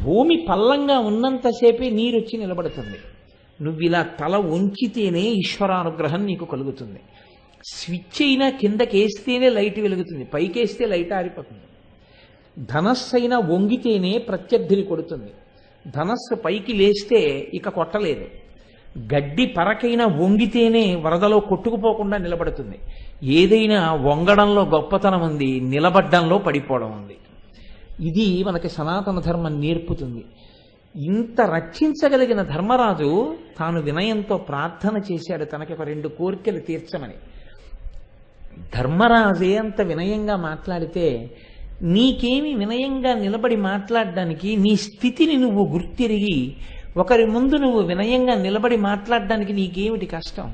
భూమి పల్లంగా ఉన్నంతసేపే నీరు వచ్చి నిలబడుతుంది. నువ్వు ఇలా తల వంచితేనే ఈశ్వరానుగ్రహం నీకు కలుగుతుంది. స్విచ్ అయినా కిందకేస్తేనే లైట్ వెలుగుతుంది, పైకేస్తే లైట్ ఆరిపోతుంది. ధనస్సు అయినా వంగితేనే ప్రత్యర్థిని కొడుతుంది, ధనస్సు పైకి లేస్తే ఇక కొట్టలేదు. గడ్డి పరకైనా వంగితేనే వరదలో కొట్టుకుపోకుండా నిలబడుతుంది. ఏదైనా వంగడంలో గొప్పతనం ఉంది, నిలబడ్డంలో పడిపోవడం ఉంది. ఇది మనకి సనాతన ధర్మం నేర్పుతుంది. ఇంత రక్షించగలిగిన ధర్మరాజు తాను వినయంతో ప్రార్థన చేశాడు తనకి ఒక 2 కోరికలు తీర్చమని. ధర్మరాజే అంత వినయంగా మాట్లాడితే నీకేమి వినయంగా నిలబడి మాట్లాడడానికి, నీ స్థితిని నువ్వు గుర్తిరిగి ఒకరి ముందు నువ్వు వినయంగా నిలబడి మాట్లాడడానికి నీకేమిటి కష్టం?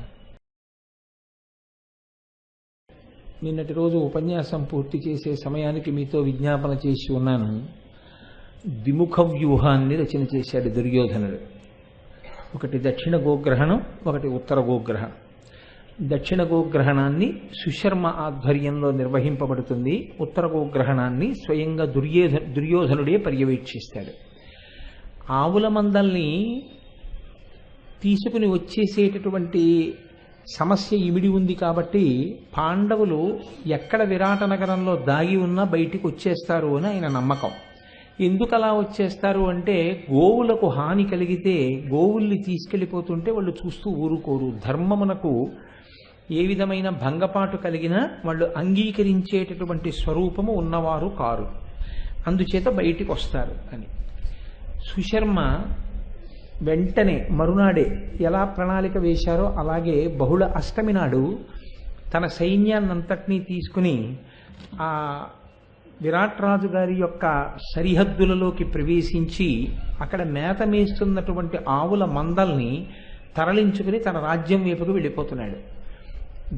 నిన్నటి రోజు ఉపన్యాసం పూర్తి చేసే సమయానికి మీతో విజ్ఞాపన చేసి ఉన్నాను. ద్విముఖ వ్యూహాన్ని రచన చేశాడు దుర్యోధనుడు. ఒకటి దక్షిణ గోగ్రహణం, ఒకటి ఉత్తర గోగ్రహణం. దక్షిణ గోగ్రహణాన్ని సుశర్మ ఆధ్వర్యంలో నిర్వహింపబడుతుంది. ఉత్తర గోగ్రహణాన్ని స్వయంగా దుర్యోధనుడే పర్యవేక్షిస్తాడు. ఆవుల మందల్ని తీసుకుని వచ్చేసేటటువంటి సమస్య ఇమిడి ఉంది కాబట్టి పాండవులు ఎక్కడ విరాట నగరంలో దాగి ఉన్నా బయటికి వచ్చేస్తారు అని ఆయన నమ్మకం. ఎందుకు అలా వచ్చేస్తారు అంటే, గోవులకు హాని కలిగితే గోవుల్ని తీసుకెళ్ళిపోతుంటే వాళ్ళు చూస్తూ ఊరుకోరు. ధర్మమునకు ఏ విధమైన భంగపాటు కలిగినా వాళ్ళు అంగీకరించేటటువంటి స్వరూపము ఉన్నవారు కారు, అందుచేత బయటికి వస్తారు అని. సుశర్మ వెంటనే మరునాడే ఎలా ప్రణాళిక వేశారో అలాగే బహుళ అష్టమి నాడు తన సైన్యాన్నంతటినీ తీసుకుని ఆ విరాట్ రాజు గారి యొక్క సరిహద్దులలోకి ప్రవేశించి అక్కడ మేత మేస్తున్నటువంటి ఆవుల మందల్ని తరలించుకుని తన రాజ్యం వైపుకు వెళ్ళిపోతున్నాడు.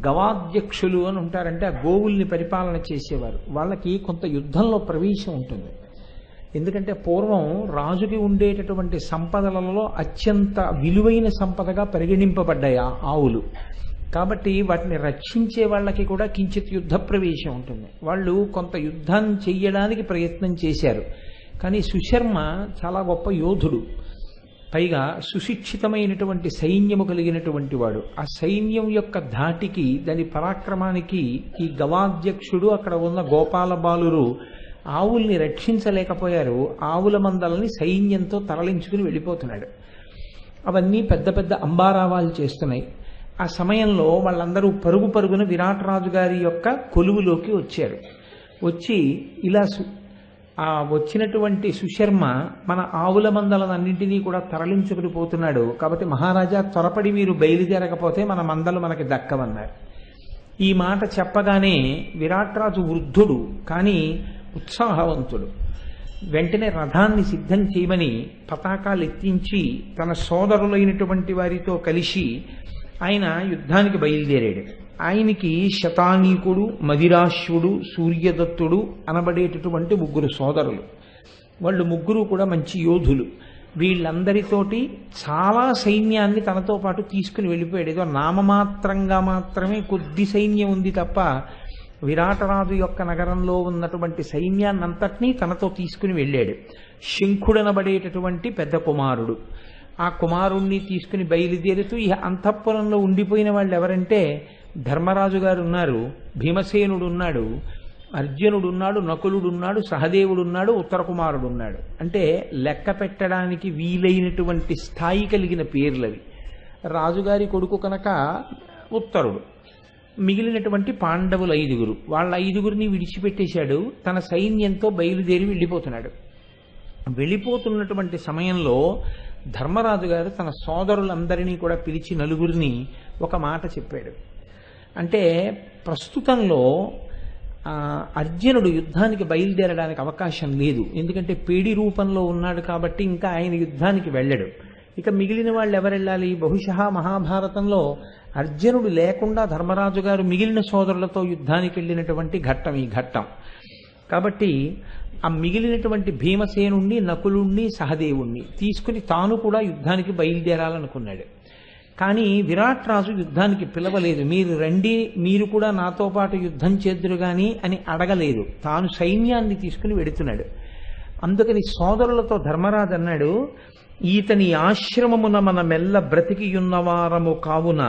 గవాధ్యక్షులు అని ఉంటారంటే ఆ గోవుల్ని పరిపాలన చేసేవారు. వాళ్ళకి కొంత యుద్ధంలో ప్రవేశం ఉంటుంది. ఎందుకంటే పూర్వం రాజుకి ఉండేటటువంటి సంపదలలో అత్యంత విలువైన సంపదగా పరిగణింపబడ్డాయి ఆవులు. కాబట్టి వాటిని రక్షించే వాళ్ళకి కూడా కించిత్ యుద్ధ ప్రవేశం ఉంటుంది. వాళ్ళు కొంత యుద్ధం చెయ్యడానికి ప్రయత్నం చేశారు. కానీ సుశర్మ చాలా గొప్ప యోధుడు, పైగా సుశిక్షితమైనటువంటి సైన్యము కలిగినటువంటి వాడు. ఆ సైన్యం యొక్క ధాటికి, దాని పరాక్రమానికి ఈ గవాధ్యక్షుడు అక్కడ ఉన్న గోపాల బాలురు ఆవుల్ని రక్షించలేకపోయారు. ఆవుల మందలని సైన్యంతో తరలించుకుని వెళ్ళిపోతున్నాడు. అవన్నీ పెద్ద పెద్ద అంబారావాలు చేస్తున్నాయి. ఆ సమయంలో వాళ్ళందరూ పరుగు పరుగున విరాట్ రాజు గారి యొక్క కొలువులోకి వచ్చారు. వచ్చి ఇలా ఆ వచ్చినటువంటి సుశర్మ మన ఆవుల మందలన్నింటినీ కూడా తరలించుకుని పోతున్నాడు. కాబట్టి మహారాజా త్వరపడి మీరు బయలుదేరకపోతే మన మందలు మనకి దక్కవన్నారు. ఈ మాట చెప్పగానే విరాట్ రాజు వృద్ధుడు కానీ ఉత్సాహవంతుడు. వెంటనే రథాన్ని సిద్ధం చేయమని పతాకాలు ఎత్తించి తన సోదరులైనటువంటి వారితో కలిసి ఆయన యుద్ధానికి బయలుదేరాడు. ఆయనకి శతానీకుడు, మదిరాశ్వుడు, సూర్యదత్తుడు అనబడేటటువంటి 3 సోదరులు. వాళ్ళు 3 కూడా మంచి యోధులు. వీళ్ళందరితోటి చాలా సైన్యాన్ని తనతో పాటు తీసుకుని వెళ్ళిపోయాడు. ఏదో నామమాత్రంగా మాత్రమే కొద్ది సైన్యం ఉంది తప్ప విరాటరాజు యొక్క నగరంలో ఉన్నటువంటి సైన్యాన్నంతటినీ తనతో తీసుకుని వెళ్ళాడు. శంఖుడనబడేటటువంటి పెద్ద కుమారుడు. ఆ కుమారుణ్ణి తీసుకుని బయలుదేరుతూ ఈ అంతఃపురంలో ఉండిపోయిన వాళ్ళు ఎవరంటే ధర్మరాజు గారు ఉన్నారు, భీమసేనుడు ఉన్నాడు, అర్జునుడున్నాడు, నకులుడున్నాడు, సహదేవుడున్నాడు, ఉత్తర కుమారుడు ఉన్నాడు. అంటే లెక్క పెట్టడానికి వీలైనటువంటి స్థాయి కలిగిన పేర్లవి. రాజుగారి కొడుకు కనుక ఉత్తరుడు. మిగిలినటువంటి పాండవులు 5. వాళ్ళ 5 విడిచిపెట్టేశాడు. తన సైన్యంతో బయలుదేరి వెళ్ళిపోతున్నాడు. వెళ్ళిపోతున్నటువంటి సమయంలో ధర్మరాజు గారు తన సోదరులందరినీ కూడా పిలిచి 4 ఒక మాట చెప్పాడు. అంటే ప్రస్తుతంలో అర్జునుడు యుద్ధానికి బయలుదేరడానికి అవకాశం లేదు. ఎందుకంటే పేడి రూపంలో ఉన్నాడు కాబట్టి ఇంకా ఆయన యుద్ధానికి వెళ్ళడు. ఇక మిగిలిన వాళ్ళు ఎవరు వెళ్ళాలి? బహుశಃ మహాభారతంలో అర్జునుడు లేకుండా ధర్మరాజు గారు మిగిలిన సోదరులతో యుద్ధానికి వెళ్ళినటువంటి ఘట్టం ఈ ఘట్టం. కాబట్టి ఆ మిగిలినటువంటి భీమసేనుణ్ణి, నకులుణ్ణి, సహదేవుణ్ణి తీసుకుని తాను కూడా యుద్ధానికి బయలుదేరాలనుకున్నాడు. కానీ విరాట్ రాజు యుద్ధానికి పిలవలేదు. మీరు రండి, మీరు కూడా నాతో పాటు యుద్ధం చేద్దురు గాని అని అడగలేదు. తాను సైన్యాన్ని తీసుకుని వెడుతున్నాడు. అందుకని సోదరులతో ధర్మరాజు అన్నాడు, ఈతని ఆశ్రమమున మన మెల్ల బ్రతికియున్నవారము కావున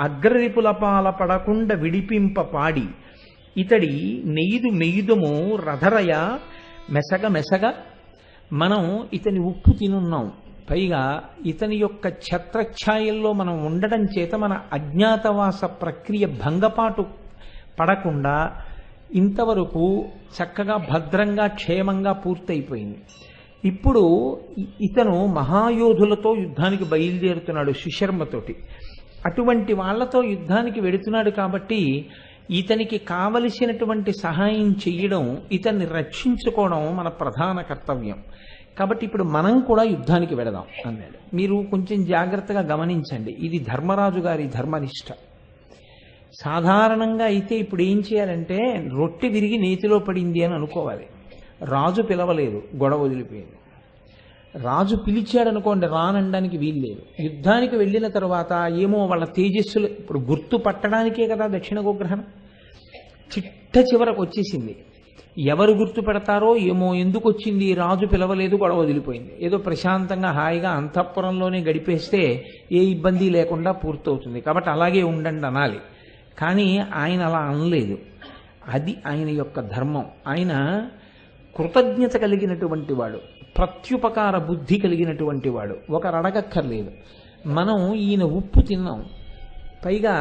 అగ్రరిపుల పాల పడకుండా విడిపింప పాడి ఇతడి నెయ్యిదు మెయ్యుదము రధరయ మెసగ మెసగ. మనం ఇతని ఉప్పు తినున్నాం, పైగా ఇతని యొక్క ఛత్రఛాయల్లో మనం ఉండడం చేత మన అజ్ఞాతవాస ప్రక్రియ భంగపాటు పడకుండా ఇంతవరకు చక్కగా భద్రంగా క్షేమంగా పూర్తయిపోయింది. ఇప్పుడు ఇతను మహాయోధులతో యుద్ధానికి బయలుదేరుతున్నాడు సుశర్మతోటి. అటువంటి వాళ్లతో యుద్ధానికి వెడుతున్నాడు కాబట్టి ఇతనికి కావలసినటువంటి సహాయం చెయ్యడం, ఇతన్ని రక్షించుకోవడం మన ప్రధాన కర్తవ్యం. కాబట్టి ఇప్పుడు మనం కూడా యుద్ధానికి వెడదాం అన్నాడు. మీరు కొంచెం జాగ్రత్తగా గమనించండి, ఇది ధర్మరాజు గారి ధర్మనిష్ట. సాధారణంగా అయితే ఇప్పుడు ఏం చేయాలంటే రొట్టె విరిగి నేతిలో పడింది అని అనుకోవాలి. రాజు పిలవలేదు, గొడవ వదిలిపోయింది. రాజు పిలిచాడు అనుకోండి, రానడానికి వీల్లేదు. యుద్ధానికి వెళ్ళిన తర్వాత ఏమో వాళ్ళ తేజస్సులు ఇప్పుడు గుర్తు పట్టడానికే కదా దక్షిణ గోగ్రహణం. చిట్ట చివరకు వచ్చేసింది. ఎవరు గుర్తు పెడతారో ఏమో, ఎందుకు వచ్చింది, రాజు పిలవలేదు, గొడవ వదిలిపోయింది. ఏదో ప్రశాంతంగా హాయిగా అంతఃపురంలోనే గడిపేస్తే ఏ ఇబ్బంది లేకుండా పూర్తవుతుంది. కాబట్టి అలాగే ఉండండి అనాలి. కానీ ఆయన అలా అనలేదు. అది ఆయన యొక్క ధర్మం. ఆయన కృతజ్ఞత కలిగినటువంటి వాడు, ప్రత్యుపకార బుద్ధి కలిగినటువంటి వాడు. ఒకరు అడగక్కర్లేదు. మనం ఈయన ఉప్పు తిన్నాం, పైగా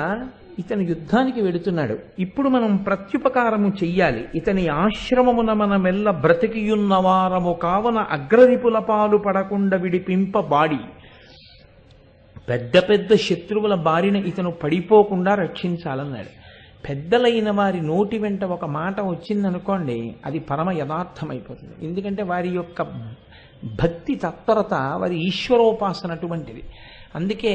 ఇతను యుద్ధానికి వెడుతున్నాడు. ఇప్పుడు మనం ప్రత్యుపకారము చెయ్యాలి. ఇతని ఆశ్రమమున మనమెల్ల బ్రతికియున్నవారము కావున అగ్రరిపుల పాలు పడకుండా విడిపింప బాడి. పెద్ద పెద్ద శత్రువుల బారిన ఇతను పడిపోకుండా రక్షించాలన్నాడు. పెద్దలైన వారి నోటి వెంట ఒక మాట వచ్చిందనుకోండి, అది పరమ యథార్థమైపోతుంది. ఎందుకంటే వారి యొక్క భక్తి తత్పరత, వారి ఈశ్వరోపాసన అటువంటిది. అందుకే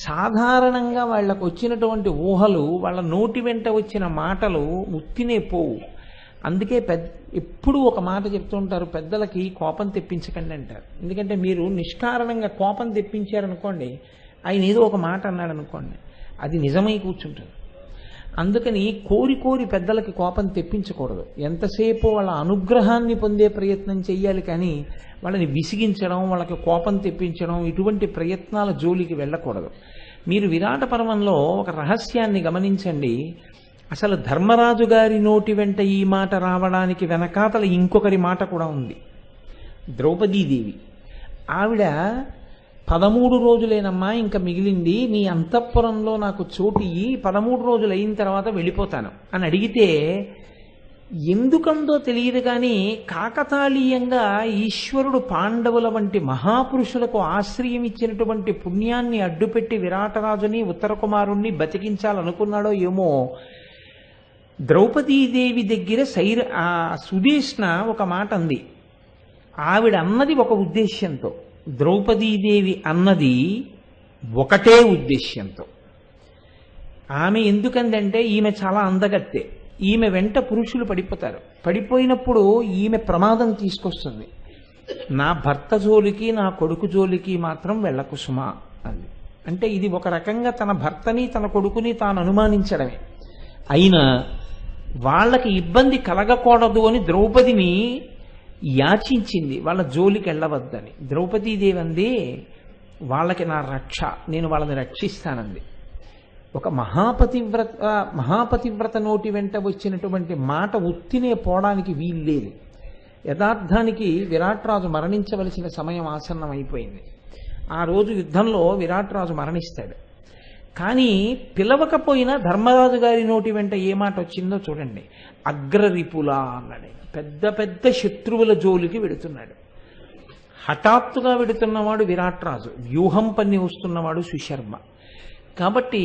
సాధారణంగా వాళ్ళకు వచ్చినటువంటి ఊహలు, వాళ్ళ నోటి వెంట వచ్చిన మాటలు ఉత్తినే పోవు. అందుకే ఎప్పుడూ ఒక మాట చెప్తూ ఉంటారు, పెద్దలకి కోపం తెప్పించకండి అంటారు. ఎందుకంటే మీరు నిష్కారణంగా కోపం తెప్పించారనుకోండి, ఆయన ఏదో ఒక మాట అన్నాడు అనుకోండి, అది నిజమై కూర్చుంటుంది. అందుకని కోరి కోరి పెద్దలకి కోపం తెప్పించకూడదు. ఎంతసేపు వాళ్ళ అనుగ్రహాన్ని పొందే ప్రయత్నం చెయ్యాలి, కానీ వాళ్ళని విసిగించడం, వాళ్ళకి కోపం తెప్పించడం, ఇటువంటి ప్రయత్నాల జోలికి వెళ్ళకూడదు. మీరు విరాట పర్వంలో ఒక రహస్యాన్ని గమనించండి. అసలు ధర్మరాజు గారి నోటి వెంట ఈ మాట రావడానికి వెనకాతల ఇంకొకరి మాట కూడా ఉంది. ద్రౌపదీదేవి, ఆవిడ 13 రోజులేనమ్మా ఇంకా మిగిలింది, నీ అంతఃపురంలో నాకు చోటు ఇయ్యి, 13 రోజులు అయిన తర్వాత వెళ్ళిపోతాను అని అడిగితే, ఎందుకందో తెలియదు కానీ కాకతాళీయంగా ఈశ్వరుడు పాండవుల వంటి మహాపురుషులకు ఆశ్రయం ఇచ్చినటువంటి పుణ్యాన్ని అడ్డుపెట్టి విరాటరాజుని ఉత్తర కుమారుణ్ణి బతికించాలనుకున్నాడో ఏమో. ద్రౌపదీదేవి దగ్గర సుదేష్ణ ఒక మాట అంది. ఆవిడ అన్నది ఒక ఉద్దేశ్యంతో, ద్రౌపదీదేవి అన్నది ఒకటే ఉద్దేశ్యంతో. ఆమె ఎందుకందంటే ఈమె చాలా అందగత్తె, ఈమె వెంట పురుషులు పడిపోతారు. పడిపోయినప్పుడు ఈమె ప్రమాదం తీసుకొస్తుంది. నా భర్త జోలికి నా కొడుకు జోలికి మాత్రం వెళ్ళకు సుమా అంది. అంటే ఇది ఒక రకంగా తన భర్తని తన కొడుకుని తాను అనుమానించడమే. అయినా వాళ్ళకి ఇబ్బంది కలగకూడదు అని ద్రౌపదిని యాచించింది, వాళ్ళ జోలికి వెళ్ళవద్దని. ద్రౌపదీదేవి అంది, వాళ్ళకి నా రక్ష, నేను వాళ్ళని రక్షిస్తానంది. ఒక మహాపతివ్రత నోటి వెంట వచ్చినటువంటి మాట ఉత్తినే పోవడానికి వీల్లేదు. యథార్థానికి విరాట్రాజు మరణించవలసిన సమయం ఆసన్నం అయిపోయింది. ఆ రోజు యుద్ధంలో విరాట్రాజు మరణిస్తాడు. కానీ పిలవకపోయినా ధర్మరాజు గారి నోటి వెంట ఏ మాట వచ్చిందో చూడండి. అగ్రరిపులా అన్నాడు. పెద్ద పెద్ద శత్రువుల జోలికి వెడుతున్నాడు. హఠాత్తుగా వెడుతున్నవాడు విరాట్రాజు, వ్యూహం పన్ని వస్తున్నవాడు సుశర్మ. కాబట్టి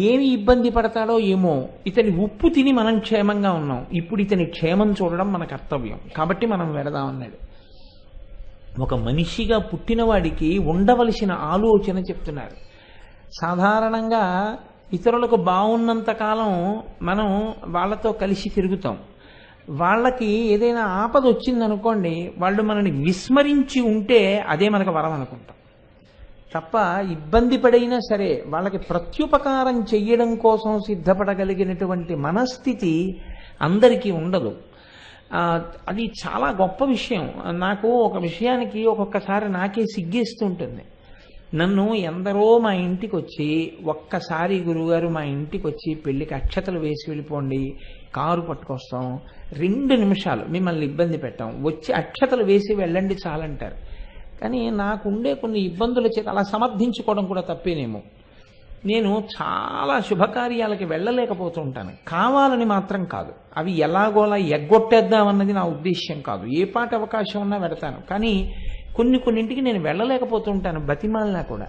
ఏమి ఇబ్బంది పడతాడో ఏమో. ఇతని ఉప్పు తిని మనం క్షేమంగా ఉన్నాం, ఇప్పుడు ఇతని క్షేమం చూడడం మన కర్తవ్యం, కాబట్టి మనం వెడదామన్నాడు. ఒక మనిషిగా పుట్టినవాడికి ఉండవలసిన ఆలోచన చెప్తున్నారు. సాధారణంగా ఇతరులకు బాగున్నంత కాలం మనం వాళ్ళతో కలిసి తిరుగుతాం. వాళ్ళకి ఏదైనా ఆపద వచ్చిందనుకోండి, వాళ్ళు మనని విస్మరించి ఉంటే అదే మనకు వరం అనుకుంటాం తప్ప, ఇబ్బంది పడైనా సరే వాళ్ళకి ప్రత్యుపకారం చెయ్యడం కోసం సిద్ధపడగలిగినటువంటి మనస్థితి అందరికీ ఉండదు. ఆ, అది చాలా గొప్ప విషయం. నాకు ఒక విషయానికి ఒక్కొక్కసారి నాకే సిగ్గేస్తుంటుంది. నన్ను ఎందరో మా ఇంటికి వచ్చి, ఒక్కసారి గురువుగారు మా ఇంటికి వచ్చి పెళ్లికి అక్షతలు వేసి వెళ్ళిపోండి, కారు పట్టుకొస్తాం, 2 నిమిషాలు మిమ్మల్ని ఇబ్బంది పెట్టాం, వచ్చి అక్షతలు వేసి వెళ్ళండి చాలంటారు. కానీ నాకుండే కొన్ని ఇబ్బందుల చేత అలా సమర్థించుకోవడం కూడా తప్పేనేమో. నేను చాలా శుభకార్యాలకి వెళ్ళలేకపోతుంటాను. కావాలని మాత్రం కాదు, అవి ఎలాగోలా ఎగ్గొట్టేద్దామన్నది నా ఉద్దేశ్యం కాదు. ఏ పాటి అవకాశం ఉన్నా వెడతాను. కానీ కొన్నింటికి నేను వెళ్ళలేకపోతుంటాను బతిమాలినా కూడా.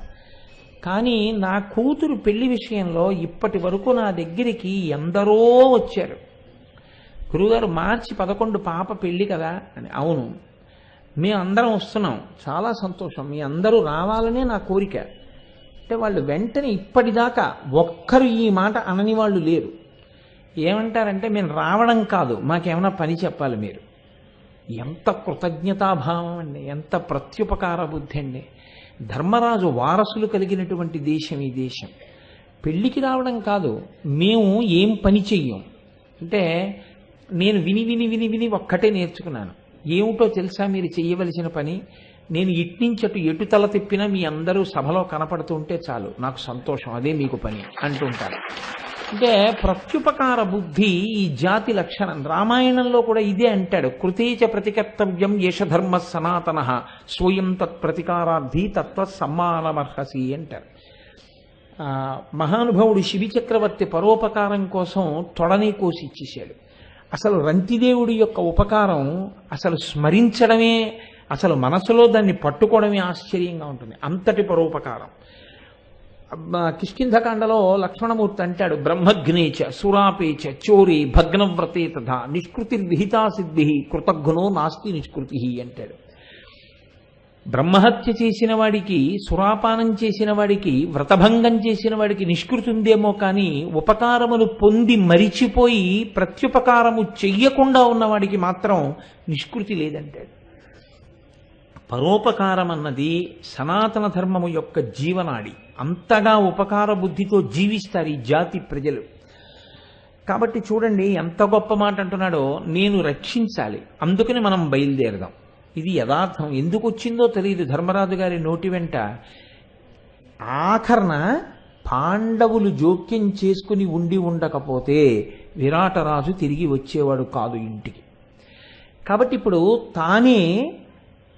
కానీ నా కూతురు పెళ్లి విషయంలో ఇప్పటి వరకు నా దగ్గరికి ఎందరో వచ్చారు. గురుగారు మార్చి 11 పాప పెళ్లి కదా అని. అవును, మేమందరం వస్తున్నాం, చాలా సంతోషం, మీ అందరూ రావాలనే నా కోరిక. అంటే వాళ్ళు వెంటనే ఇప్పటిదాకా ఒక్కరు ఈ మాట అనని వాళ్ళు లేరు. ఏమంటారంటే, మేము రావడం కాదు, మాకేమైనా పని చెప్పాలి మీరు. ఎంత కృతజ్ఞతాభావం అండి, ఎంత ప్రత్యుపకార బుద్ధి అండి. ధర్మరాజు వారసులు కలిగినటువంటి దేశం ఈ దేశం. పెళ్లికి రావడం కాదు, మేము ఏం పని చెయ్యం అంటే, నేను విని ఒక్కటే నేర్చుకున్నాను. ఏమిటో తెలుసా మీరు చెయ్యవలసిన పని? నేను ఇట్నించటు ఎటు తల తిప్పినా మీ అందరూ సభలో కనపడుతుంటే చాలు, నాకు సంతోషం, అదే మీకు పని అంటుంటారు. అంటే ప్రత్యుపకార బుద్ధి ఈ జాతి లక్షణం. రామాయణంలో కూడా ఇదే అంటాడు, కృతేచ ప్రతికర్తవ్యం యశధర్మ సనాతన స్వయం తత్ప్రతికారార్థి తత్వ సమ్మానమర్హసి అంటారు. మహానుభావుడు శిబి చక్రవర్తి పరోపకారం కోసం తొడని కోసి ఇచ్చేశాడు. అసలు రంతిదేవుడి యొక్క ఉపకారం అసలు స్మరించడమే, అసలు మనసులో దాన్ని పట్టుకోవడమే ఆశ్చర్యంగా ఉంటుంది, అంతటి పరోపకారం. కిష్కింధకాండలో లక్ష్మణమూర్తి అంటాడు, బ్రహ్మగ్నేచ సురాపేచ చోరీ భగ్నవ్రతే తథా నిష్కృతిర్విహితా సిద్ధి కృతఘ్నో నాస్తి నిష్కృతి అంటాడు. బ్రహ్మహత్య చేసిన వాడికి, సురాపానం చేసిన వాడికి, వ్రతభంగం చేసిన వాడికి నిష్కృతి ఉందేమో కానీ ఉపకారమును పొంది మరిచిపోయి ప్రత్యుపకారము చెయ్యకుండా ఉన్నవాడికి మాత్రం నిష్కృతి లేదంటాడు. పరోపకారం అన్నది సనాతన ధర్మము యొక్క జీవనాడి. అంతగా ఉపకార బుద్ధితో జీవిస్తారు ఈ జాతి ప్రజలు. కాబట్టి చూడండి ఎంత గొప్ప మాట అంటున్నాడో, నేను రక్షించాలి, అందుకని మనం బయలుదేరదాం. ఇది యథార్థం. ఎందుకు వచ్చిందో తెలియదు ధర్మరాజు గారి నోటి వెంట. ఆఖరణ పాండవులు జోక్యం చేసుకుని ఉండకపోతే విరాటరాజు తిరిగి వచ్చేవాడు కాదు ఇంటికి. కాబట్టి ఇప్పుడు తానే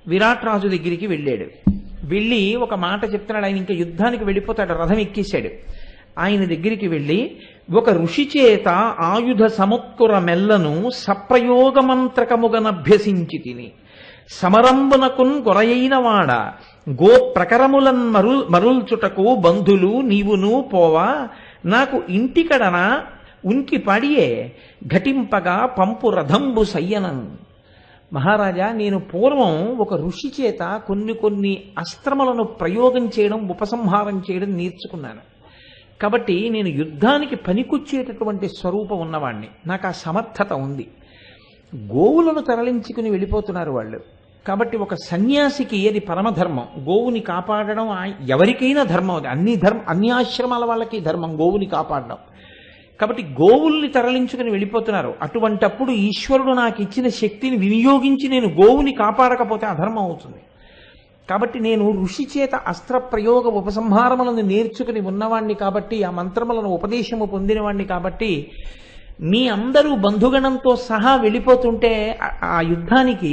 విరాటరాజు దగ్గరికి వెళ్ళాడు. వెళ్ళి ఒక మాట చెప్తున్నాడు. ఆయన ఇంకా యుద్ధానికి వెళ్ళిపోతాడు, రథం ఎక్కేశాడు. ఆయన దగ్గరికి వెళ్ళి, ఒక ఋషి చేత ఆయుధ సముత్కుర మెల్లను సప్రయోగమంత్రకముగనభ్యసించి తిని సమరంబునకున్ కొరయైన వాడ గో ప్రకరములన్ మరుల్చుటకు బంధులు నీవును పోవా నాకు ఇంటికడన ఉనికి పడియే ఘటింపగా పంపు రథంబు సయ్యనం. మహారాజా, నేను పూర్వం ఒక ఋషి చేత కొన్ని అస్త్రములను ప్రయోగం చేయడం, ఉపసంహారం చేయడం నేర్చుకున్నాను. కాబట్టి నేను యుద్ధానికి పనికొచ్చేటటువంటి స్వరూపం ఉన్నవాణ్ణి, నాకు ఆ సమర్థత ఉంది. గోవులను తరలించుకుని వెళ్ళిపోతున్నారు వాళ్ళు. కాబట్టి ఒక సన్యాసికి అది పరమధర్మం. గోవుని కాపాడడం ఎవరికైనా ధర్మం. అది అన్ని ఆశ్రమాల వాళ్ళకి ధర్మం గోవుని కాపాడడం. కాబట్టి గోవుల్ని తరలించుకుని వెళ్ళిపోతున్నారు. అటువంటప్పుడు ఈశ్వరుడు నాకు ఇచ్చిన శక్తిని వినియోగించి నేను గోవుని కాపాడకపోతే అధర్మం అవుతుంది. కాబట్టి నేను ఋషి చేత అస్త్ర ప్రయోగ ఉపసంహారములను నేర్చుకుని ఉన్నవాణ్ణి కాబట్టి, ఆ మంత్రములను ఉపదేశము పొందినవాణ్ణి కాబట్టి, మీ అందరూ బంధుగణంతో సహా వెళ్ళిపోతుంటే ఆ యుద్ధానికి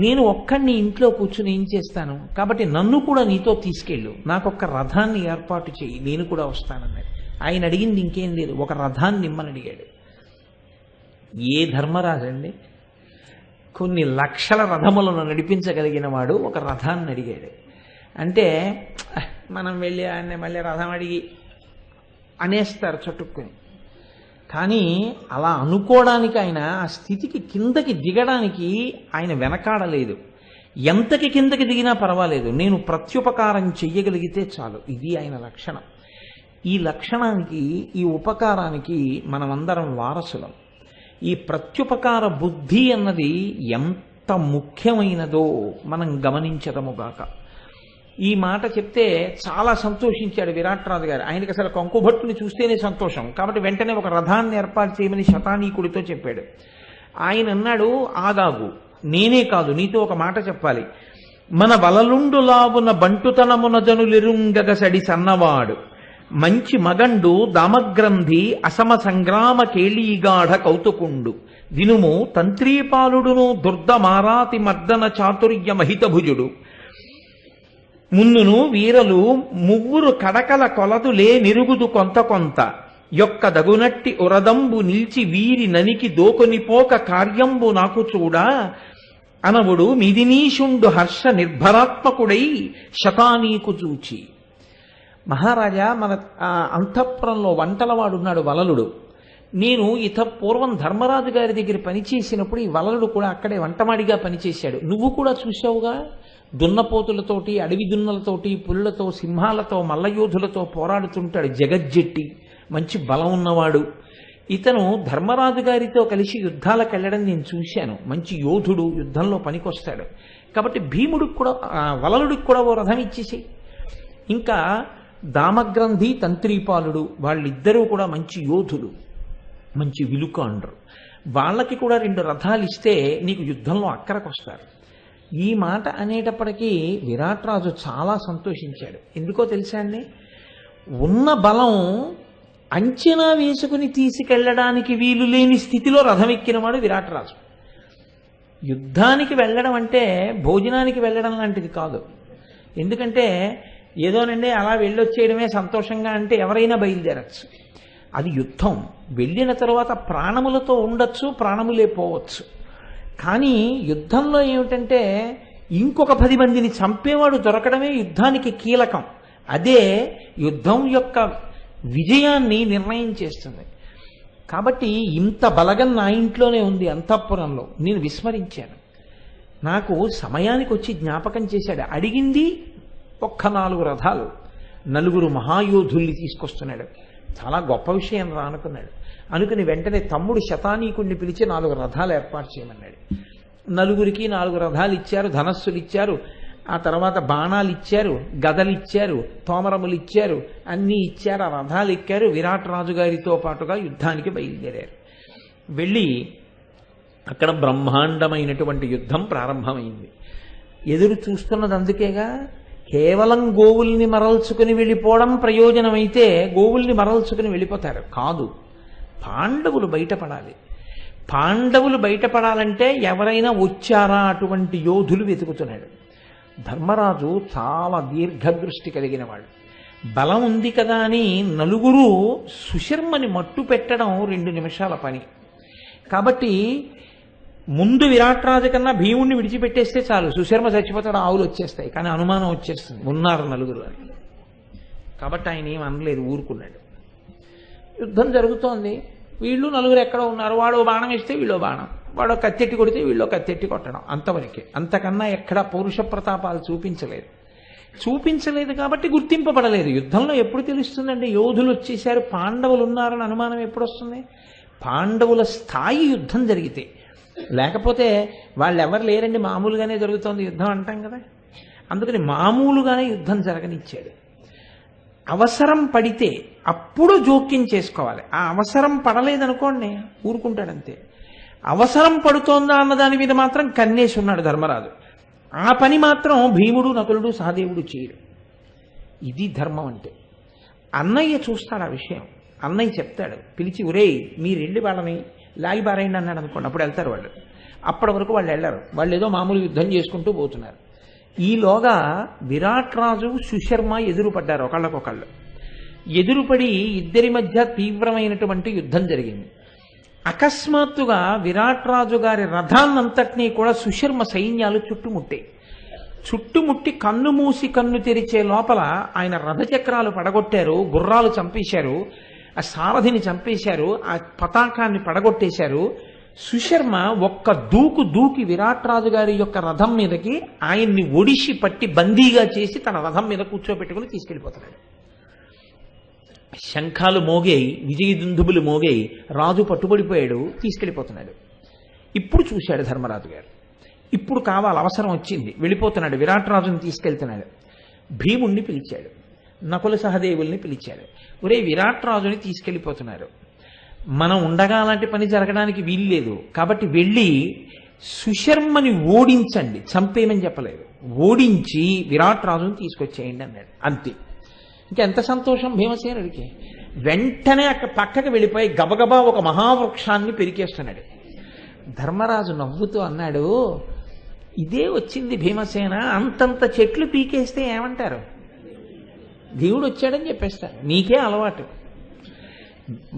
నేను ఒక్కడిని ఇంట్లో కూర్చుని ఏం చేస్తాను? కాబట్టి నన్ను కూడా నీతో తీసుకెళ్ళు, నాకొక్క రథాన్ని ఏర్పాటు చేయి, నేను కూడా వస్తానన్నాడు. ఆయన అడిగింది ఇంకేం లేదు, ఒక రథాన్ని ఇమ్మని అడిగాడు. ఏ ధర్మరాజు అండి, కొన్ని లక్షల రథములను నడిపించగలిగిన వాడు ఒక రథాన్ని అడిగాడు. అంటే మనం వెళ్ళి ఆయన మళ్ళీ రథం అడిగి అనేస్తారు చటుక్కుని. కానీ అలా అనుకోవడానికి, ఆయన ఆ స్థితికి కిందకి దిగడానికి ఆయన వెనకాడలేదు. ఎంతకి కిందకి దిగినా పర్వాలేదు, నేను ప్రత్యుపకారం చెయ్యగలిగితే చాలు. ఇది ఆయన లక్షణం. ఈ లక్షణానికి, ఈ ఉపకారానికి మనమందరం వారసులం. ఈ ప్రత్యుపకార బుద్ధి అన్నది ఎంత ముఖ్యమైనదో మనం గమనించదముగాక. ఈ మాట చెప్తే చాలా సంతోషించాడు విరాట్రాజు గారు. ఆయనకి అసలు కంకుభట్టుని చూస్తేనే సంతోషం. కాబట్టి వెంటనే ఒక రథాన్ని ఏర్పాటు చేయమని శతానీకుడితో చెప్పాడు. ఆయన అన్నాడు, ఆగాగు, నేనే కాదు నీతో ఒక మాట చెప్పాలి. మన వలలుండులావున బంటుతనమున జనులిరుంగగసడి సన్నవాడు మంచి మగండు దామగ్రంథి అసమ సంగ్రామ కేళీగాఢ కౌతుకుండు దినుము తంత్రీపాలుడును దుర్దమారాతి మర్దన చాతుర్య మహితభుజుడు మున్నును వీరలు ముగ్గురు కడకల కొలదులే నిరుగుదు కొంత కొంత యొక్క దగునట్టి ఉరదంబు నిల్చి వీరి ననికి దోకొనిపోక కార్యంబు నాకు చూడా అనవుడు మిదినీషుండు హర్ష నిర్భరాత్మకుడై శతానీకు చూచి. మహారాజా, మన అంతఃపురంలో వంటలవాడున్నాడు వలలుడు. నేను పూర్వం ధర్మరాజు గారి దగ్గర పనిచేసినప్పుడు ఈ వలలుడు కూడా అక్కడే వంటమాడిగా పనిచేశాడు. నువ్వు కూడా చూసావుగా, దున్నపోతులతోటి, అడవి దున్నలతోటి, పులులతో, సింహాలతో, మల్లయోధులతో పోరాడుతుంటాడు. జగజ్జెట్టి, మంచి బలం ఉన్నవాడు. ఇతను ధర్మరాజు గారితో కలిసి యుద్ధాలకు వెళ్ళడం నేను చూశాను. మంచి యోధుడు, యుద్ధంలో పనికొస్తాడు. కాబట్టి భీముడికి కూడా, వలలుడికి కూడా ఓ రథం ఇచ్చేసి. ఇంకా దామగ్రంథి, తంత్రీపాలుడు, వాళ్ళిద్దరూ కూడా మంచి యోధులు, మంచి విలుకాండ్రు. వాళ్ళకి కూడా 2 రథాలు ఇస్తే నీకు యుద్ధంలో అక్కరకొస్తారు. ఈ మాట అనేటప్పటికీ విరాట్ రాజు చాలా సంతోషించాడు. ఎందుకో తెలుసా అండి, ఉన్న బలం అంచనా వేసుకుని తీసుకెళ్లడానికి వీలు లేని స్థితిలో రథం ఎక్కినవాడు విరాట్ రాజు. యుద్ధానికి వెళ్ళడం అంటే భోజనానికి వెళ్ళడం లాంటిది కాదు. ఎందుకంటే ఏదోనండి అలా వెళ్ళొచ్చేయడమే సంతోషంగా అంటే ఎవరైనా బయలుదేరచ్చు. అది యుద్ధం. వెళ్ళిన తర్వాత ప్రాణములతో ఉండొచ్చు, ప్రాణములే పోవచ్చు. కానీ యుద్ధంలో ఏమిటంటే ఇంకొక 10 మందిని చంపేవాడు దొరకడమే యుద్ధానికి కీలకం. అదే యుద్ధం యొక్క విజయాన్ని నిర్ణయం చేస్తుంది. కాబట్టి ఇంత బలగం నా ఇంట్లోనే ఉంది, అంతఃపురంలో. నేను విస్మరించాను. నాకు సమయానికి వచ్చి జ్ఞాపకం చేశాడు. అడిగింది ఒక్క 4 రథాలు, 4 మహాయోధుల్ని తీసుకొస్తున్నాడు. చాలా గొప్ప విషయం రా అనుకున్నాడు. అనుకుని వెంటనే తమ్ముడు శతానీకుడిని పిలిచి 4 రథాలు ఏర్పాటు చేయమన్నాడు. 4కి 4 రథాలు ఇచ్చారు, ధనస్సులు ఇచ్చారు, ఆ తర్వాత బాణాలు ఇచ్చారు, గదలు ఇచ్చారు, తోమరములు ఇచ్చారు, అన్నీ ఇచ్చారు. ఆ రథాలు ఎక్కారు. విరాట్ రాజు గారితో పాటుగా యుద్ధానికి బయలుదేరారు. వెళ్ళి అక్కడ బ్రహ్మాండమైనటువంటి యుద్ధం ప్రారంభమైంది. ఎదురు చూస్తున్నది అందుకేగా. కేవలం గోవుల్ని మరల్చుకుని వెళ్ళిపోవడం ప్రయోజనమైతే గోవుల్ని మరల్చుకుని వెళ్ళిపోతారు. కాదు, పాండవులు బయటపడాలి. పాండవులు బయటపడాలంటే ఎవరైనా వచ్చారా అటువంటి యోధులు వెతుకుతున్నాడు. ధర్మరాజు చాలా దీర్ఘదృష్టి కలిగిన వాడు. బలం ఉంది కదా అని 4 సుశర్మని మట్టు పెట్టడం 2 నిమిషాల పని. కాబట్టి ముందు విరాట్ రాజు కన్నా భీముడిని విడిచిపెట్టేస్తే చాలు, సుశర్మ చచ్చిపోతాడు, ఆవులు వచ్చేస్తాయి. కానీ అనుమానం వచ్చేస్తుంది, ఉన్నారు 4 అని. కాబట్టి ఆయన ఏం అనలేదు, ఊరుకున్నాడు. యుద్ధం జరుగుతోంది. వీళ్ళు 4 ఎక్కడ ఉన్నారు. వాడు బాణం వేస్తే వీళ్ళు బాణం, వాడు కత్తెట్టి కొడితే వీళ్ళు కత్తెట్టి కొట్టడం, అంతవరకే. అంతకన్నా ఎక్కడ పౌరుష ప్రతాపాలు చూపించలేదు కాబట్టి గుర్తింపబడలేదు. యుద్ధంలో ఎప్పుడు తెలుస్తుందండి యోధులు వచ్చేసారు, పాండవులు ఉన్నారని అనుమానం ఎప్పుడు వస్తుంది? పాండవుల స్థాయి యుద్ధం జరిగితే. లేకపోతే వాళ్ళు ఎవరు లేరండి, మామూలుగానే జరుగుతోంది యుద్ధం అంటాం కదా. అందుకని మామూలుగానే యుద్ధం జరగనిచ్చాడు. అవసరం పడితే అప్పుడు జోక్యం చేసుకోవాలి. ఆ అవసరం పడలేదనుకోండి ఊరుకుంటాడంతే. అవసరం పడుతోందా అన్న దాని మీద మాత్రం కన్నేసి ఉన్నాడు ధర్మరాజు. ఆ పని మాత్రం భీముడు, నకులుడు, సహదేవుడు చేయడు. ఇది ధర్మం అంటే. అన్నయ్య చూస్తాడు ఆ విషయం. అన్నయ్య చెప్తాడు, పిలిచి, ఒరేయ్ మీరెళ్ళి వాళ్ళని లాగి బారేయండి అన్నాడు అనుకోండి, అప్పుడు వెళ్తారు వాళ్ళు. అప్పటి వరకు వాళ్ళు వెళ్ళరు. వాళ్ళు ఏదో మామూలు యుద్ధం చేసుకుంటూ పోతున్నారు. ఈలోగా విరాట్ రాజు, సుశర్మ ఎదురుపడ్డారు ఒకళ్ళకొకళ్ళు. ఎదురుపడి ఇద్దరి మధ్య తీవ్రమైనటువంటి యుద్ధం జరిగింది. అకస్మాత్తుగా విరాట్ రాజు గారి రథాన్నంతటినీ కూడా సుశర్మ సైన్యాలు చుట్టుముట్టి కన్ను మూసి కన్ను తెరిచే లోపల ఆయన రథచక్రాలు పడగొట్టారు, గుర్రాలు చంపేశారు, ఆ సారథిని చంపేశారు, ఆ పతాకాన్ని పడగొట్టేశారు. సుశర్మ ఒక్క దూకి విరాట్ రాజు గారి యొక్క రథం మీదకి ఆయన్ని ఒడిసి పట్టి బందీగా చేసి తన రథం మీద కూర్చోబెట్టుకుని తీసుకెళ్ళిపోతున్నాడు. శంఖాలు మోగాయి, విజయదుందుబులు మోగాయి, రాజు పట్టుబడిపోయాడు, తీసుకెళ్ళిపోతున్నాడు. ఇప్పుడు చూశాడు ధర్మరాజు గారు. ఇప్పుడు కావాలి, అవసరం వచ్చింది, వెళ్ళిపోతున్నాడు. విరాట్ రాజుని తీసుకెళ్తున్నాడు. భీముణ్ణి పిలిచాడు, నకుల సహదేవుల్ని పిలిచాడు. ఒరే విరాట్ రాజుని తీసుకెళ్ళిపోతున్నారు, మనం ఉండగా అలాంటి పని జరగడానికి వీలు లేదు. కాబట్టి వెళ్ళి సుశర్మని ఓడించండి, చంపేయమని చెప్పలేదు, ఓడించి విరాట్ రాజుని తీసుకొచ్చేయండి అన్నాడు. అంతే. ఇంకెంత సంతోషం భీమసేనుడికి. వెంటనే అక్కడ పక్కకి వెళ్ళిపోయి గబగబా ఒక మహావృక్షాన్ని పెరికేస్తున్నాడు. ధర్మరాజు నవ్వుతూ అన్నాడు, ఇదే వచ్చింది భీమసేన, అంతంత చెట్లు పీకేస్తే ఏమంటారు? దేవుడు వచ్చాడని చెప్పేస్తారు. నీకే అలవాటు.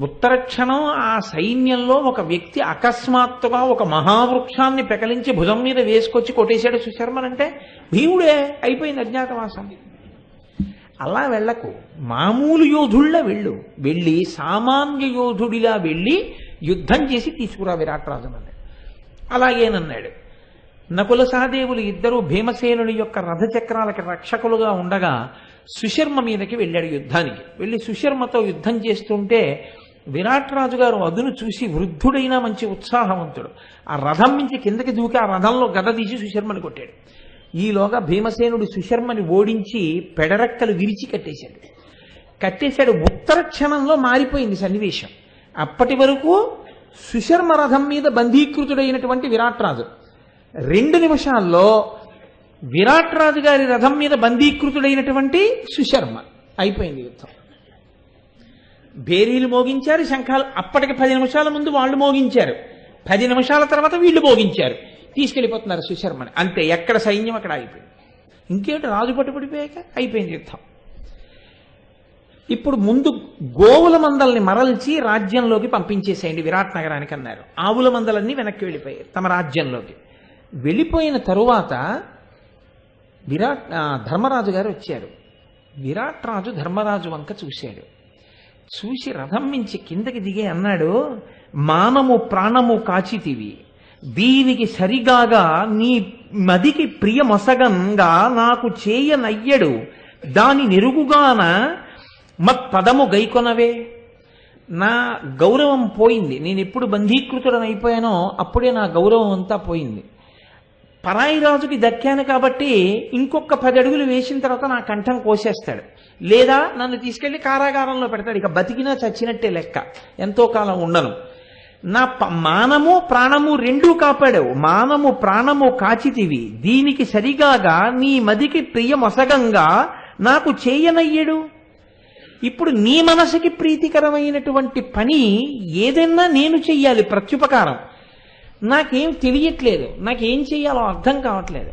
ఉత్తర క్షణం ఆ సైన్యంలో ఒక వ్యక్తి అకస్మాత్తుగా ఒక మహావృక్షాన్ని పెకలించి భుజం మీద వేసుకొచ్చి కొట్టేశాడు సుశర్మనంటే భీముడే, అయిపోయింది అజ్ఞాతవాసం. అలా వెళ్ళకు, మామూలు యోధుల్లా వెళ్ళు, వెళ్ళి సామాన్య యోధుడిలా వెళ్ళి యుద్ధం చేసి తీసుకురా విరాట్ రాజునన్నాడు. అలాగేనన్నాడు. నకుల సహదేవులు ఇద్దరూ భీమసేనుని యొక్క రథచక్రాలకి రక్షకులుగా ఉండగా సుశర్మ మీదకి వెళ్ళాడు యుద్ధానికి. వెళ్ళి సుశర్మతో యుద్ధం చేస్తుంటే విరాట్ రాజు గారు అదును చూసి వృద్ధుడైన మంచి ఉత్సాహవంతుడు ఆ రథం నుంచి కిందకి దూకి ఆ రథంలో గద తీసి సుశర్మని కొట్టాడు. ఈలోగా భీమసేనుడు సుశర్మని ఓడించి పెడరెక్కలు విరిచి కట్టేశాడు. ఉత్తర క్షణంలో మారిపోయింది సన్నివేశం. అప్పటి వరకు సుశర్మ రథం మీద బంధీకృతుడైనటువంటి విరాట్ రాజు 2 నిమిషాల్లో విరాట్ రాజు గారి రథం మీద బంధీకృతుడైనటువంటి సుశర్మ. అయిపోయింది యుద్ధం. భేరీలు మోగించారు, శంఖాలు. అప్పటికి 10 నిమిషాల ముందు వాళ్ళు మోగించారు, 10 నిమిషాల తర్వాత వీళ్ళు మోగించారు, తీసుకెళ్ళిపోతున్నారు సుశర్మని. అంతే, ఎక్కడ సైన్యం అక్కడ అయిపోయింది. ఇంకేంటి, రాజు పట్టుబడిపోయాక అయిపోయింది యుద్ధం. ఇప్పుడు ముందు గోవుల మందల్ని మరల్చి రాజ్యంలోకి పంపించేసేయండి విరాట్ నగరానికి అన్నారు. ఆవుల మందలన్నీ వెనక్కి వెళ్ళిపోయారు తమ రాజ్యంలోకి. వెళ్ళిపోయిన తరువాత ధర్మరాజు గారు వచ్చారు. విరాట్ రాజు ధర్మరాజు వంక చూశాడు. చూసి రథం నుంచి కిందకి దిగే అన్నాడు, మానము ప్రాణము కాచితివి, దీనికి సరిగాగా నీ మదికి ప్రియమొసగంగా నాకు చేయనయ్యడు, దాని నెరుగుగాన మత్పదము గైకొనవే. నా గౌరవం పోయింది. నేను ఎప్పుడు బంధీకృతుడనైపోయానో అప్పుడే నా గౌరవం అంతా పోయింది. పరాయి రాజుకి దక్కాను కాబట్టి ఇంకొక 10 అడుగులు వేసిన తర్వాత నా కంఠం కోసేస్తాడు, లేదా నన్ను తీసుకెళ్లి కారాగారంలో పెడతాడు. ఇక బతికినా చచ్చినట్టే లెక్క, ఎంతో కాలం ఉండను. నా మానము ప్రాణము రెండూ కాపాడావు. మానము ప్రాణము కాచితివి, దీనికి సరిగాగా నీ మదికి ప్రియమొసగంగా నాకు చేయనయ్యడు. ఇప్పుడు నీ మనసుకి ప్రీతికరమైనటువంటి పని ఏదైనా నేను చెయ్యాలి ప్రత్యుపకారం. నాకేం తెలియట్లేదు, నాకేం చెయ్యాలో అర్థం కావట్లేదు.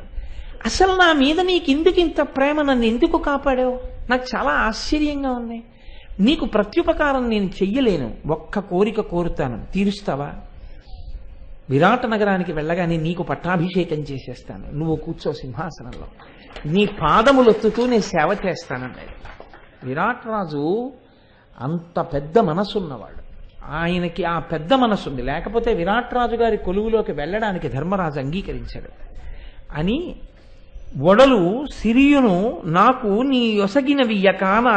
అసలు నా మీద నీకెందుకు ఇంత ప్రేమ, నన్ను ఎందుకు కాపాడావు? నాకు చాలా ఆశ్చర్యంగా ఉంది. నీకు ప్రత్యుపకారం నేను చెయ్యలేను, ఒక్క కోరిక కోరుతాను, తీరుస్తావా? విరాట నగరానికి వెళ్ళగానే నీకు పట్టాభిషేకం చేసేస్తాను, నువ్వు కూర్చో సింహాసనంలో, నీ పాదములొత్తుతూ నేను సేవ చేస్తానన్నాడు. విరాట్ రాజు అంత పెద్ద మనసున్నవాడు. ఆయనకి ఆ పెద్ద మనసుంది, లేకపోతే విరాట్ రాజు గారి కొలువులోకి వెళ్ళడానికి ధర్మరాజు అంగీకరించాడు. అని ఒడలు సిరియును నాకు నీ యొసగినవి యకాన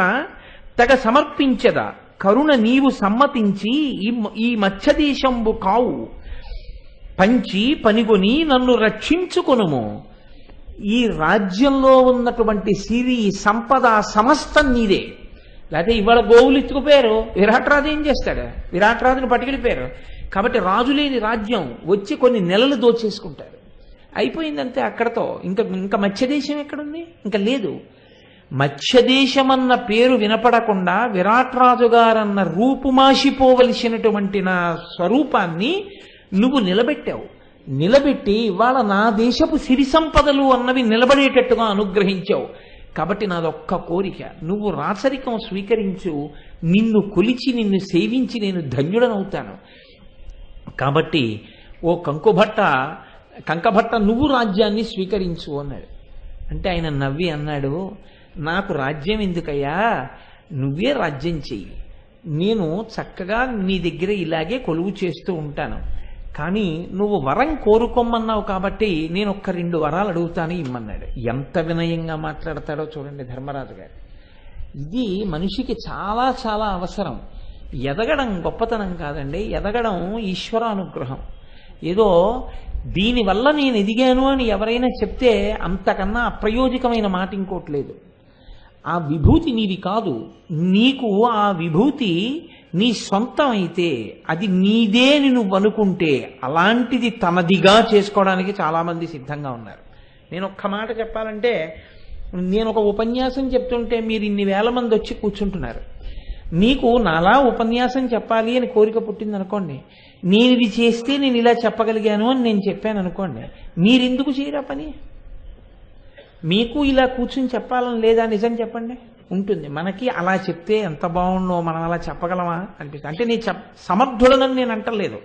తెగ సమర్పించదా, కరుణ నీవు సమ్మతించి ఈ మత్స్యదేశంబు కావు, పంచి పనిగొని నన్ను రక్షించుకొనుము. ఈ రాజ్యంలో ఉన్నటువంటి సిరి సంపద సమస్తం నీదే. లేకపోతే ఇవాళ గోవులు ఎత్తుకుపోయారు, విరాట్ రాజు ఏం చేస్తాడు? విరాట్ రాజును పట్టుకెళ్ళిపోయారు. కాబట్టి రాజు లేని రాజ్యం వచ్చి కొన్ని నెలలు దోచేసుకుంటారు. అయిపోయిందంతే అక్కడతో. ఇంకా మత్స్యదేశం ఎక్కడుంది? ఇంకా లేదు. మత్స్యదేశమన్న పేరు వినపడకుండా విరాట్ రాజు గారన్న రూపుమాసిపోవలసినటువంటి నా స్వరూపాన్ని నువ్వు నిలబెట్టావు. నిలబెట్టి ఇవాళ నా దేశపు సిరి సంపదలు అన్నవి నిలబడేటట్టుగా అనుగ్రహించావు. కాబట్టి నాదొక్క కోరిక, నువ్వు రాచరికం స్వీకరించు, నిన్ను కొలిచి నిన్ను సేవించి నేను ధన్యుడనవుతాను. కాబట్టి ఓ కంకభట్ట నువ్వు రాజ్యాన్ని స్వీకరించు అన్నాడు. అంటే ఆయన నవ్వి అన్నాడు, నాకు రాజ్యం ఎందుకయ్యా, నువ్వే రాజ్యం చెయ్యి, నేను చక్కగా నీ దగ్గర ఇలాగే కొలువు చేస్తూ ఉంటాను. కానీ నువ్వు వరం కోరుకోమన్నావు కాబట్టి నేను ఒక్క 2 వరాలు అడుగుతాను ఇమ్మన్నాడు. ఎంత వినయంగా మాట్లాడతాడో చూడండి ధర్మరాజు గారు. ఇది మనిషికి చాలా చాలా అవసరం. ఎదగడం గొప్పతనం కాదండి, ఎదగడం ఈశ్వరానుగ్రహం. ఏదో దీనివల్ల నేను ఎదిగాను అని ఎవరైనా చెప్తే అంతకన్నా అప్రయోజకమైన మాట ఇంకోటి లేదు. ఆ విభూతి నీది కాదు, నీకు ఆ విభూతి నీ సొంతం అయితే అది నీదే అని నువ్వు అనుకుంటే అలాంటిది తనదిగా చేసుకోవడానికి చాలామంది సిద్ధంగా ఉన్నారు. నేను ఒక్క మాట చెప్పాలంటే, నేను ఒక ఉపన్యాసం చెప్తుంటే మీరు ఇన్ని వేల మంది వచ్చి కూర్చుంటున్నారు. మీకు నాలా ఉపన్యాసం చెప్పాలి అని కోరిక పుట్టింది అనుకోండి, నేను ఇది చేస్తే నేను ఇలా చెప్పగలిగాను అని నేను చెప్పాను అనుకోండి, మీరెందుకు చేయరా పని? మీకు ఇలా కూర్చుని చెప్పాలని లేదా? నిజం చెప్పండి. ఉంటుంది. మనకి అలా చెప్తే ఎంత బాగుండో, మనం అలా చెప్పగలమా అనిపిస్తుంది. అంటే నేను సమర్థుడనని నేను అంటలేదు,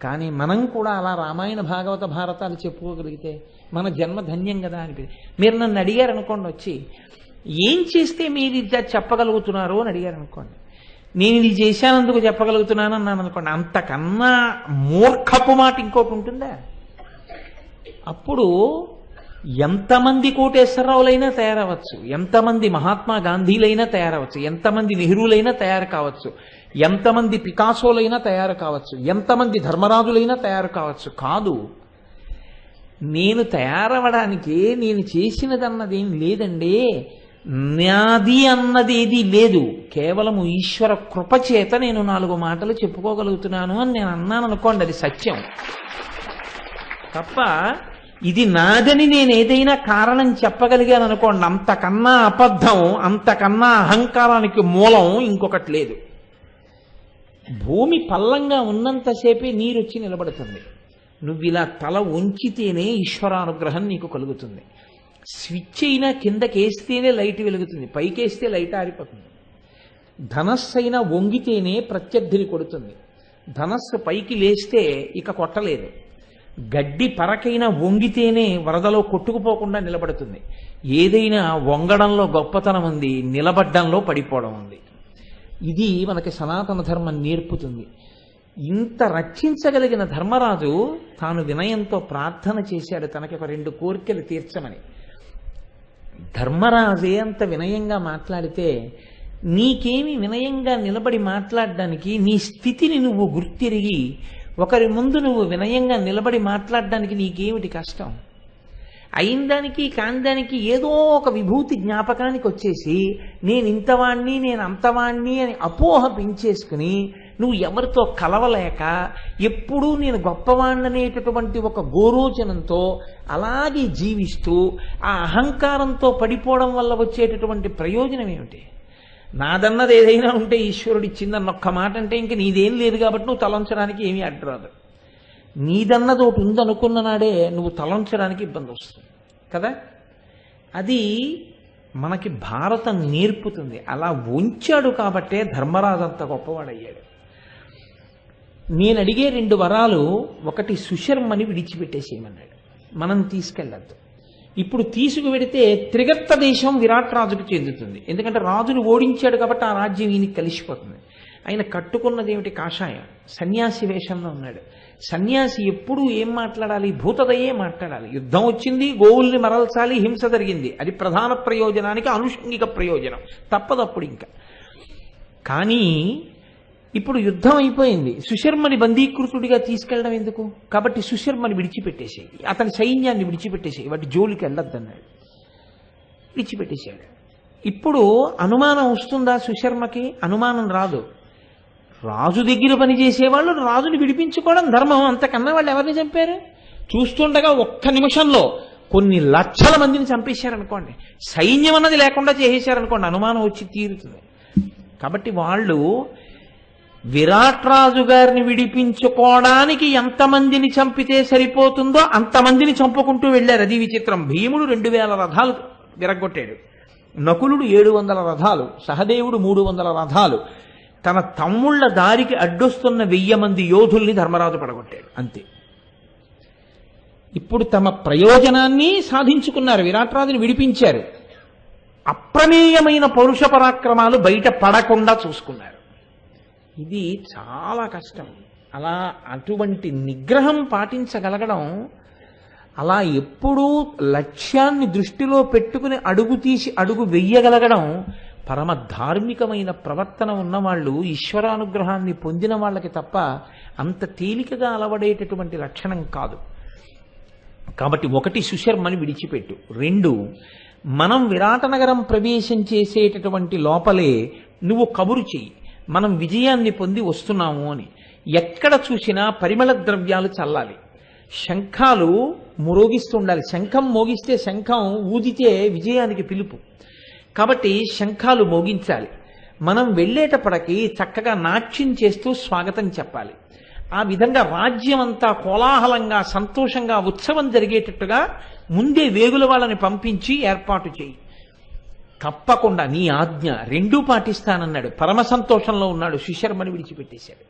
కానీ మనం కూడా అలా రామాయణ భాగవత భారతాలు చెప్పుకోగలిగితే మన జన్మ ధన్యం కదా అనిపిస్తుంది. మీరు నన్ను అడిగారు అనుకోండి, వచ్చి ఏం చేస్తే మీరు ఇది చెప్పగలుగుతున్నారు అని అడిగారు అనుకోండి, నేను ఇది చేశానందుకు చెప్పగలుగుతున్నాను అన్నాను అనుకోండి, అంతకన్నా మూర్ఖపు మాట ఇంకోటి ఉంటుందా? అప్పుడు ఎంతమంది కోటేశ్వరరావులైనా తయారవచ్చు, ఎంతమంది మహాత్మా గాంధీలైనా తయారవచ్చు, ఎంతమంది నెహ్రూలైనా తయారు కావచ్చు, ఎంతమంది పికాసోలైనా తయారు కావచ్చు, ఎంతమంది ధర్మరాజులైనా తయారు కావచ్చు. కాదు, నేను తయారవడానికి నేను చేసినదన్నదేం లేదండి, నాది అన్నది ఏది లేదు, కేవలము ఈశ్వర కృపచేత నేను 4 మాటలు చెప్పుకోగలుగుతున్నాను అని నేను అన్నాను అనుకోండి, అది సత్యం. తప్ప ఇది నాదని నేను ఏదైనా కారణం చెప్పగలిగాను అనుకోండి, అంతకన్నా అబద్ధం, అంతకన్నా అహంకారానికి మూలం ఇంకొకటి లేదు. భూమి పల్లంగా ఉన్నంతసేపే నీరు వచ్చి నిలబడుతుంది. నువ్వు ఇలా తల ఉంచితేనే ఈశ్వరానుగ్రహం నీకు కలుగుతుంది. స్విచ్ అయినా కిందకేస్తేనే లైట్ వెలుగుతుంది, పైకేస్తే లైట్ ఆరిపోతుంది. ధనస్సు అయినా వంగితేనే ప్రత్యర్థిని కొడుతుంది, ధనస్సు పైకి లేస్తే ఇక కొట్టలేదు. గడ్డి పరకైనా వంగితేనే వరదలో కొట్టుకుపోకుండా నిలబడుతుంది. ఏదైనా వంగడంలో గొప్పతనం ఉంది, నిలబడ్డంలో పడిపోవడం ఉంది. ఇది మనకి సనాతన ధర్మం నేర్పుతుంది. ఇంత రక్షించగలిగిన ధర్మరాజు తాను వినయంతో ప్రార్థన చేశాడు, తనకి ఒక 2 కోరికలు తీర్చమని. ధర్మరాజే అంత వినయంగా మాట్లాడితే నీకేమి వినయంగా నిలబడి మాట్లాడడానికి, నీ స్థితిని నువ్వు గుర్తిరిగి ఒకరి ముందు నువ్వు వినయంగా నిలబడి మాట్లాడడానికి నీకేమిటి కష్టం? అయిందానికి కాందానికి ఏదో ఒక విభూతి జ్ఞాపకానికి వచ్చేసి నేను ఇంతవాణ్ణి నేను అంతవాణ్ణి అని అపోహ పెంచేసుకుని నువ్వు ఎవరితో కలవలేక ఎప్పుడూ నేను గొప్పవాణ్ణనేటటువంటి ఒక గోరోచనంతో అలాగే జీవిస్తూ ఆ అహంకారంతో పడిపోవడం వల్ల వచ్చేటటువంటి ప్రయోజనం ఏమిటి? నాదన్నది ఏదైనా ఉంటే ఈశ్వరుడు ఇచ్చిందన్న ఒక్క మాట అంటే ఇంక నీదేం లేదు కాబట్టి నువ్వు తలంచడానికి ఏమీ అడ్డురాదు. నీదన్నది ఒకటి ఉందనుకున్న నాడే నువ్వు తలంచడానికి ఇబ్బంది వస్తుంది కదా. అది మనకి భారతం నేర్పుతుంది. అలా ఉంచాడు కాబట్టే ధర్మరాజు అంత గొప్పవాడయ్యాడు. నేను అడిగే 2 వరాలు, ఒకటి సుశర్మని విడిచిపెట్టేసేయమన్నాడు, మనం తీసుకెళ్ళద్దు. ఇప్పుడు తీసుకువెడితే త్రిగర్త దేశం విరాట్ రాజుకు చెందుతుంది, ఎందుకంటే రాజును ఓడించాడు కాబట్టి ఆ రాజ్యం ఈయనకి కలిసిపోతుంది. ఆయన కట్టుకున్నది ఏమిటి? కాషాయం, సన్యాసి వేషంలో ఉన్నాడు. సన్యాసి ఎప్పుడూ ఏం మాట్లాడాలి? భూతదయే మాట్లాడాలి. యుద్ధం వచ్చింది, గోవుల్ని మరల్చాలి, హింస జరిగింది, అది ప్రధాన ప్రయోజనానికి అనుషంగిక ప్రయోజనం, తప్పదప్పుడు ఇంకా. కానీ ఇప్పుడు యుద్ధం అయిపోయింది, సుశర్మని బందీకృతుడిగా తీసుకెళ్ళడం ఎందుకు? కాబట్టి సుశర్మని విడిచిపెట్టేసేయి, అతని సైన్యాన్ని విడిచిపెట్టేసేయి, వాటి జోలికి వెళ్ళొద్దన్నాడు. విడిచిపెట్టేశాడు. ఇప్పుడు అనుమానం వస్తుందా సుశర్మకి? అనుమానం రాదు. రాజు దగ్గర పనిచేసేవాళ్ళు రాజుని విడిపించుకోవడం ధర్మం, అంతకన్నా వాళ్ళు ఎవరిని చంపారు? చూస్తుండగా ఒక్క నిమిషంలో కొన్ని లక్షల మందిని చంపేశారనుకోండి, సైన్యం అన్నది లేకుండా చేసేశారనుకోండి, అనుమానం వచ్చి తీరుతుంది. కాబట్టి వాళ్ళు విరాట్ రాజు గారిని విడిపించుకోవడానికి ఎంతమందిని చంపితే సరిపోతుందో అంతమందిని చంపుకుంటూ వెళ్ళారు. అది విచిత్రం. భీముడు 2000 రథాలు విరగొట్టాడు, నకులుడు 700 రథాలు, సహదేవుడు 300 రథాలు, తన తమ్ముళ్ల దారికి అడ్డొస్తున్న 1000 మంది యోధుల్ని ధర్మరాజు పడగొట్టాడు, అంతే. ఇప్పుడు తమ ప్రయోజనాన్ని సాధించుకున్నారు, విరాట్ రాజుని విడిపించారు. అప్రమేయమైన పౌరుష పరాక్రమాలు బయట పడకుండా చూసుకున్నారు. ఇది చాలా కష్టం. అలా అటువంటి నిగ్రహం పాటించగలగడం, అలా ఎప్పుడూ లక్ష్యాన్ని దృష్టిలో పెట్టుకుని అడుగు తీసి అడుగు వెయ్యగలగడం పరమ ధార్మికమైన ప్రవర్తన ఉన్నవాళ్ళు, ఈశ్వరానుగ్రహాన్ని పొందిన వాళ్ళకి తప్ప అంత తేలికగా అలవడేటటువంటి లక్షణం కాదు. కాబట్టి 1 సుశర్మని విడిచిపెట్టు. 2 మనం విరాటనగరం ప్రవేశం చేసేటటువంటి లోపలే నువ్వు కబురు చెయ్యి, మనం విజయాన్ని పొంది వస్తున్నాము అని. ఎక్కడ చూసినా పరిమళ ద్రవ్యాలు చల్లాలి, శంఖాలు మ్రోగిస్తుండాలి. శంఖం మోగిస్తే, శంఖం ఊదితే విజయానికి పిలుపు. కాబట్టి శంఖాలు మోగించాలి. మనం వెళ్ళేటప్పటికి చక్కగా నాట్యం చేస్తూ స్వాగతం చెప్పాలి. ఆ విధంగా రాజ్యం అంతా కోలాహలంగా, సంతోషంగా, ఉత్సవం జరిగేటట్టుగా ముందే వేగుల వాళ్ళని పంపించి ఏర్పాటు చేయి. తప్పకుండా నీ ఆజ్ఞ రెండూ పాటిస్తానన్నాడు. పరమ సంతోషంలో ఉన్నాడు. సుశర్మని విడిచిపెట్టేశాడు.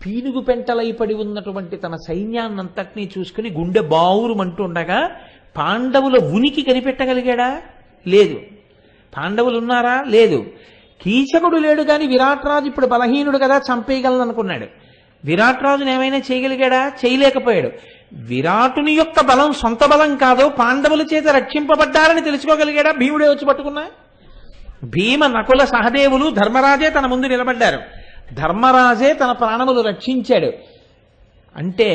పీనుగు పెంటలై పడి ఉన్నటువంటి తన సైన్యాన్నంతటినీ చూసుకుని గుండె బావురుమంటుండగా పాండవుల ఉనికి కనిపెట్టగలిగాడా? లేదు. పాండవులు ఉన్నారా? లేదు. కీచకుడు లేడు కానీ విరాట్ రాజు ఇప్పుడు బలహీనుడు కదా, చంపేయగలను అనుకున్నాడు. విరాట్ రాజును ఏమైనా చేయగలిగాడా? చేయలేకపోయాడు. విరాటుని యొక్క బలం సొంత బలం కాదు, పాండవుల చేత రక్షింపబడ్డారని తెలుసుకోగలిగాడా? భీముడే వచ్చి పట్టుకున్నా. భీమ, నకుల, సహదేవులు, ధర్మరాజే తన ముందు నిలబడ్డారు. ధర్మరాజే తన ప్రాణములు రక్షించాడు. అంటే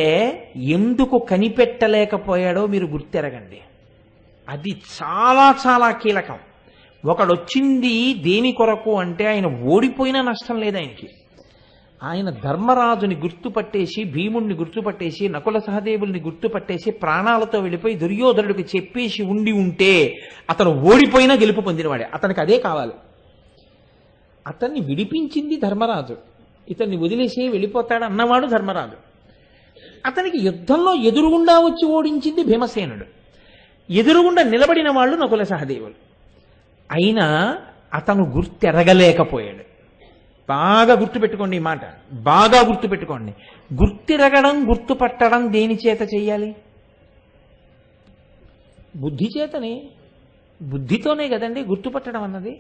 ఎందుకు కనిపెట్టలేకపోయాడో మీరు గుర్తెరగండి. అది చాలా చాలా కీలకం. ఒకడొచ్చింది దేని కొరకు అంటే ఆయన ఓడిపోయినా నష్టం లేదు ఆయనకి. ఆయన ధర్మరాజుని గుర్తుపట్టేసి, భీముణ్ణి గుర్తుపట్టేసి, నకుల సహదేవుల్ని గుర్తుపట్టేసి ప్రాణాలతో వెళ్ళిపోయి దుర్యోధనుడికి చెప్పేసి ఉంటే అతను ఓడిపోయినా గెలుపు పొందినవాడే. అతనికి అదే కావాలి. అతన్ని విడిపించింది ధర్మరాజు. ఇతన్ని వదిలేసి వెళ్ళిపోతాడు అన్నవాడు ధర్మరాజు. అతనికి యుద్ధంలో ఎదురుగుండా వచ్చి ఓడించింది భీమసేనుడు. ఎదురుగుండా నిలబడిన వాళ్ళు నకుల సహదేవులు. అయినా అతను గుర్తెరగలేకపోయాడు. బాగా గుర్తుపెట్టుకోండి ఈ మాట, బాగా గుర్తుపెట్టుకోండి. గుర్తిరగడం, గుర్తుపట్టడం దేని చేత చెయ్యాలి? బుద్ధి చేతనే. బుద్ధితోనే కదండి గుర్తుపట్టడం అన్నది.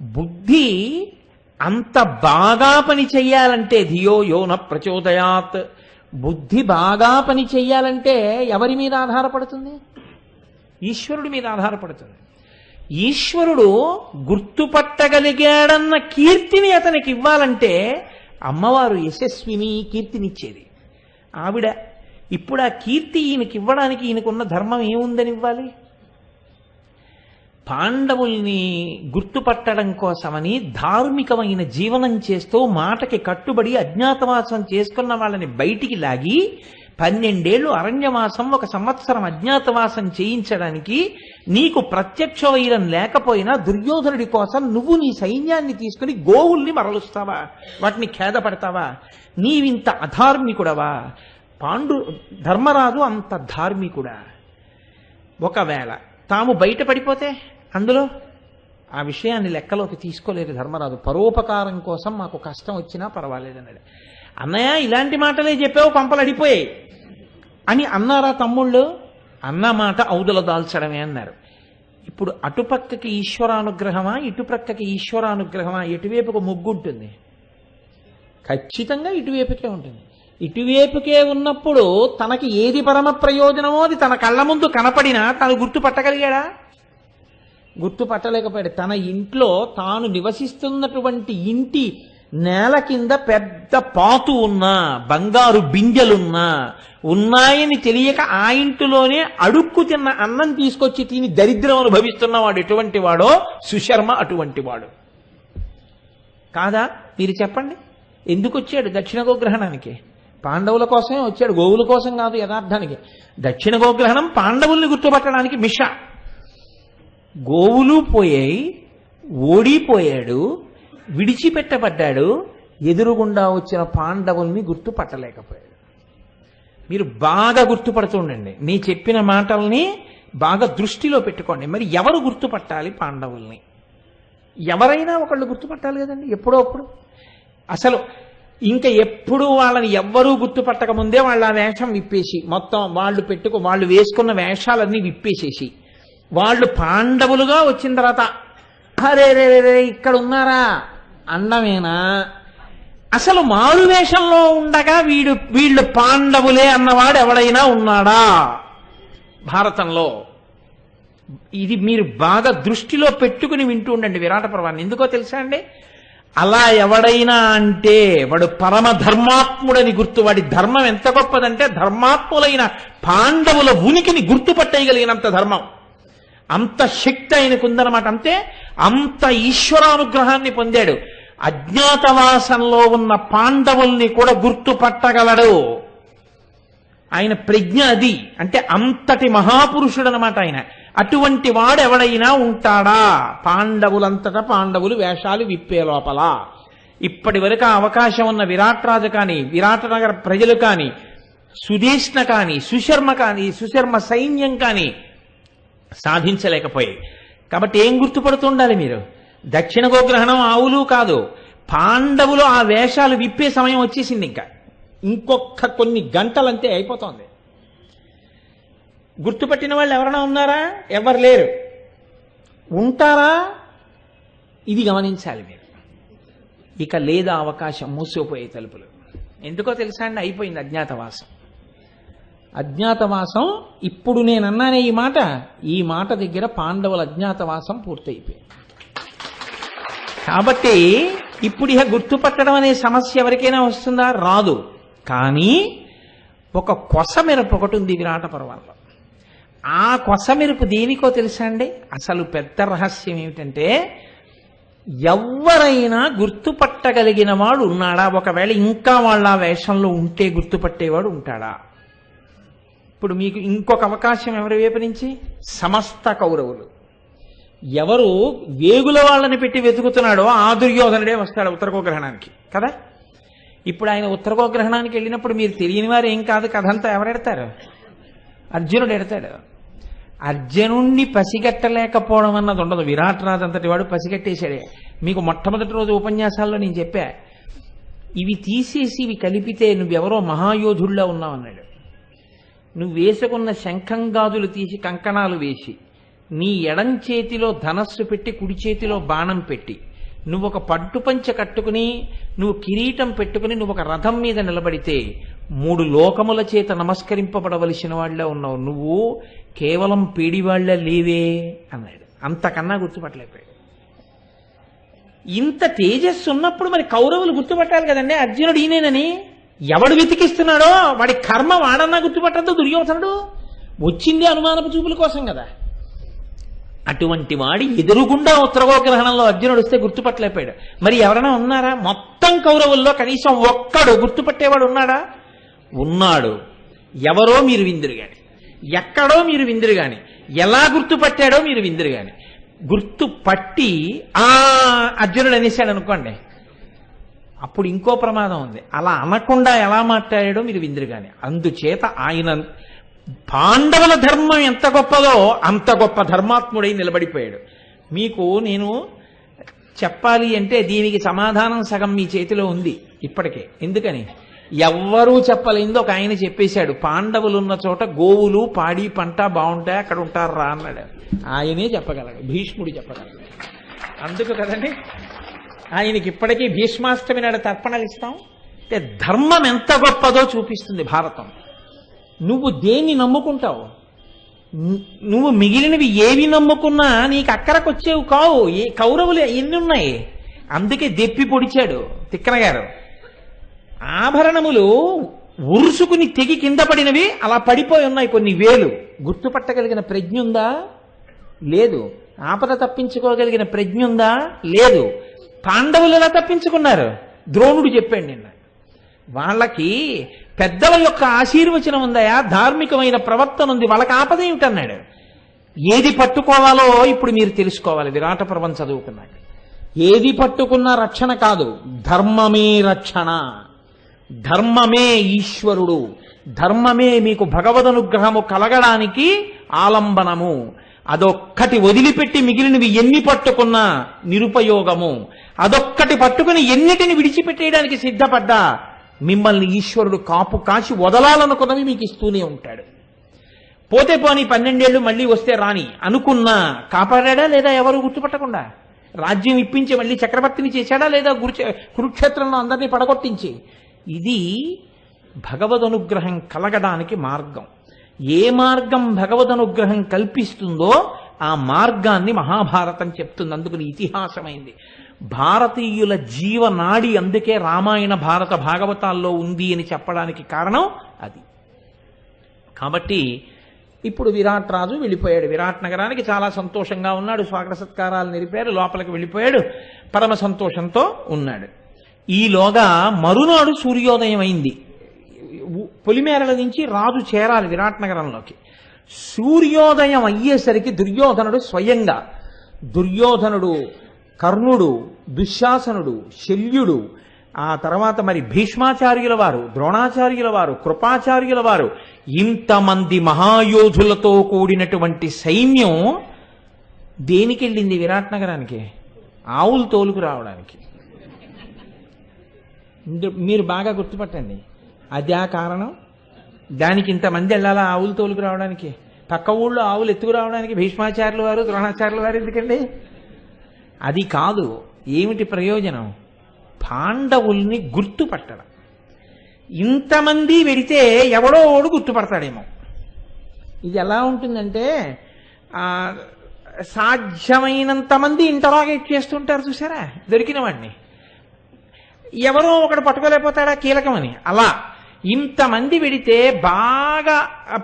బుద్ధి అంత బాగా పని చెయ్యాలంటే ధియో యోన ప్రచోదయాత్, బుద్ధి బాగా పని చెయ్యాలంటే ఎవరి మీద ఆధారపడుతుంది? ఈశ్వరుడి మీద ఆధారపడుతుంది. ఈశ్వరుడు గుర్తుపట్టగలిగాడన్న కీర్తిని అతనికి ఇవ్వాలంటే అమ్మవారు యశస్విని కీర్తినిచ్చేది ఆవిడ. ఇప్పుడు ఆ కీర్తి ఈయనకి ఇవ్వడానికి ఈయనకున్న ధర్మం ఏముందని ఇవ్వాలి? పాండవుల్ని గుర్తుపట్టడం కోసమని ధార్మికమైన జీవనం చేస్తూ మాటకి కట్టుబడి అజ్ఞాతవాసం చేసుకున్న వాళ్ళని బయటికి లాగి 12 ఏళ్ళు అరణ్యవాసం, 1 సంవత్సరం అజ్ఞాతవాసం చేయించడానికి నీకు ప్రత్యక్ష వైరం లేకపోయినా దుర్యోధనుడి కోసం నువ్వు నీ సైన్యాన్ని తీసుకుని గోవుల్ని మరలుస్తావా? వాటిని ఖేదపడతావా? నీవింత అధార్మికుడవా? ధర్మరాజు అంత ధార్మికుడా? ఒకవేళ తాము బయటపడిపోతే అందులో ఆ విషయాన్ని లెక్కలోకి తీసుకోలేదు ధర్మరాజు. పరోపకారం కోసం మాకు కష్టం వచ్చినా పర్వాలేదన్నాడు. అన్నయ్య ఇలాంటి మాటలే చెప్పావు, పంపలు అడిపోయాయి అని అన్నారా తమ్ముళ్ళు? అన్న మాట ఔదల దాల్చడమే అన్నారు. ఇప్పుడు అటుపక్కకి ఈశ్వరానుగ్రహమా, ఇటుపక్కకి ఈశ్వరానుగ్రహమా? ఎటువైపుకు మొగ్గు ఉంటుంది? ఖచ్చితంగా ఇటువైపుకే ఉంటుంది. ఇటువైపుకే ఉన్నప్పుడు తనకి ఏది పరమ ప్రయోజనమో అది తన కళ్ళ ముందు కనపడినా తను గుర్తుపట్టగలిగాడా? గుర్తుపట్టలేకపోయాడు. తన ఇంట్లో తాను నివసిస్తున్నటువంటి ఇంటి నేల కింద పెద్ద పాతు ఉన్నా, బంగారు బిందెలున్నా ఉన్నాయని తెలియక ఆ ఇంటిలోనే అడుక్కు తిన్న అన్నం తీసుకొచ్చి తిని దరిద్రం అనుభవిస్తున్నవాడు ఎటువంటి వాడో సుశర్మ అటువంటి వాడు కాదా? మీరు చెప్పండి. ఎందుకు వచ్చాడు దక్షిణ గోగ్రహణానికి? పాండవుల కోసమే వచ్చాడు, గోవుల కోసం కాదు. యథార్థానికి దక్షిణ గోగ్రహణం పాండవుల్ని గుర్తుపట్టడానికి మిష. గోవులు పోయాయి, ఓడిపోయాడు, విడిచిపెట్టబడ్డాడు, ఎదురుగుండా వచ్చిన పాండవుల్ని గుర్తుపట్టలేకపోయాడు. మీరు బాగా గుర్తుపడుతుండండి. నీ చెప్పిన మాటల్ని బాగా దృష్టిలో పెట్టుకోండి. మరి ఎవరు గుర్తుపట్టాలి పాండవుల్ని? ఎవరైనా ఒకళ్ళు గుర్తుపట్టాలి కదండి ఎప్పుడో అప్పుడు. అసలు ఇంకా ఎప్పుడు వాళ్ళని ఎవ్వరూ గుర్తుపట్టక ముందే వాళ్ళు ఆ వేషం విప్పేసి, మొత్తం వాళ్ళు వేసుకున్న వేషాలన్నీ విప్పేసేసి, వాళ్ళు పాండవులుగా వచ్చిన తర్వాత అరే రే రే ఇక్కడ ఉన్నారా అన్నమేనా? అసలు మారు వేషంలో ఉండగా వీళ్ళు పాండవులే అన్నవాడు ఎవడైనా ఉన్నాడా భారతంలో? ఇది మీరు బాగా దృష్టిలో పెట్టుకుని వింటూ ఉండండి విరాట పర్వాన్ని. ఎందుకో తెలుసా అండి? అలా ఎవడైనా అంటే వాడు పరమ ధర్మాత్ముడని గుర్తు. వాడి ధర్మం ఎంత గొప్పదంటే ధర్మాత్ములైన పాండవుల ఉనికిని గుర్తుపట్టగలిగినంత ధర్మం, అంత శక్తి ఆయనకు ఉందన్నమాట. అంతే, అంత ఈశ్వరానుగ్రహాన్ని పొందాడు. అజ్ఞాతవాసంలో ఉన్న పాండవుల్ని కూడా గుర్తుపట్టగలడు. ఆయన ప్రజ్ఞ అది. అంటే అంతటి మహాపురుషుడు అనమాట ఆయన. అటువంటి వాడు ఎవడైనా ఉంటాడా? పాండవులంతటా పాండవులు వేషాలు విప్పే లోపల ఇప్పటి వరకు ఆ అవకాశం ఉన్న విరాట్రాజు కానీ, విరాటనగర ప్రజలు కానీ, సుదేష్ణ కానీ, సుశర్మ సైన్యం కానీ సాధించలేకపోయాయి. కాబట్టి ఏం గుర్తుపడుతుండాలి మీరు? దక్షిణ గోగ్రహణం ఆవులు కాదు, పాండవులు ఆ వేషాలు విప్పే సమయం వచ్చేసింది. ఇంకొక కొన్ని గంటలంతే అయిపోతుంది. గుర్తుపట్టిన వాళ్ళు ఎవరైనా ఉన్నారా? ఎవరు లేరు. ఉంటారా? ఇది గమనించాలి మీరు. ఇక లేదా అవకాశం, మూసిపోయే తలుపులు. ఎందుకో తెలుసా అండి? అయిపోయింది అజ్ఞాతవాసం. అజ్ఞాతవాసం ఇప్పుడు నేనన్నానే ఈ మాట దగ్గర పాండవుల అజ్ఞాతవాసం పూర్తయిపోయింది. కాబట్టి ఇప్పుడు ఇక గుర్తుపట్టడం అనే సమస్య ఎవరికైనా వస్తుందా? రాదు. కానీ ఒక కొసమెరుపు ఒకటి ఉంది విరాట పర్వంలో. ఆ కొసమెరుపు దేనికో తెలుసా అండి? అసలు పెద్ద రహస్యం ఏమిటంటే, ఎవరైనా గుర్తుపట్టగలిగిన వాడు ఉన్నాడా? ఒకవేళ ఇంకా వాళ్ళ వేషంలో ఉంటే గుర్తుపట్టేవాడు ఉంటాడా? ఇప్పుడు మీకు ఇంకొక అవకాశం ఎవరి వైపు నుంచి? సమస్త కౌరవులు. ఎవరు వేగుల వాళ్ళని పెట్టి వెతుకుతున్నాడో ఆ దుర్యోధనుడే వస్తాడు ఉత్తరగోగ్రహణానికి కదా. ఇప్పుడు ఆయన ఉత్తరగోగ్రహణానికి వెళ్ళినప్పుడు మీరు తెలియని వారు ఏం కాదు, కథంతా ఎవరెడతారు? అర్జునుడు ఎడతాడు. అర్జునుణ్ణి పసిగట్టలేకపోవడం అన్నది ఉండదు. విరాట్రాజు అంతటి వాడు పసిగట్టేశాడే. మీకు మొట్టమొదటి రోజు ఉపన్యాసాల్లో నేను చెప్పా, ఇవి తీసేసి ఇవి కలిపితే నువ్వెవరో మహాయోధుల్లో ఉన్నావన్నాడు. నువ్వు వేసుకున్న శంఖం గాజులు తీసి కంకణాలు వేసి, నీ ఎడం చేతిలో ధనస్సు పెట్టి కుడి చేతిలో బాణం పెట్టి, నువ్వు ఒక పట్టుపంచ కట్టుకుని, నువ్వు కిరీటం పెట్టుకుని, నువ్వు ఒక రథం మీద నిలబడితే 3 లోకముల చేత నమస్కరింపబడవలసిన వాళ్ళ ఉన్నావు. నువ్వు కేవలం పేడివాళ్ల లేవే అన్నాడు. అంతకన్నా గుర్తుపట్టలేకపోయాడు. ఇంత తేజస్సు ఉన్నప్పుడు మరి కౌరవులు గుర్తుపట్టాలి కదండి అర్జునుడు ఈయనేనని. ఎవడు వెతికిస్తున్నాడో వాడి కర్మ వాడన్నా గుర్తుపట్టద్దు దుర్యోధనుడు. వచ్చింది అనుమానపు చూపుల కోసం కదా. అటువంటి వాడి ఎదురుగుండా ఉత్తరగోగ్రహణంలో అర్జునుడు వస్తే గుర్తుపట్టలేకపోయాడు. మరి ఎవరైనా ఉన్నారా? మొత్తం కౌరవుల్లో కనీసం ఒక్కడు గుర్తుపట్టేవాడు ఉన్నాడా? ఉన్నాడు. ఎవరో మీరు విందురు గాని, ఎక్కడో మీరు విందురు గాని, ఎలా గుర్తుపట్టాడో మీరు విందురు గాని, గుర్తుపట్టి అర్జునుడు అనేశాడు అనుకోండి, అప్పుడు ఇంకో ప్రమాదం ఉంది. అలా అనకుండా ఎలా మాట్లాడాడో మీరు విందురు గాని. అందుచేత ఆయన పాండవుల ధర్మం ఎంత గొప్పదో అంత గొప్ప ధర్మాత్ముడై నిలబడిపోయాడు. మీకు నేను చెప్పాలి అంటే దీనికి సమాధానం సగం మీ చేతిలో ఉంది ఇప్పటికే. ఎందుకని? ఎవ్వరూ చెప్పలేంది ఒక ఆయన చెప్పేశాడు, పాండవులు ఉన్న చోట గోవులు పాడి పంట బాగుంటాయి, అక్కడ ఉంటారు రా అన్నాడు. ఆయనే చెప్పగలడు, భీష్ముడు చెప్పగలడు. అందుకు కదండి ఆయనకి ఇప్పటికీ భీష్మాష్టమి నాడు తర్పణలు ఇస్తాం. అంటే ధర్మం ఎంత గొప్పదో చూపిస్తుంది భారతం. నువ్వు దేన్ని నమ్ముకుంటావు? నువ్వు మిగిలినవి ఏవి నమ్ముకున్నా నీకు అక్కరకొచ్చేవి కావు. కౌరవులు ఎన్ని ఉన్నాయి? అందుకే దెప్పి పొడిచాడు తిక్కన గారు. ఆభరణములు ఉరుసుకుని తెగి కింద పడినవి అలా పడిపోయి ఉన్నాయి కొన్ని వేలు. గుర్తుపట్టగలిగిన ప్రజ్ఞ ఉందా? లేదు. ఆపద తప్పించుకోగలిగిన ప్రజ్ఞ ఉందా? లేదు. పాండవులు ఎలా తప్పించుకున్నారు? ద్రోణుడు చెప్పాడు నిన్న. వాళ్ళకి పెద్దల యొక్క ఆశీర్వచనం ఉందయా, ధార్మికమైన ప్రవర్తన ఉంది, వాళ్ళకి ఆపద ఏమిటన్నాడు. ఏది పట్టుకోవాలో ఇప్పుడు మీరు తెలుసుకోవాలి. విరాట పర్వం చదువుకున్నాక ఏది పట్టుకున్నా రక్షణ కాదు, ధర్మమే రక్షణ. ధర్మమే ఈశ్వరుడు. ధర్మమే మీకు భగవదనుగ్రహము కలగడానికి ఆలంబనము. అదొక్కటి వదిలిపెట్టి మిగిలినవి ఎన్ని పట్టుకున్నా నిరుపయోగము. అదొక్కటి పట్టుకుని ఎన్నిటిని విడిచిపెట్టేయడానికి సిద్ధపడ్డా మిమ్మల్ని ఈశ్వరుడు కాపు కాచి వదలాలనుకున్నవి మీకు ఇస్తూనే ఉంటాడు. పోతే పోని 12 ఏళ్ళు మళ్ళీ వస్తే రాని అనుకున్నా కాపాడా లేదా? ఎవరు గుర్తుపట్టకుండా రాజ్యం ఇప్పించి మళ్ళీ చక్రవర్తిని చేశాడా లేదా? కురుక్షేత్రంలో అందరినీ పడగొట్టించి. ఇది భగవదనుగ్రహం కలగడానికి మార్గం. ఏ మార్గం భగవదనుగ్రహం కల్పిస్తుందో ఆ మార్గాన్ని మహాభారతం చెప్తుంది. అందుకని ఇతిహాసమైంది. భారతీయుల జీవనాడి అందుకే రామాయణ భారత భాగవతాల్లో ఉంది అని చెప్పడానికి కారణం అది. కాబట్టి ఇప్పుడు విరాట్ రాజు వెళ్ళిపోయాడు. విరాట్ నగరానికి చాలా సంతోషంగా ఉన్నాడు. స్వాగత సత్కారాలు నిలిపారు. లోపలికి వెళ్ళిపోయాడు. పరమ సంతోషంతో ఉన్నాడు. ఈలోగా మరునాడు సూర్యోదయం అయింది. పొలిమేరల నుంచి రాజు చేరాలి విరాట్ నగరంలోకి. సూర్యోదయం అయ్యేసరికి దుర్యోధనుడు స్వయంగా, దుర్యోధనుడు, కర్ణుడు, దుశ్శాసనుడు, శల్యుడు, ఆ తర్వాత మరి భీష్మాచార్యుల వారు, ద్రోణాచార్యుల వారు, కృపాచార్యుల వారు, ఇంతమంది మహాయోధులతో కూడినటువంటి సైన్యం దేనికి వెళ్ళింది విరాట్ నగరానికి? ఆవులు తోలుకు రావడానికి. మీరు బాగా గుర్తుపట్టండి, అదే కారణం. దానికి ఇంతమంది వెళ్ళాలా ఆవులు తోలుకు రావడానికి? పక్క ఊళ్ళో ఆవులు ఎత్తుకు రావడానికి భీష్మాచార్యుల వారు, ద్రోణాచార్యుల వారు ఎందుకండి? అది కాదు. ఏమిటి ప్రయోజనం? పాండవుల్ని గుర్తుపట్టడం. ఇంతమంది వెడితే ఎవడో ఓడు గుర్తుపడతాడేమో. ఇది ఎలా ఉంటుందంటే సాధ్యమైనంత మంది ఇంటరాగేట్ చేస్తుంటారు చూసారా దొరికిన వాడిని. ఎవరో ఒకడు పట్టుకోలేకపోతాడా కీలకమని. అలా ఇంతమంది వెడితే బాగా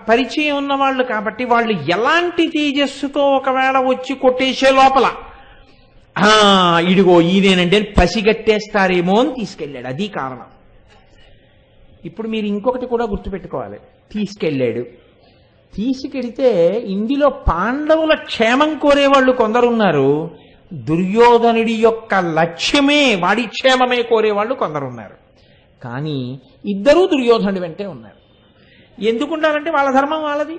పరిచయం ఉన్న వాళ్ళు కాబట్టి వాళ్ళు ఎలాంటి తేజస్సుతో ఒకవేళ వచ్చి కొట్టేసే లోపల ఇడిగో ఈయనేనంటే పసిగట్టేస్తారేమో అని తీసుకెళ్ళాడు. అది కారణం. ఇప్పుడు మీరు ఇంకొకటి కూడా గుర్తుపెట్టుకోవాలి. తీసుకెడితే ఇందులో పాండవుల క్షేమం కోరేవాళ్ళు కొందరున్నారు. దుర్యోధనుడి యొక్క లక్ష్యమే, వాడి క్షేమమే కోరేవాళ్ళు కొందరున్నారు. కానీ ఇద్దరూ దుర్యోధనుడి వెంటే ఉన్నారు. ఎందుకుంటారంటే వాళ్ళ ధర్మం వాళ్ళది.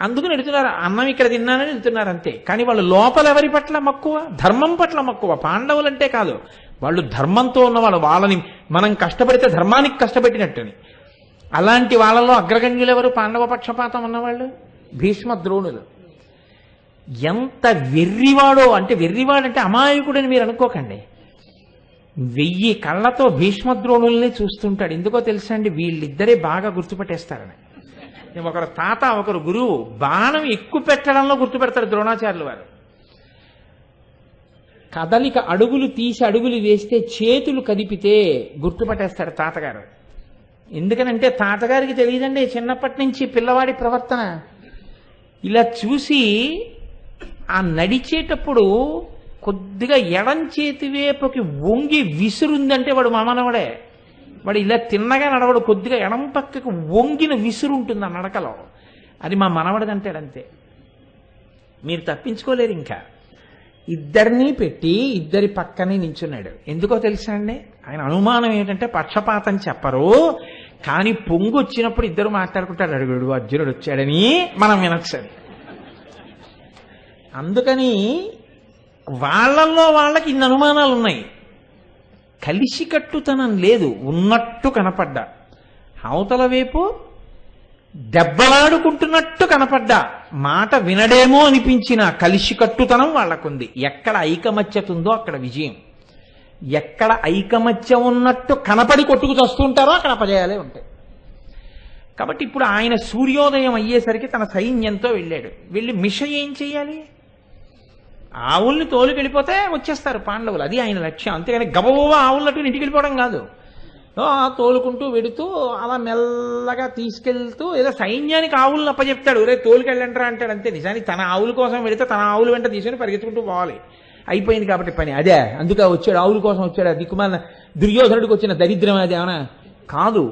అందుకని వెళుతున్నారు. అన్నం ఇక్కడ తిన్నానని వెళ్తున్నారు అంతే. కానీ వాళ్ళు లోపల ఎవరి పట్ల మక్కువ? ధర్మం పట్ల మక్కువ. పాండవులంటే కాదు, వాళ్ళు ధర్మంతో ఉన్నవాళ్ళు. వాళ్ళని మనం కష్టపడితే ధర్మానికి కష్టపెట్టినట్టుని. అలాంటి వాళ్ళలో అగ్రగణ్యులు ఎవరు? పాండవ పక్షపాతం ఉన్నవాళ్ళు భీష్మ ద్రోణులు. ఎంత వెర్రివాడో అంటే, వెర్రివాడంటే అమాయకుడని మీరు అనుకోకండి. 1000 కళ్ళతో భీష్మద్రోణుల్ని చూస్తుంటాడు. ఎందుకో తెలుసా అండి? వీళ్ళిద్దరే బాగా గుర్తుపెట్టేస్తారని. ఒకరు తాత, ఒకరు గురువు. బాణం ఎక్కువ పెట్టడంలో గుర్తుపెడతారు ద్రోణాచార్యుల వారు. కదలిక అడుగులు తీసి అడుగులు వేస్తే చేతులు కదిపితే గుర్తుపట్టేస్తాడు తాతగారు. ఎందుకనంటే తాతగారికి తెలియదండి చిన్నప్పటి నుంచి పిల్లవాడి ప్రవర్తన. ఇలా చూసి ఆ నడిచేటప్పుడు కొద్దిగా ఎడం చేతి వైపుకి వంగి విసురుందంటే వాడు మామనవాడే. వాడు ఇలా తిన్నగా నడవడు. కొద్దిగా ఎడం పక్కకు వంగిన విసురు ఉంటుంది ఆ నడకలో. అది మా మనవడదంటాడంతే. మీరు తప్పించుకోలేరు. ఇంకా ఇద్దరినీ పెట్టి ఇద్దరి పక్కనే నించున్నాడు. ఎందుకో తెలుసా అండి? ఆయన అనుమానం ఏంటంటే పక్షపాతం చెప్పరు, కానీ పొంగు వచ్చినప్పుడు ఇద్దరు మాట్లాడుకుంటాడు. అడుగుడు అర్జునుడు వచ్చాడని మనం వినొచ్చని. అందుకని వాళ్ళల్లో వాళ్ళకి ఇన్ని అనుమానాలు ఉన్నాయి. కలిసికట్టుతనం లేదు, ఉన్నట్టు కనపడ్డా. అవతల వైపు దెబ్బలాడుకుంటున్నట్టు కనపడ్డా. మాట వినడేమో అనిపించిన కలిసికట్టుతనం వాళ్ళకుంది. ఎక్కడ ఐకమత్యత ఉందో అక్కడ విజయం. ఎక్కడ ఐకమత్యం ఉన్నట్టు కనపడి కొట్టుకు చస్తుంటారో అక్కడ అపజయాలే ఉంటాయి. కాబట్టి ఇప్పుడు ఆయన సూర్యోదయం అయ్యేసరికి తన సైన్యంతో వెళ్ళాడు. వెళ్ళి ఏం చేయాలి? ఆవుల్ని తోలుకెళ్ళిపోతే వచ్చేస్తారు పాండవులు. అది ఆయన లక్ష్యం. అంతేగాని గబగబా ఆవులట్టు ఇంటికి వెళ్ళిపోవడం కాదు. తోలుకుంటూ వెడుతూ అలా మెల్లగా తీసుకెళ్తూ ఏదో సైన్యానికి ఆవులను అప్పచెప్తాడు. రే తోలుకెళ్ళంటారా అంటాడు అంతే. నిజానికి తన ఆవుల కోసం వెళితే తన ఆవుల వెంట తీసుకుని పరిగెత్తుకుంటూ పోవాలి. అయిపోయింది కాబట్టి పని అదే. అందుకే వచ్చాడు, ఆవుల కోసం వచ్చాడు. దిక్కుమాల దుర్యోధనుడికి వచ్చిన దరిద్రం అది ఏమన్నా కాదు.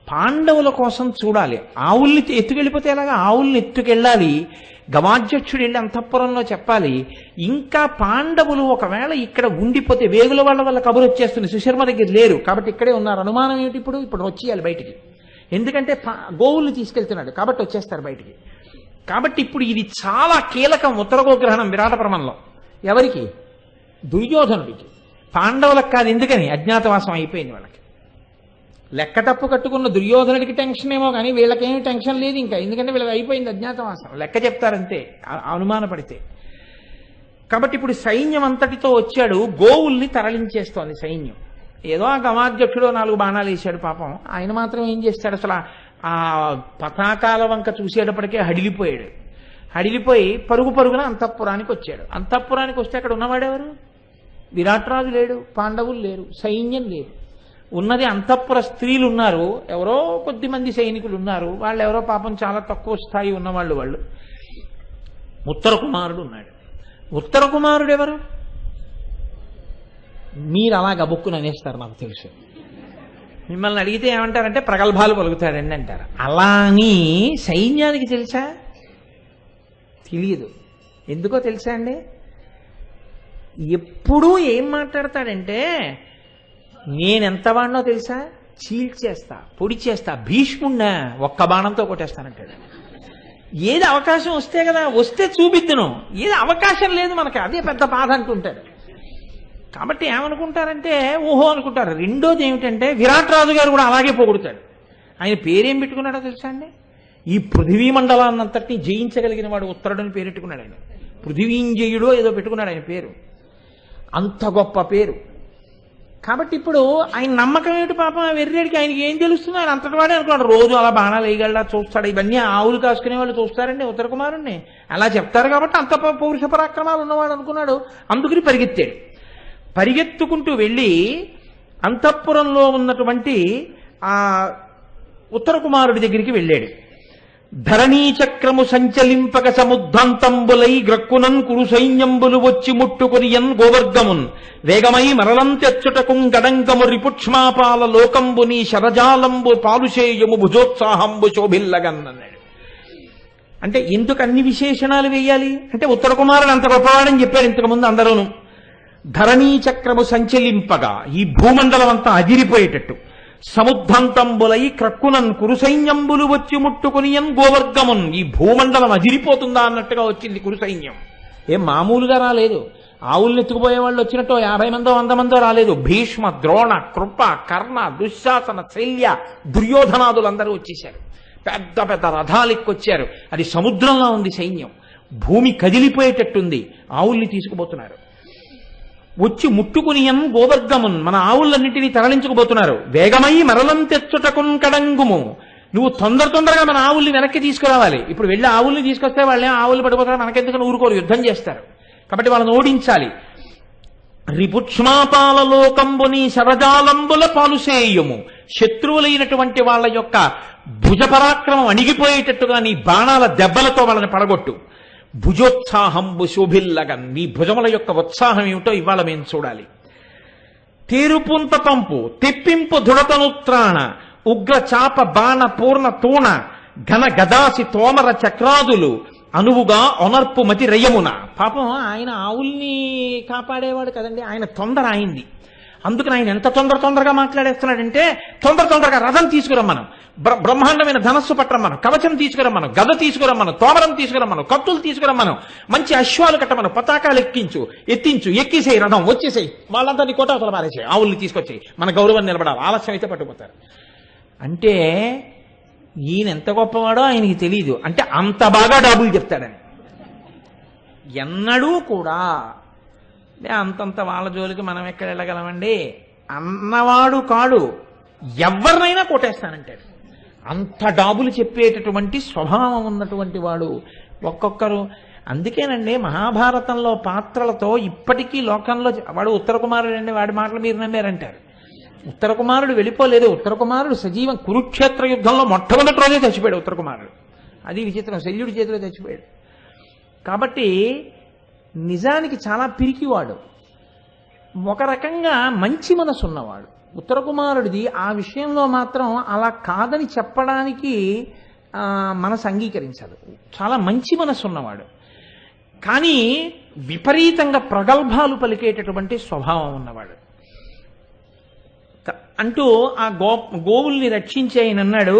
పాండవుల కోసం చూడాలి. ఆవుల్ని ఎత్తుకెళ్ళిపోతే ఎలాగా? ఆవుల్ని ఎత్తుకెళ్ళాలి. గవాధ్యక్షుడు వెళ్ళి అంతఃపురంలో చెప్పాలి. ఇంకా పాండవులు ఒకవేళ ఇక్కడ ఉండిపోతే వేగుల వల్ల కబురు వచ్చేస్తుంది. సుశర్మ దగ్గర లేరు కాబట్టి ఇక్కడే ఉన్నారు. అనుమానం ఏమిటి? ఇప్పుడు వచ్చేయాలి బయటికి. ఎందుకంటే గోవుల్ని తీసుకెళ్తున్నాడు కాబట్టి వచ్చేస్తారు బయటికి. కాబట్టి ఇప్పుడు ఇది చాలా కీలకం. ఉత్తరగోగ్రహణం విరాటపర్వంలో ఎవరికి? దుర్యోధనుడికి. పాండవులకు కాదు. ఎందుకని? అజ్ఞాతవాసం అయిపోయింది వాళ్ళకి. లెక్క తప్పు కట్టుకున్న దుర్యోధనుడికి టెన్షన్ ఏమో కానీ వీళ్ళకేమీ టెన్షన్ లేదు ఇంకా. ఎందుకంటే వీళ్ళకి అయిపోయింది అజ్ఞాతవాసం. లెక్క చెప్తారంతే అనుమానపడితే. కాబట్టి ఇప్పుడు సైన్యం అంతటితో వచ్చాడు. గోవుల్ని తరలించేస్తోంది సైన్యం. ఏదో ఆ గవాధ్యక్షుడు 4 బాణాలు వేశాడు పాపం. ఆయన మాత్రం ఏం చేస్తాడు? అసలు ఆ పతాకాల వంక చూసేటప్పటికే హడిలిపోయాడు. హడిలిపోయి పరుగున అంతఃపురానికి వచ్చాడు. అంతఃపురానికి వస్తే అక్కడ ఉన్నవాడెవరు? విరాట్ రాజు లేడు, పాండవులు లేరు, సైన్యం లేదు. ఉన్నది అంతఃపుర స్త్రీలు ఉన్నారు, ఎవరో కొద్దిమంది సైనికులు ఉన్నారు, వాళ్ళు ఎవరో పాపం చాలా తక్కువ స్థాయి ఉన్నవాళ్ళు. వాళ్ళు ఉత్తర కుమారుడు ఉన్నాడు. ఉత్తర కుమారుడు ఎవరు? మీరు అలా గబుక్కుని అనేస్తారు, నాకు తెలుసు. మిమ్మల్ని అడిగితే ఏమంటారంటే ప్రగల్భాలు పలుకుతాడండి అంటారు. అలా అని సైన్యానికి తెలుసా? తెలియదు. ఎందుకో తెలుసా అండి? ఎప్పుడూ ఏం మాట్లాడతాడంటే, నేనెంత వాడినో తెలుసా, చీల్చేస్తా, పొడి చేస్తా, భీష్ముణ్ణా ఒక్క బాణంతో కొట్టేస్తానంటాడు. ఏది అవకాశం వస్తే కదా, వస్తే చూపిద్దును, ఏది అవకాశం లేదు మనకి, అదే పెద్ద బాధ అంటుంటాడు. కాబట్టి ఏమనుకుంటారంటే ఓహో అనుకుంటారు. రెండోది ఏమిటంటే విరాట్ రాజు గారు కూడా అలాగే పొగుడుతాడు. ఆయన పేరేం పెట్టుకున్నాడో తెలుసా అండి? ఈ పృథివీ మండలాన్నంతటినీ జయించగలిగిన వాడు ఉత్తరుడని పేరెట్టుకున్నాడు ఆయన. పృథివీంజయుడో ఏదో పెట్టుకున్నాడు ఆయన పేరు. అంత గొప్ప పేరు. కాబట్టి ఇప్పుడు ఆయన నమ్మకం ఏమిటి పాపం? వెర్రేడికి ఆయనకి ఏం తెలుస్తుంది? ఆయన అంతటి వాడే అనుకున్నాడు. రోజు అలా బాణాలు వేయగలడా చూస్తాడు. ఇవన్నీ ఆవులు కాసుకునే వాళ్ళు చూస్తారండి ఉత్తర కుమారుణ్ణి. అలా చెప్తారు కాబట్టి అంత పౌరుష పరాక్రమాలు ఉన్నవాడు అనుకున్నాడు. అందుకని పరిగెత్తాడు. పరిగెత్తుకుంటూ వెళ్ళి అంతఃపురంలో ఉన్నటువంటి ఆ ఉత్తర కుమారుడి దగ్గరికి వెళ్ళాడు. ధరణీ చక్రము సంచలింపక సముద్ధంతంబులై గ్రక్కునన్ కురు సైన్యంబులు వచ్చి ముట్టుకొనియన్ గోవర్గమున్ వేగమై మరలం తెచ్చుటకుం గడంగము రిపుక్ష్మాపాల లోకంబుని శరజాలంబు పాలుషేయము భుజోత్సాహంబు శోభిల్లగన్నన్నాడు. అంటే ఎందుకు అన్ని విశేషణాలు వేయాలి అంటే, ఉత్తర కుమారుడు అంత గొప్పవాడని చెప్పారు ఇంతకుముందు అందరూను. ధరణీ చక్రము సంచలింపగా ఈ భూమండలం అంతా అదిరిపోయేటట్టు, సముద్ధంతంబులై క్రక్కునన్ కురుసైన్యంబులు వచ్చి ముట్టుకునియన్ గోవర్గమున్, ఈ భూమండలం అదిరిపోతుందా అన్నట్టుగా వచ్చింది కురుసైన్యం. ఏం మామూలుగా రాలేదు. ఆవుల్ని ఎత్తుకుపోయే వాళ్ళు వచ్చినట్టు 50 మందో 100 మందో రాలేదు. భీష్మ, ద్రోణ, కృప, కర్ణ, దుశ్శాసన, శల్య, దుర్యోధనాదులందరూ వచ్చేశారు. పెద్ద పెద్ద రథాలు ఎక్కొచ్చారు. అది సముద్రంలో ఉంది సైన్యం. భూమి కదిలిపోయేటట్టుంది. ఆవుల్ని తీసుకుపోతున్నారు. వచ్చి ముట్టుకునియన్ గోవర్గమున్, మన ఆవులన్నింటినీ తరలించుకుపోతున్నారు. వేగమై మరలం తెచ్చుటకున్ కడంగుము, నువ్వు తొందరగా మన ఆవుల్ని వెనక్కి తీసుకురావాలి. ఇప్పుడు వెళ్ళి ఆవుల్ని తీసుకొస్తే వాళ్ళే ఆవులు పడిపోతారు, మనకెందుకని ఊరుకోరు, యుద్ధం చేస్తారు. కాబట్టి వాళ్ళని ఓడించాలి. రిపుక్ష్మాపాల లోకంబుని శరజాలంబుల పాలుసేయము, శత్రువులైనటువంటి వాళ్ళ యొక్క భుజ పరాక్రమం అణిగిపోయేటట్టుగా నీ బాణాల దెబ్బలతో వాళ్ళని పడగొట్టు. భుజోత్సాహంబు శోభిల్లగన్, నీ భుజముల యొక్క ఉత్సాహం ఏమిటో ఇవాళ మేము చూడాలి. తేరుపుంత పంపు తెప్పింపు దృఢతనుత్రాణ, ఉగ్ర చాప బాణ పూర్ణ తూణ, ఘన గదాసి తోమర చక్రాదులు, అనువుగా ఒనర్పు మతి రయ్యమున. పాపం ఆయన ఆవుల్ని కాపాడేవాడు కదండి, ఆయన తొందర అయింది. అందుకని ఆయన ఎంత తొందరగా మాట్లాడేస్తున్నాడంటే, తొందరగా రథం తీసుకురమ్మను, బ్రహ్మాండమైన ధనస్సు పట్టరమ్మను, కవచం తీసుకురమ్మను, గద తీసుకురమ్మను, తోమరం తీసుకురమ్మను, కత్తులు తీసుకురమ్మను, మంచి అశ్వాలు కట్టమను, పతాకాలు ఎత్తించు, ఎక్కిసేయి, రథం వచ్చేసేయి, వాళ్ళంతా నీ కోటాకులు మారేసేయి, ఆవుల్ని తీసుకొచ్చేయి, మన గౌరవం నిలబడాలి, ఆలస్యం అయితే పట్టుకుపోతారు. అంటే ఈయన ఎంత గొప్పవాడో ఆయనకి తెలియదు. అంటే అంత బాగా డబ్బులు చెప్తాడని. ఎన్నడూ కూడా అంతంత వాళ్ళ జోలికి మనం ఎక్కడ వెళ్ళగలమండి అన్నవాడు కాడు. ఎవరినైనా కొట్టేస్తానంటాడు. అంత డాబులు చెప్పేటటువంటి స్వభావం ఉన్నటువంటి వాడు ఒక్కొక్కరు. అందుకేనండి మహాభారతంలో పాత్రలతో ఇప్పటికీ లోకంలో వాడు ఉత్తర కుమారుడు అండి, వాడి మాటలు మీరు నమ్మారంటారు. ఉత్తర కుమారుడు వెళ్ళిపోలేదు. ఉత్తర కుమారుడు సజీవం. కురుక్షేత్ర యుద్ధంలో మొట్టమొదటి రోజే చచ్చిపోయాడు ఉత్తర కుమారుడు. అది విచిత్రం, శల్యుడి చేతిలో చచ్చిపోయాడు. కాబట్టి నిజానికి చాలా పిరికివాడు, ఒక రకంగా మంచి మనసు ఉన్నవాడు. ఉత్తర కుమారుడిది ఆ విషయంలో మాత్రం అలా కాదని చెప్పడానికి మనసు అంగీకరించదు. చాలా మంచి మనసు ఉన్నవాడు, కానీ విపరీతంగా ప్రగల్భాలు పలికేటటువంటి స్వభావం ఉన్నవాడు. అంటూ ఆ గోవుల్ని రక్షించి ఆయన అన్నాడు,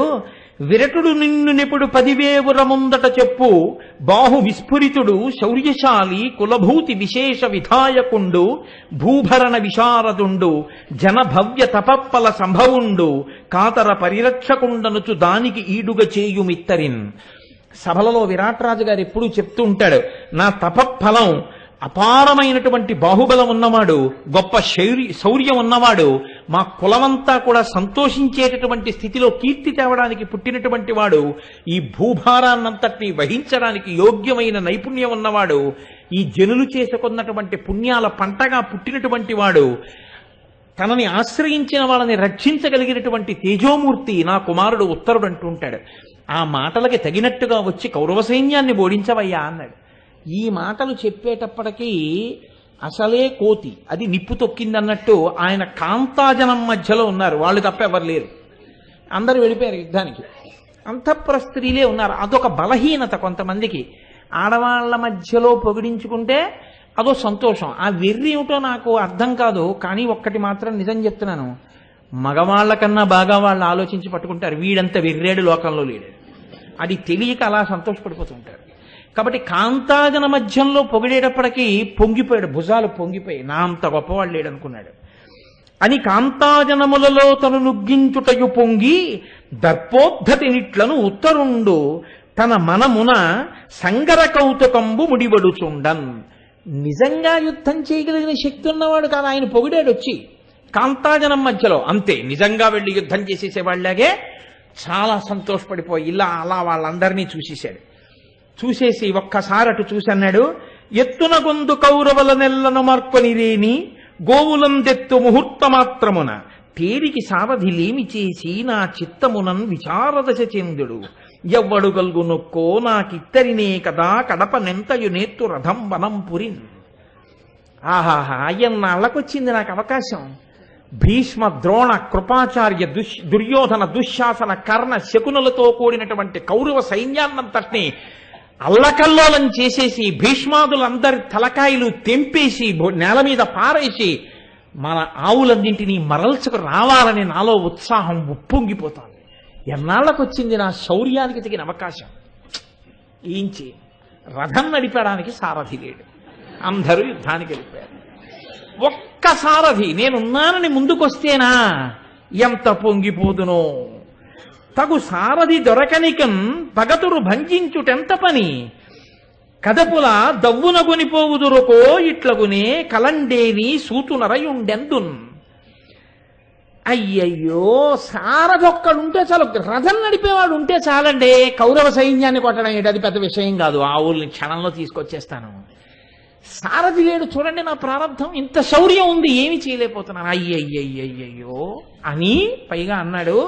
విరటుడు నిన్ను నెప్పుడు 10,000 ముందట చెప్పు, బాహు విస్ఫురితుడు శౌర్యశాలి కులభూతి విశేష విధాయకుండు, భూభరణ విశారదుండు జనభవ్య తపప్పల సంభవుండు, కాతర పరిరక్షకుండనుచు దానికి ఈడుగ చేయుమిత్తరిన్. సభలలో విరాట్రాజు గారు ఎప్పుడూ చెప్తూ ఉంటాడు, నా తపఫలం అపారమైనటువంటి బాహుబలం ఉన్నవాడు, గొప్ప శౌర్యం ఉన్నవాడు, మా కులమంతా కూడా సంతోషించేటటువంటి స్థితిలో కీర్తి తేవడానికి పుట్టినటువంటి వాడు, ఈ భూభారాన్నంతటినీ వహించడానికి యోగ్యమైన నైపుణ్యం ఉన్నవాడు, ఈ జనులు చేసుకున్నటువంటి పుణ్యాల పంటగా పుట్టినటువంటి వాడు, తనని ఆశ్రయించిన వాళ్ళని రక్షించగలిగినటువంటి తేజోమూర్తి నా కుమారుడు ఉత్తరుడు అంటూ ఉంటాడు. ఆ మాటలకి తగినట్టుగా వచ్చి కౌరవ సైన్యాన్ని ఓడించవయ్యా అన్నాడు. ఈ మాటలు చెప్పేటప్పటికీ అసలే కోతి అది నిప్పు తొక్కిందన్నట్టు ఆయన కాంతాజనం మధ్యలో ఉన్నారు. వాళ్ళు తప్ప ఎవరు లేరు, అందరూ వెళ్ళిపోయారు యుద్ధానికి. అంతఃపుర స్త్రీలే ఉన్నారు. అదొక బలహీనత కొంతమందికి. ఆడవాళ్ల మధ్యలో పొగిడించుకుంటే అదో సంతోషం. ఆ వెర్రి ఏమిటో నాకు అర్థం కాదు. కానీ ఒక్కటి మాత్రం నిజం చెప్తున్నాను, మగవాళ్ల కన్నా బాగా వాళ్ళు ఆలోచించి పట్టుకుంటారు. వీడంత వెర్రేడు లోకంలో లేడు. అది తెలియక అలా సంతోషపడిపోతుంటారు. కాబట్టి కాంతాజన మధ్యంలో పొగిడేటప్పటికీ పొంగిపోయాడు, భుజాలు పొంగిపోయి నా అంత గొప్పవాళ్ళు లేడు అనుకున్నాడు. అని కాంతాజనములలో తను నుగ్గించుటయు పొంగి దర్పోద్ధతినిట్లను ఉత్తరుండు తన మనమున సంగర కౌతుకంబు ముడిబడుచుండన్. నిజంగా యుద్ధం చేయగలిగిన శక్తి ఉన్నవాడు కాదు ఆయన పొగిడాడు వచ్చి కాంతాజనం మధ్యలో. అంతే, నిజంగా వెళ్ళి యుద్ధం చేసేసేవాళ్ళలాగే చాలా సంతోషపడిపోయి ఇలా అలా వాళ్ళందరినీ చూసేశాడు. చూసేసి ఒక్కసారి అటు చూసి అన్నాడు, ఎత్తున గొందు కౌరవుల నెల్లను మార్కొనిరేని గోవులందెత్తు ముహూర్త మాత్రమున తేరికి సారథిలేమి చేసి నా చిత్తమునన్ విచారదశ చెందుడు ఎవ్వడు గల్గు నొక్కో నాకిత్తరినే కదా కడప నెంతయు నేత్తు రథం వనం పురిన్. ఆహాహా, ఎన్నాళ్ళకొచ్చింది నాకు అవకాశం. భీష్మ, ద్రోణ, కృపాచార్య, దుర్యోధన, దుశ్శాసన, కర్ణ, శకునులతో కూడినటువంటి కౌరవ సైన్యాన్నంతటినీ అల్లకల్లోలం చేసేసి భీష్మాదులందరి తలకాయలు తెంపేసి నేల మీద పారేసి మన ఆవులన్నింటినీ మరల్చుకు రావాలని నాలో ఉత్సాహం ఉప్పొంగిపోతోంది. ఎన్నాళ్ళకొచ్చింది నా శౌర్యానికి తగిన అవకాశం. ఏంచి రథం నడిపడానికి సారథి లేడు, అందరూ యుద్ధానికి వెళ్ళిపోయారు. ఒక్క సారథి నేనున్నానని ముందుకొస్తేనా ఎంత పొంగిపోదునో. తగు సారథి దొరకనికన్ పగతురు భంజించుటెంత పని కదపుల దవ్వున కొనిపోవుదురుకో ఇట్లగునే కలండేని సూతునరయుండెందున్. అయ్యయ్యో, సారథొక్కడుంటే చాలు, రథం నడిపేవాడు ఉంటే చాలండి. కౌరవ సైన్యాన్ని కొట్టడం ఏంటి, అది పెద్ద విషయం కాదు. ఆవుల్ని క్షణంలో తీసుకొచ్చేస్తాను. సారథి లేడు, చూడండి నా ప్రారంభం, ఇంత శౌర్యం ఉంది, ఏమి చేయలేకపోతున్నాను. అయ్యయ్యయ్యయ్యో అని పైగా అన్నాడు,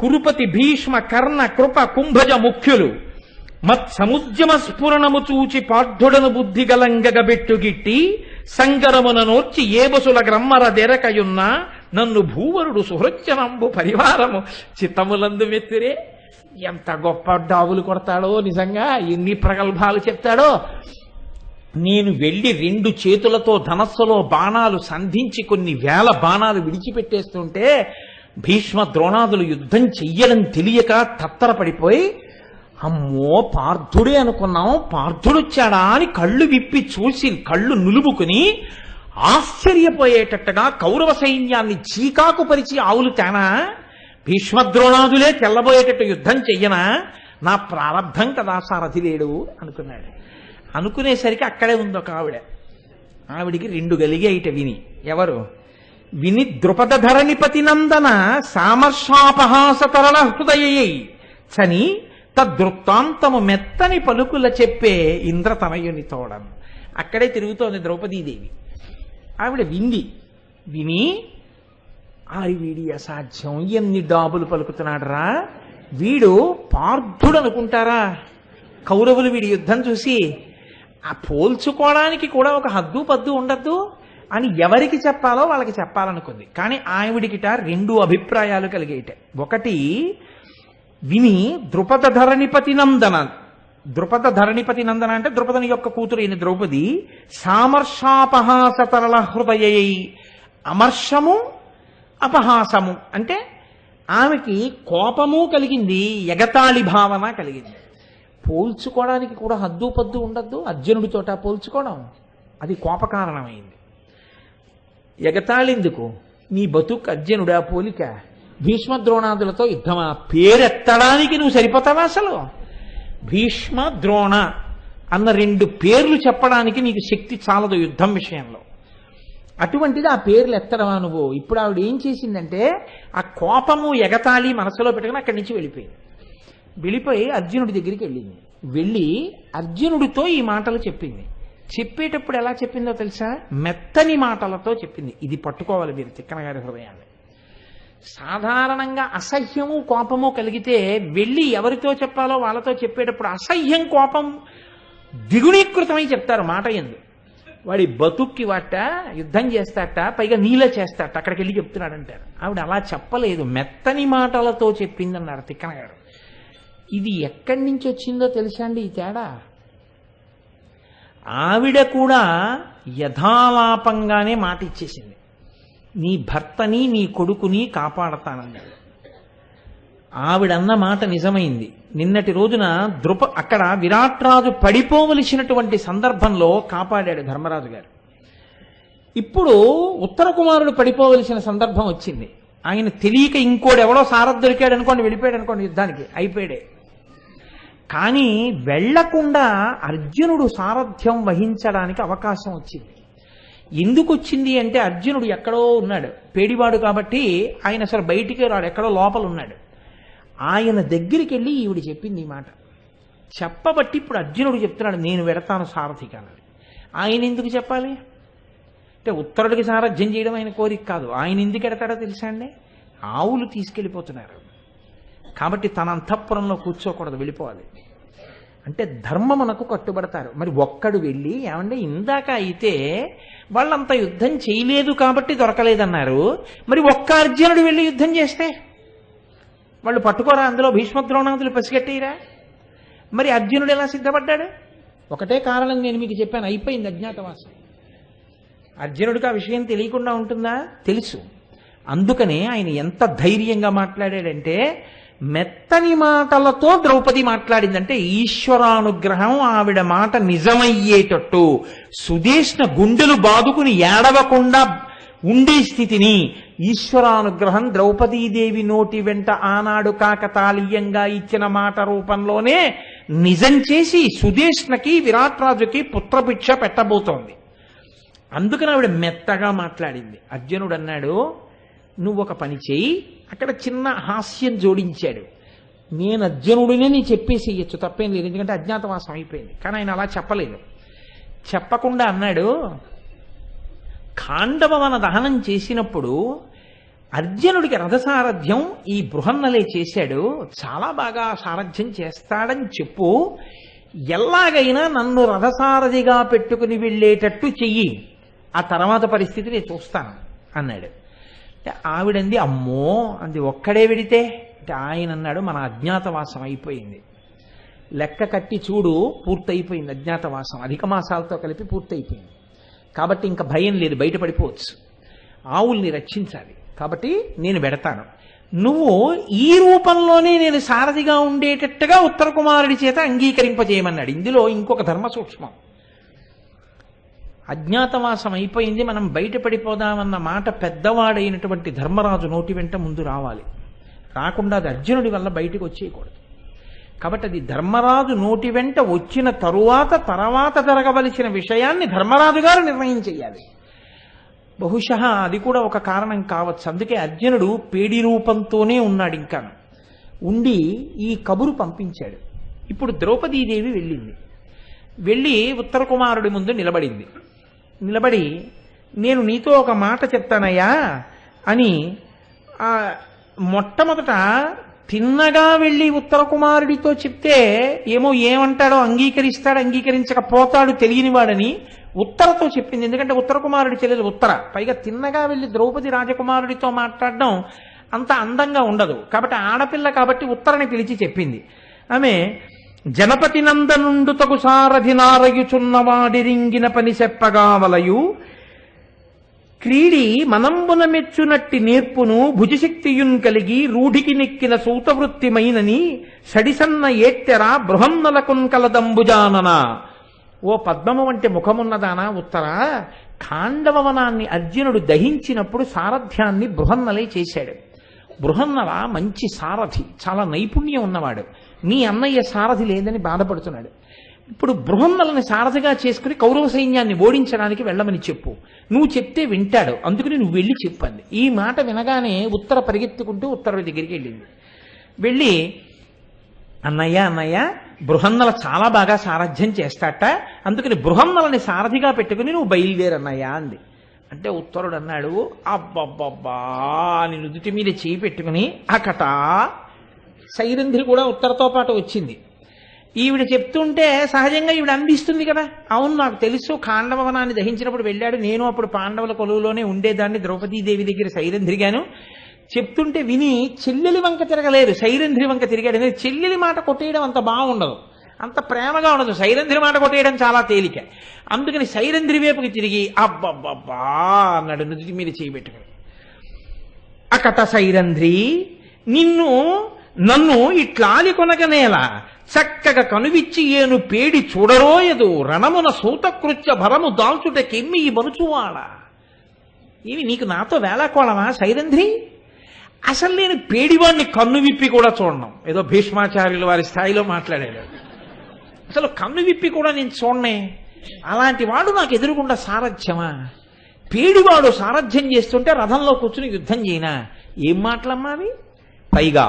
కురుపతి, భీష్మ, కర్ణ, కృప, కుంభజ ముఖ్యులు మత్ సముద్యమ స్ఫురణము చూచి పార్థుడను బుద్ధి గలంగగబెట్టుగిట్టి సంగరమున నోర్చి ఏ బసుల గ్రమ్మర దెరకయున్న నన్ను భూవరుడు సుహృత్యనంబు పరివారము చిత్తములందు మెత్తిరే. ఎంత గొప్ప డాబులు కొడతాడో, నిజంగా ఎన్ని ప్రగల్భాలు చెప్తాడో. నేను వెళ్ళి 2 చేతులతో ధనస్సులో బాణాలు సంధించి కొన్ని వేల బాణాలు విడిచిపెట్టేస్తుంటే భీష్మ ద్రోణాదులు యుద్ధం చెయ్యడం తెలియక తత్తరపడిపోయి, అమ్మో పార్థుడే అనుకున్నాం, పార్థుడొచ్చాడా అని కళ్ళు విప్పి చూసి కళ్ళు నులుముకుని ఆశ్చర్యపోయేటట్టుగా కౌరవ సైన్యాన్ని చీకాకు పరిచి ఆవులు తేనా, భీష్మద్రోణాదులే తెల్లబోయేటట్టు యుద్ధం చెయ్యనా, నా ప్రారంభం కదా సారథి లేడు అనుకున్నాడు. అనుకునేసరికి అక్కడే ఉంది ఒక ఆవిడికి 2 గలిగాయిట విని. ఎవరు? విని ద్రుపద ధరణిపతి నందన సామర్షాపహాస తరళ హృదయై చని తదృత్తాంతము మెత్తని పలుకుల చెప్పే ఇంద్రతనయుని తోడం. అక్కడే తిరుగుతోంది ద్రౌపదీదేవి. ఆవిడ విని వీడి అసాధ్యం, ఎన్ని డాబులు పలుకుతున్నాడు రా, వీడు పార్థుడు అనుకుంటారా కౌరవులు వీడి యుద్ధం చూసి? ఆ పోల్చుకోవడానికి కూడా ఒక హద్దు పద్దు ఉండద్దు అని ఎవరికి చెప్పాలో వాళ్ళకి చెప్పాలనుకుంది. కానీ ఆవిడికిట 2 అభిప్రాయాలు కలిగేట. ఒకటి, విని ద్రుపద ధరణిపతి నందన, ద్రుపద ధరణిపతి నందన అంటే ద్రుపదని యొక్క కూతురు అయిన ద్రౌపది, సామర్షాపహాస తరళ హృదయై, అమర్షము అపహాసము అంటే ఆమెకి కోపము కలిగింది, ఎగతాళి భావన కలిగింది. పోల్చుకోవడానికి కూడా హద్దు పద్దు ఉండద్దు. అర్జునుడితోట పోల్చుకోవడం అది కోపకారణమైంది. ఎగతాళిందుకు? నీ బతుకు అర్జునుడా పోలిక? భీష్మద్రోణాదులతో యుద్ధమా? పేరెత్తడానికి నువ్వు సరిపోతావా అసలు? భీష్మ ద్రోణ అన్న 2 పేర్లు చెప్పడానికి నీకు శక్తి చాలదు యుద్ధం విషయంలో. అటువంటిది ఆ పేర్లు ఎత్తడమా నువ్వు? ఇప్పుడు ఆవిడ ఏం చేసిందంటే ఆ కోపము ఎగతాళి మనసులో పెట్టుకుని అక్కడి నుంచి వెళ్ళిపోయి అర్జునుడి దగ్గరికి వెళ్ళింది. వెళ్ళి అర్జునుడితో ఈ మాటలు చెప్పింది. చెప్పేటప్పుడు ఎలా చెప్పిందో తెలుసా? మెత్తని మాటలతో చెప్పింది. ఇది పట్టుకోవాలి మీరు తిక్కన గారి హృదయాన్ని. సాధారణంగా అసహ్యము కోపము కలిగితే వెళ్ళి ఎవరితో చెప్పాలో వాళ్ళతో చెప్పేటప్పుడు అసహ్యం కోపం ద్విగుణీకృతమై చెప్తారు మాట ఎందు. వాడి బతుక్కి వాట యుద్ధం చేస్తాట, పైగా నీళ్ళ చేస్తాట, అక్కడికి వెళ్ళి చెప్తున్నాడంటారు. ఆవిడ అలా చెప్పలేదు, మెత్తని మాటలతో చెప్పిందన్నారు తిక్కన గారు. ఇది ఎక్కడి నుంచి వచ్చిందో తెలుసా అండి ఈ తేడా? ఆవిడ కూడా యథాలాపంగానే మాట ఇచ్చేసింది. నీ భర్తని నీ కొడుకుని కాపాడతానన్నాడు. ఆవిడన్న మాట నిజమైంది. నిన్నటి రోజున అక్కడ విరాట్ రాజు పడిపోవలసినటువంటి సందర్భంలో కాపాడాడు ధర్మరాజు గారు. ఇప్పుడు ఉత్తర కుమారుడు పడిపోవలసిన సందర్భం వచ్చింది. ఆయన తెలియక ఇంకోడెవడో సారథి దొరికాడు అనుకోండి, వెళ్ళిపోయాడు అనుకోండి, యుద్ధానికి అయిపోయాడే. కానీ వెళ్లకుండా అర్జునుడు సారథ్యం వహించడానికి అవకాశం వచ్చింది. ఎందుకు వచ్చింది అంటే అర్జునుడు ఎక్కడో ఉన్నాడు, పేడివాడు కాబట్టి ఆయన అసలు బయటికి రాడు, ఎక్కడో లోపల ఉన్నాడు. ఆయన దగ్గరికి వెళ్ళి ఈవిడ చెప్పింది ఈ మాట. చెప్పబట్టి ఇప్పుడు అర్జునుడు చెప్తున్నాడు, నేను వెడతాను సారథి కానని. ఆయన ఎందుకు చెప్పాలి అంటే ఉత్తరుడికి సారథ్యం చేయడం ఆయన కోరిక కాదు. ఆయన ఎందుకు ఎడతాడో తెలుసా అండి? ఆవులు తీసుకెళ్ళిపోతున్నారు కాబట్టి తన అంతఃపురంలో కూర్చోకూడదు, వెళ్ళిపోవాలి. అంటే ధర్మమునకు కట్టుబడతారు. మరి ఒక్కడు వెళ్ళి ఏమంటే ఇందాక అయితే వాళ్ళంత యుద్ధం చేయలేదు కాబట్టి దొరకలేదన్నారు, మరి ఒక్క అర్జునుడు వెళ్ళి యుద్ధం చేస్తే వాళ్ళు పట్టుకోరా? అందులో భీష్మద్రోణాదులు పసిగట్టేయరా? మరి అర్జునుడు ఎలా సిద్ధపడ్డాడు? ఒకటే కారణం నేను మీకు చెప్పాను, అయిపోయింది అజ్ఞాతవాసం. అర్జునుడికి ఆ విషయం తెలియకుండా ఉంటుందా? తెలుసు. అందుకనే ఆయన ఎంత ధైర్యంగా మాట్లాడాడంటే, మెత్తని మాటలతో ద్రౌపది మాట్లాడిందంటే ఈశ్వరానుగ్రహం ఆవిడ మాట నిజమయ్యేటట్టు సుదేష్ణ గుండెలు బాదుకుని ఏడవకుండా ఉండే స్థితిని ఈశ్వరానుగ్రహం ద్రౌపదీదేవి నోటి వెంట ఆనాడు కాకతాళీయంగా ఇచ్చిన మాట రూపంలోనే నిజం చేసి సుదేష్ణకి విరాట్ రాజుకి పుత్రభిక్ష పెట్టబోతోంది. అందుకని ఆవిడ మెత్తగా మాట్లాడింది. అర్జునుడు అన్నాడు, నువ్వు ఒక పని చేయి. అక్కడ చిన్న హాస్యం జోడించాడు. నేను అర్జునుడినే నీ చెప్పేసి ఇయ్యచ్చు, తప్పేం లేదు, ఎందుకంటే అజ్ఞాతవాసం అయిపోయింది. కానీ ఆయన అలా చెప్పలేదు. చెప్పకుండా అన్నాడు, ఖాండవవన దహనం చేసినప్పుడు అర్జునుడికి రథసారథ్యం ఈ బృహన్నలే చేశాడు, చాలా బాగా సారథ్యం చేస్తాడని చెప్పు, ఎలాగైనా నన్ను రథసారథిగా పెట్టుకుని వెళ్ళేటట్టు చెయ్యి, ఆ తర్వాత పరిస్థితి నేను చూస్తాను అన్నాడు. అంటే ఆవిడంది అమ్మో అంది, ఒక్కడే వెడితే అంటే ఆయన అన్నాడు, మన అజ్ఞాతవాసం అయిపోయింది, లెక్క కట్టి చూడు పూర్తయిపోయింది అజ్ఞాతవాసం, అధిక మాసాలతో కలిపి పూర్తయిపోయింది, కాబట్టి ఇంకా భయం లేదు, బయటపడిపోవచ్చు, ఆవుల్ని రక్షించాలి, కాబట్టి నేను వెడతాను, నువ్వు ఈ రూపంలోనే నేను సారథిగా ఉండేటట్టుగా ఉత్తర కుమారుడి చేత అంగీకరింపజేయమన్నాడు. ఇందులో ఇంకొక ధర్మ సూక్ష్మం. అజ్ఞాతవాసం అయిపోయింది, మనం బయటపడిపోదామన్న మాట పెద్దవాడైనటువంటి ధర్మరాజు నోటి వెంట ముందు రావాలి, రాకుండా అది అర్జునుడి వల్ల బయటకు వచ్చేయకూడదు. కాబట్టి అది ధర్మరాజు నోటి వెంట వచ్చిన తర్వాత జరగవలసిన విషయాన్ని ధర్మరాజు గారు నిర్ణయం చేయాలి. బహుశः అది కూడా ఒక కారణం కావచ్చు. అందుకే అర్జునుడు పేడి రూపంతోనే ఉన్నాడు, ఇంకా ఉండి ఈ కబురు పంపించాడు. ఇప్పుడు ద్రౌపదీదేవి వెళ్ళి ఉత్తర కుమారుడి ముందు నిలబడి నేను నీతో ఒక మాట చెప్తానయ్యా అని మొట్టమొదట తిన్నగా వెళ్ళి ఉత్తర కుమారుడితో చెప్తే ఏమంటాడో, అంగీకరిస్తాడు అంగీకరించకపోతాడు తెలియని వాడని ఉత్తరతో చెప్పింది. ఎందుకంటే ఉత్తర కుమారుడి చెల్లెలు ఉత్తర, పైగా తిన్నగా వెళ్ళి ద్రౌపది రాజకుమారుడితో మాట్లాడడం అంత అందంగా ఉండదు, కాబట్టి ఆడపిల్ల కాబట్టి ఉత్తరని పిలిచి చెప్పింది. ఆమె జనపతి నందనుండు తగు సారథి నారయుచున్నవాడిరింగిన పని చెప్పగావలయు క్రీడి మనంబున మెచ్చునట్టి నేర్పును భుజశక్తియున్ కలిగి రూఢికి నెక్కిన సూతవృత్తిమైనని సడిసన్న ఏట్టెర బృహన్నలకున్ కలదంబుజానన. ఓ పద్మము వంటి ముఖమున్నదానా ఉత్తర, ఖాండవవనాన్ని అర్జునుడు దహించినప్పుడు సారథ్యాన్ని బృహన్నలే చేశాడు. బృహన్నల మంచి సారథి, చాలా నైపుణ్యం ఉన్నవాడు. నీ అన్నయ్య సారథి లేదని బాధపడుతున్నాడు. ఇప్పుడు బృహన్నలని సారథిగా చేసుకుని కౌరవ సైన్యాన్ని ఓడించడానికి వెళ్ళమని చెప్పు, నువ్వు చెప్తే వింటాడు, అందుకని నువ్వు వెళ్ళి చెప్పండి. ఈ మాట వినగానే ఉత్తర పరిగెత్తుకుంటూ ఉత్తరుడి దగ్గరికి వెళ్ళింది. వెళ్ళి అన్నయ్య బృహన్నల చాలా బాగా సారథ్యం చేస్తాట, అందుకని బృహన్నలని సారథిగా పెట్టుకుని నువ్వు బయలుదేరన్నయ్యా అంది. అంటే ఉత్తరుడు అన్నాడు, అబ్బబ్బబ్బా అని నుదుటి మీద చేయి పెట్టుకుని అకట. సైరంధ్రి కూడా ఉత్తరతో పాటు వచ్చింది. ఈవిడ చెప్తుంటే సహజంగా ఈవిడ అందిస్తుంది కదా, అవును నాకు తెలుసు, ఖాండవనాన్ని దహించినప్పుడు వెళ్ళాడు, నేను అప్పుడు పాండవుల కొలువులోనే ఉండేదాన్ని, ద్రౌపదీదేవి దగ్గర సైరంధ్రిగాను. చెప్తుంటే విని చెల్లెలి వంక తిరగలేదు, సైరంధ్రి వంక తిరిగాడు. చెల్లెలి మాట కొట్టేయడం అంత బాగుండదు, అంత ప్రేమగా ఉండదు. సైరంధ్రి మాట కొట్టేయడం చాలా తేలిక. అందుకని సైరంధ్రి వైపుకి తిరిగి అబ్బబ్బబ్బా అన్నాడు నుదుటి మీద చేయబెట్టుకుని. అకట సైరంధ్రి, నన్ను ఇట్లాలి కొనగనేలా చక్కగా కనువిచ్చి ఏను పేడి చూడరోయదు, రణమున సూతకృత్య భరము దాల్చుటకెమ్మి ఈ బనుచువాడ. ఇవి నీకు నాతో వేళాకోళమా సైరంధ్రి? అసలు నేను పేడివాడిని కన్ను విప్పి కూడా చూడను. ఏదో భీష్మాచార్యుల వారి స్థాయిలో మాట్లాడాడు. అసలు కన్ను విప్పి కూడా నేను చూడనే. అలాంటి వాడు నాకు ఎదురుగుండా సారథ్యమా? పేడివాడు సారథ్యం చేస్తుంటే రథంలో కూర్చుని యుద్ధం చేయనా? ఏం మాటలమ్మా అవి? పైగా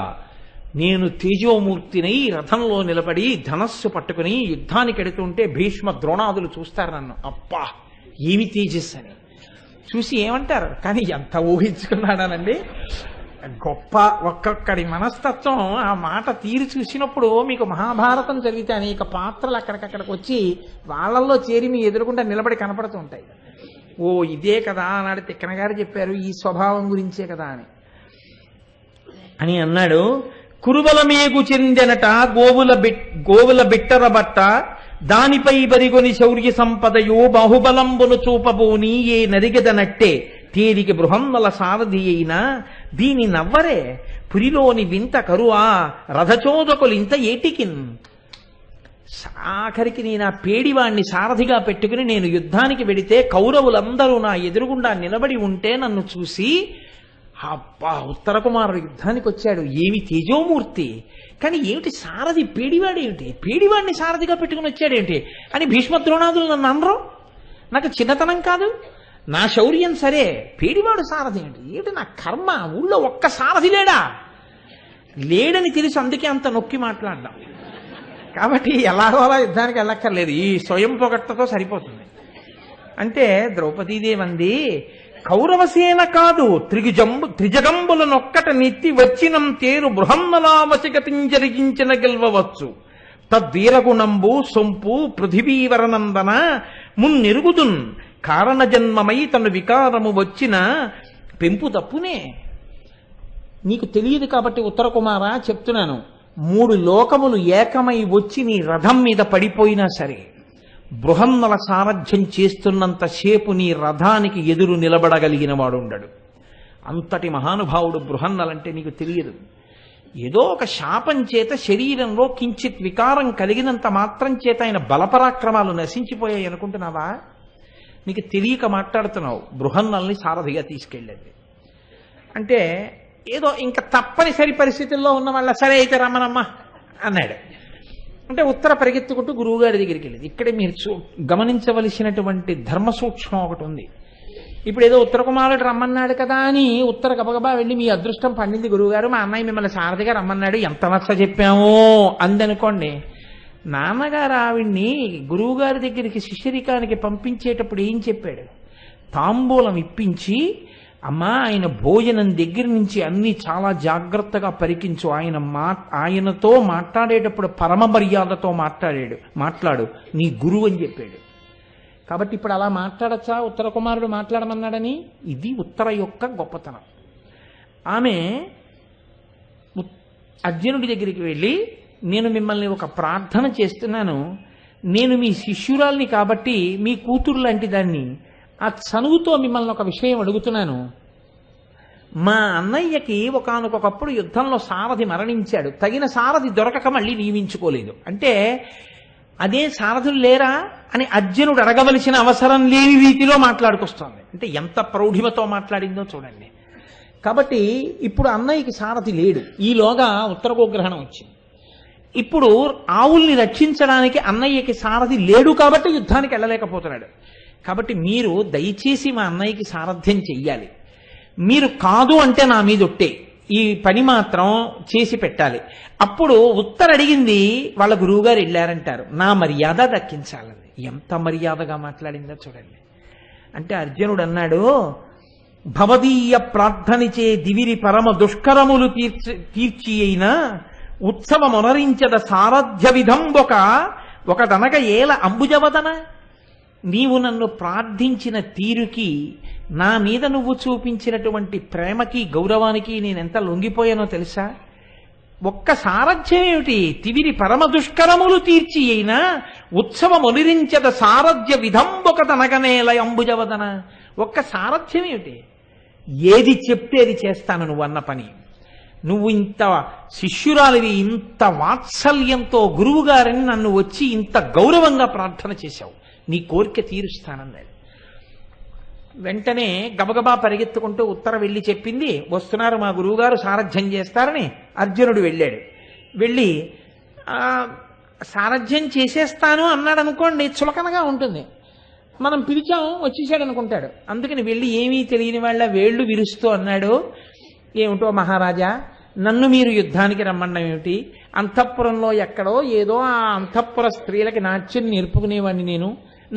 నేను తేజోమూర్తినై రథంలో నిలబడి ధనస్సు పట్టుకుని యుద్ధానికి ఎడుతుంటే భీష్మ ద్రోణాదులు చూస్తారు నన్ను. అబ్బా ఏమి తేజస్సు అని చూసి ఏమంటారు? కానీ ఎంత ఊహించుకున్నాడానండి. గొప్ప ఒక్కొక్కడి మనస్తత్వం. ఆ మాట తీరు చూసినప్పుడు మీకు మహాభారతం చదివితే అనేక పాత్రలు అక్కడికక్కడికి వచ్చి వాళ్ళల్లో చేరి మీ ఎదురుకుండా నిలబడి కనపడుతూ ఉంటాయి. ఓ ఇదే కదా అన్నాడు తిక్కన గారు చెప్పారు, ఈ స్వభావం గురించే కదా అని అన్నాడు. కురుబలమేగు చెందెనట గోవుల బిట్టర బట్ట, దానిపై బరిగొని శౌర్య సంపదయో బాహుబలంబును చూపబోని ఏ నరిగెదనట్టే తేరికి బృహన్నల సారథి అయినా దీని నవ్వరే పురిలోని వింత కరువా రథచోదకులింత ఏటికిన్. ఆఖరికి నేను ఆ పేడివాణ్ణి సారథిగా పెట్టుకుని నేను యుద్ధానికి వెడితే కౌరవులందరూ నా ఎదురుగుండా నిలబడి ఉంటే నన్ను చూసి అబ్బా ఉత్తర కుమారుడు యుద్ధానికి వచ్చాడు, ఏమి తేజోమూర్తి, కానీ ఏమిటి సారథి పేడివాడు ఏమిటి, పేడివాడిని సారథిగా పెట్టుకుని వచ్చాడేమిటి అని భీష్మద్రోణాదులు నన్ను అనరు. నాకు చిన్నతనం కాదు, నా శౌర్యం సరే, పేడివాడు సారథి ఏంటి, ఏమిటి నా కర్మ, ఊళ్ళో ఒక్క సారథి లేడని తెలిసి అందుకే అంత నొక్కి మాట్లాడ్డాం. కాబట్టి ఎలాగో అలా యుద్ధానికి వెళ్ళక్కర్లేదు, ఈ స్వయం పొగట్టతో సరిపోతుంది. అంటే ద్రౌపదీదేవి అంది, కౌరవసేన కాదు త్రిజగంబులనొక్కట నెత్తి వచ్చినం తేరు బృహన్నలావశగతింజరిగించిన గెల్వవచ్చు, తద్వీరగుణంబు సొంపు పృథివీవరనందన మున్నెరుగుదున్ కారణ జన్మమై తను వికారము వచ్చిన పెంపు తప్పునే. నీకు తెలియదు కాబట్టి ఉత్తర కుమార చెప్తున్నాను, 3 లోకములు ఏకమై వచ్చి నీ రథం మీద పడిపోయినా సరే బృహన్నల సారథ్యం చేస్తున్నంతసేపు నీ రథానికి ఎదురు నిలబడగలిగిన వాడు ఉండడు. అంతటి మహానుభావుడు బృహన్నలంటే నీకు తెలియదు. ఏదో ఒక శాపం చేత శరీరంలో కించిత్ వికారం కలిగినంత మాత్రం చేత ఆయన బలపరాక్రమాలు నశించిపోయాయి అనుకుంటున్నావా? నీకు తెలియక మాట్లాడుతున్నావు. బృహన్నల్ని సారథిగా తీసుకెళ్ళేది అంటే ఏదో ఇంకా తప్పనిసరి పరిస్థితుల్లో ఉన్న వాళ్ళ సరే అయితే రమ్మనమ్మా అన్నాడు. అంటే ఉత్తర పరిగెత్తుకుంటూ గురువుగారి దగ్గరికి వెళ్ళేది. ఇక్కడే మీరు గమనించవలసినటువంటి ధర్మ సూక్ష్మం ఒకటి ఉంది. ఇప్పుడు ఏదో ఉత్తర కుమారుడు రమ్మన్నాడు కదా అని ఉత్తర గబగబా వెళ్ళి మీ అదృష్టం పండింది గురువుగారు, మా అన్నయ్య మిమ్మల్ని సారథిగా రమ్మన్నాడు, ఎంత నచ్చ చెప్పామో అందనుకోండి. నాన్నగారు ఆవిడ్ని గురువుగారి దగ్గరికి శిష్యరికానికి పంపించేటప్పుడు ఏం చెప్పాడు? తాంబూలం ఇప్పించి, అమ్మా ఆయన భోజనం దగ్గర నుంచి అన్ని చాలా జాగ్రత్తగా పరికించు, ఆయనతో మాట్లాడేటప్పుడు పరమ మర్యాదతో మాట్లాడు, నీ గురువు అని చెప్పాడు. కాబట్టి ఇప్పుడు అలా మాట్లాడచ్చా ఉత్తర కుమారుడు మాట్లాడమన్నాడని? ఇది ఉత్తర యొక్క గొప్పతనం. ఆమె అర్జునుడి దగ్గరికి వెళ్ళి, నేను మిమ్మల్ని ఒక ప్రార్థన చేస్తున్నాను, నేను మీ శిష్యురాల్ని కాబట్టి మీ కూతురు లాంటి దాన్ని, ఆ చనువుతో మిమ్మల్ని ఒక విషయం అడుగుతున్నాను. మా అన్నయ్యకి ఒకానొకప్పుడు యుద్ధంలో సారథి మరణించాడు, తగిన సారథి దొరకక మళ్ళీ నియమించుకోలేదు. అంటే అదే సారథులు లేరా అని అర్జునుడు అడగవలసిన అవసరం లేని రీతిలో మాట్లాడుకొస్తోంది. అంటే ఎంత ప్రౌఢిమతో మాట్లాడిందో చూడండి. కాబట్టి ఇప్పుడు అన్నయ్యకి సారథి లేడు, ఈలోగా ఉత్తర గోగ్రహణం వచ్చింది. ఇప్పుడు ఆవుల్ని రక్షించడానికి అన్నయ్యకి సారథి లేడు కాబట్టి యుద్ధానికి వెళ్ళలేకపోతున్నాడు. కాబట్టి మీరు దయచేసి మా అన్నయ్యకి సారథ్యం చెయ్యాలి. మీరు కాదు అంటే నా మీద ఒట్టే, ఈ పని మాత్రం చేసి పెట్టాలి. అప్పుడు ఉత్తర అడిగింది వాళ్ళ గురువుగారు వెళ్ళారంటారు, నా మర్యాద దక్కించాలని. ఎంత మర్యాదగా మాట్లాడిందో చూడండి. అంటే అర్జునుడు అన్నాడు, భవదీయ ప్రార్థనిచే దివిరి పరమ దుష్కరములు తీర్చి అయినా ఉత్సవమొనరించద సారథ్య ఒకదనగ ఏల అంబుజవదన. నీవు నన్ను ప్రార్థించిన తీరుకి, నా మీద నువ్వు చూపించినటువంటి ప్రేమకి గౌరవానికి నేనెంత లొంగిపోయానో తెలుసా? ఒక్క సారథ్యం ఏమిటి? తివిరి పరమ దుష్కరములు తీర్చి అయినా ఉత్సవమొనిరించద సారథ్య విధంబొకదనగనేల అంబుజవదన. ఒక్క సారథ్యం ఏమిటి? ఏది చెప్తే అది చేస్తాను నువ్వు అన్న పని. నువ్వు ఇంత శిష్యురాలివి, ఇంత వాత్సల్యంతో గురువుగారిని నన్ను వచ్చి ఇంత గౌరవంగా ప్రార్థన చేశావు, నీ కోరిక తీరుస్తానన్నాడు. వెంటనే గబగబా పరిగెత్తుకుంటూ ఉత్తర వెళ్ళి చెప్పింది, వస్తున్నారు మా గురువుగారు సారథ్యం చేస్తారని. అర్జునుడు వెళ్ళాడు. వెళ్ళి సారథ్యం చేసేస్తాను అన్నాడు అనుకోండి, చులకనగా ఉంటుంది. మనం పిలిచాం వచ్చేసాడు అనుకుంటాడు. అందుకని వెళ్ళి ఏమీ తెలియని వాళ్ళ వేళ్లు విరుస్తూ అన్నాడు, ఏమిటో మహారాజా, నన్ను మీరు యుద్ధానికి రమ్మడం ఏమిటి? అంతఃపురంలో ఎక్కడో ఏదో ఆ అంతఃపుర స్త్రీలకి నాట్యం నేర్పుకునేవాడిని నేను.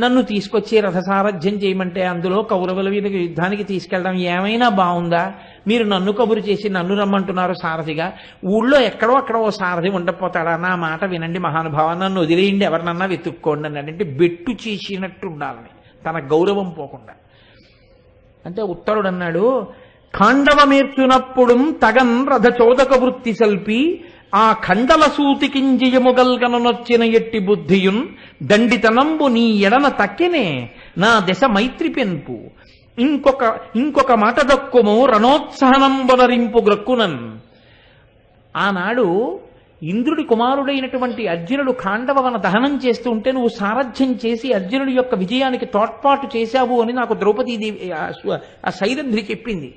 నన్ను తీసుకొచ్చి రథసారథ్యం చేయమంటే అందులో కౌరవుల మీద యుద్ధానికి తీసుకెళ్ళడం ఏమైనా బాగుందా? మీరు నన్ను కబురు చేసి నన్ను రమ్మంటున్నారు సారథిగా. ఊళ్ళో ఎక్కడో అక్కడ ఓ సారథి ఉండకపోతాడా? నా మాట వినండి మహానుభావ, నన్ను వదిలేయండి, ఎవరినన్నా వెతుక్కోండి అన్నాడంటే బెట్టు చేసినట్టు ఉండాలని, తన గౌరవం పోకుండా. అంటే ఉత్తరుడు అన్నాడు, ఖాండవమేర్చునప్పుడు తగన్ రథచోదక వృత్తి సల్పి ఆ ఖండల సూతికింజయముగల్గనొచ్చిన ఎట్టి బుద్ధియున్ దండితనంబు నీ ఎడన తక్కినే నా దశ మైత్రి పెన్పు ఇంకొక మాట దక్కుము రణోత్సాహనంబొనరింపు గ్రక్కునన్. ఆనాడు ఇంద్రుడి కుమారుడైనటువంటి అర్జునుడు ఖాండవవన దహనం చేస్తూ ఉంటే నువ్వు సారథ్యం చేసి అర్జునుడి యొక్క విజయానికి తోడ్పాటు చేశావు అని నాకు ద్రౌపదీదేవి ఆ సైరంధ్రి చెప్పింది.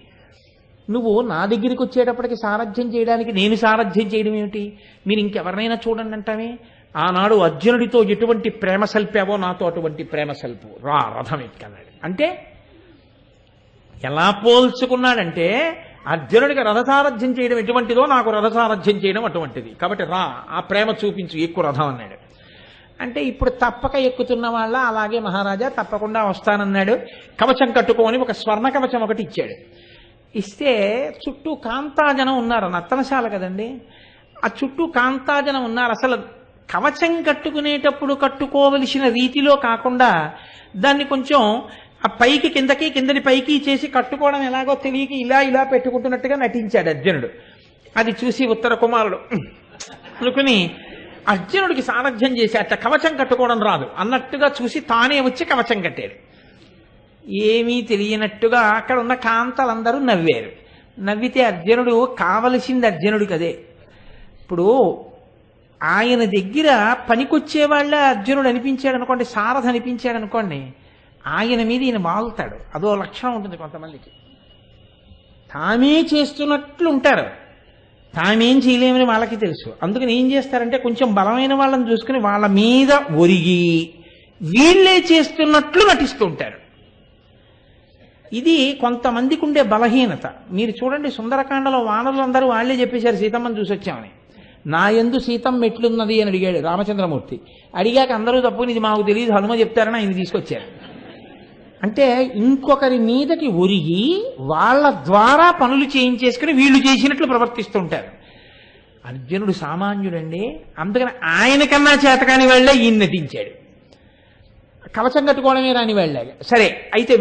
నువ్వు నా దగ్గరికి వచ్చేటప్పటికి సారథ్యం చేయడానికి నేను సారథ్యం చేయడం ఏమిటి? మీరు ఇంకెవరినైనా చూడండి అంటామే. ఆనాడు అర్జునుడితో ఎటువంటి ప్రేమ సల్పావో నాతో అటువంటి ప్రేమ సల్పు, రా రథం ఎక్కన్నాడు. అంటే ఎలా పోల్చుకున్నాడంటే అర్జునుడికి రథసారథ్యం చేయడం ఎటువంటిదో నాకు రథసారథ్యం చేయడం అటువంటిది, కాబట్టి రా ఆ ప్రేమ చూపించు, ఎక్కువ రథం అన్నాడు. అంటే ఇప్పుడు తప్పక ఎక్కుతున్న వాళ్ళ అలాగే మహారాజా తప్పకుండా వస్తానన్నాడు. కవచం కట్టుకొని ఒక స్వర్ణ కవచం ఒకటి ఇచ్చాడు. ఇస్తే చుట్టూ కాంతాజనం ఉన్నారు, నర్తనశాల కదండి, ఆ చుట్టూ కాంతాజనం ఉన్నారు. అసలు కవచం కట్టుకునేటప్పుడు కట్టుకోవలసిన రీతిలో కాకుండా దాన్ని కొంచెం ఆ పైకి కిందకి కిందని పైకి చేసి కట్టుకోవడం ఎలాగో తెలియక ఇలా ఇలా పెట్టుకుంటున్నట్టుగా నటించాడు అర్జునుడు. అది చూసి ఉత్తర కుమారుడు అనుకుని అర్జునుడికి సారథ్యం చేసి అట్లా కవచం కట్టుకోవడం రాదు అన్నట్టుగా చూసి తానే వచ్చి కవచం కట్టాడు. ఏమీ తెలియనట్టుగా అక్కడ ఉన్న కాంతలందరూ నవ్వారు. నవ్వితే అర్జునుడు కావలసింది అర్జునుడికి అదే. ఇప్పుడు ఆయన దగ్గర పనికొచ్చేవాళ్ళ అర్జునుడు అనిపించాడు అనుకోండి, సారథి అనిపించాడు అనుకోండి, ఆయన మీద ఈయన వాగుతాడు. అదో లక్షణం ఉంటుంది కొంతమందికి. తామే చేస్తున్నట్లు ఉంటారు, తామేం చేయలేమని వాళ్ళకి తెలుసు. అందుకని ఏం చేస్తారంటే కొంచెం బలమైన వాళ్ళని చూసుకుని వాళ్ళ మీద ఒరిగి వీళ్ళే చేస్తున్నట్లు నటిస్తూ ఉంటారు. ఇది కొంతమందికి ఉండే బలహీనత. మీరు చూడండి, సుందరకాండలో వానరులందరూ వాళ్లే చెప్పేశారు సీతమ్మని చూసి వచ్చామని. నా యందు సీతమ్మ ఎట్లున్నది అని అడిగాడు రామచంద్రమూర్తి. అడిగాక అందరూ తప్పుని ఇది మాకు తెలియదు హనుమ చెప్తారని ఆయన తీసుకొచ్చారు. అంటే ఇంకొకరి మీదకి ఒరిగి వాళ్ళ ద్వారా పనులు చేయించేసుకుని వీళ్ళు చేసినట్లు ప్రవర్తిస్తుంటారు. అర్జునుడు సామాన్యుడండి, అందుకని ఆయనకన్నా చేతకాని వాళ్ళే ఈయన నటించాడు. కవచం కట్టుకోవడమే రాని వాళ్ళగా. సరే అయితే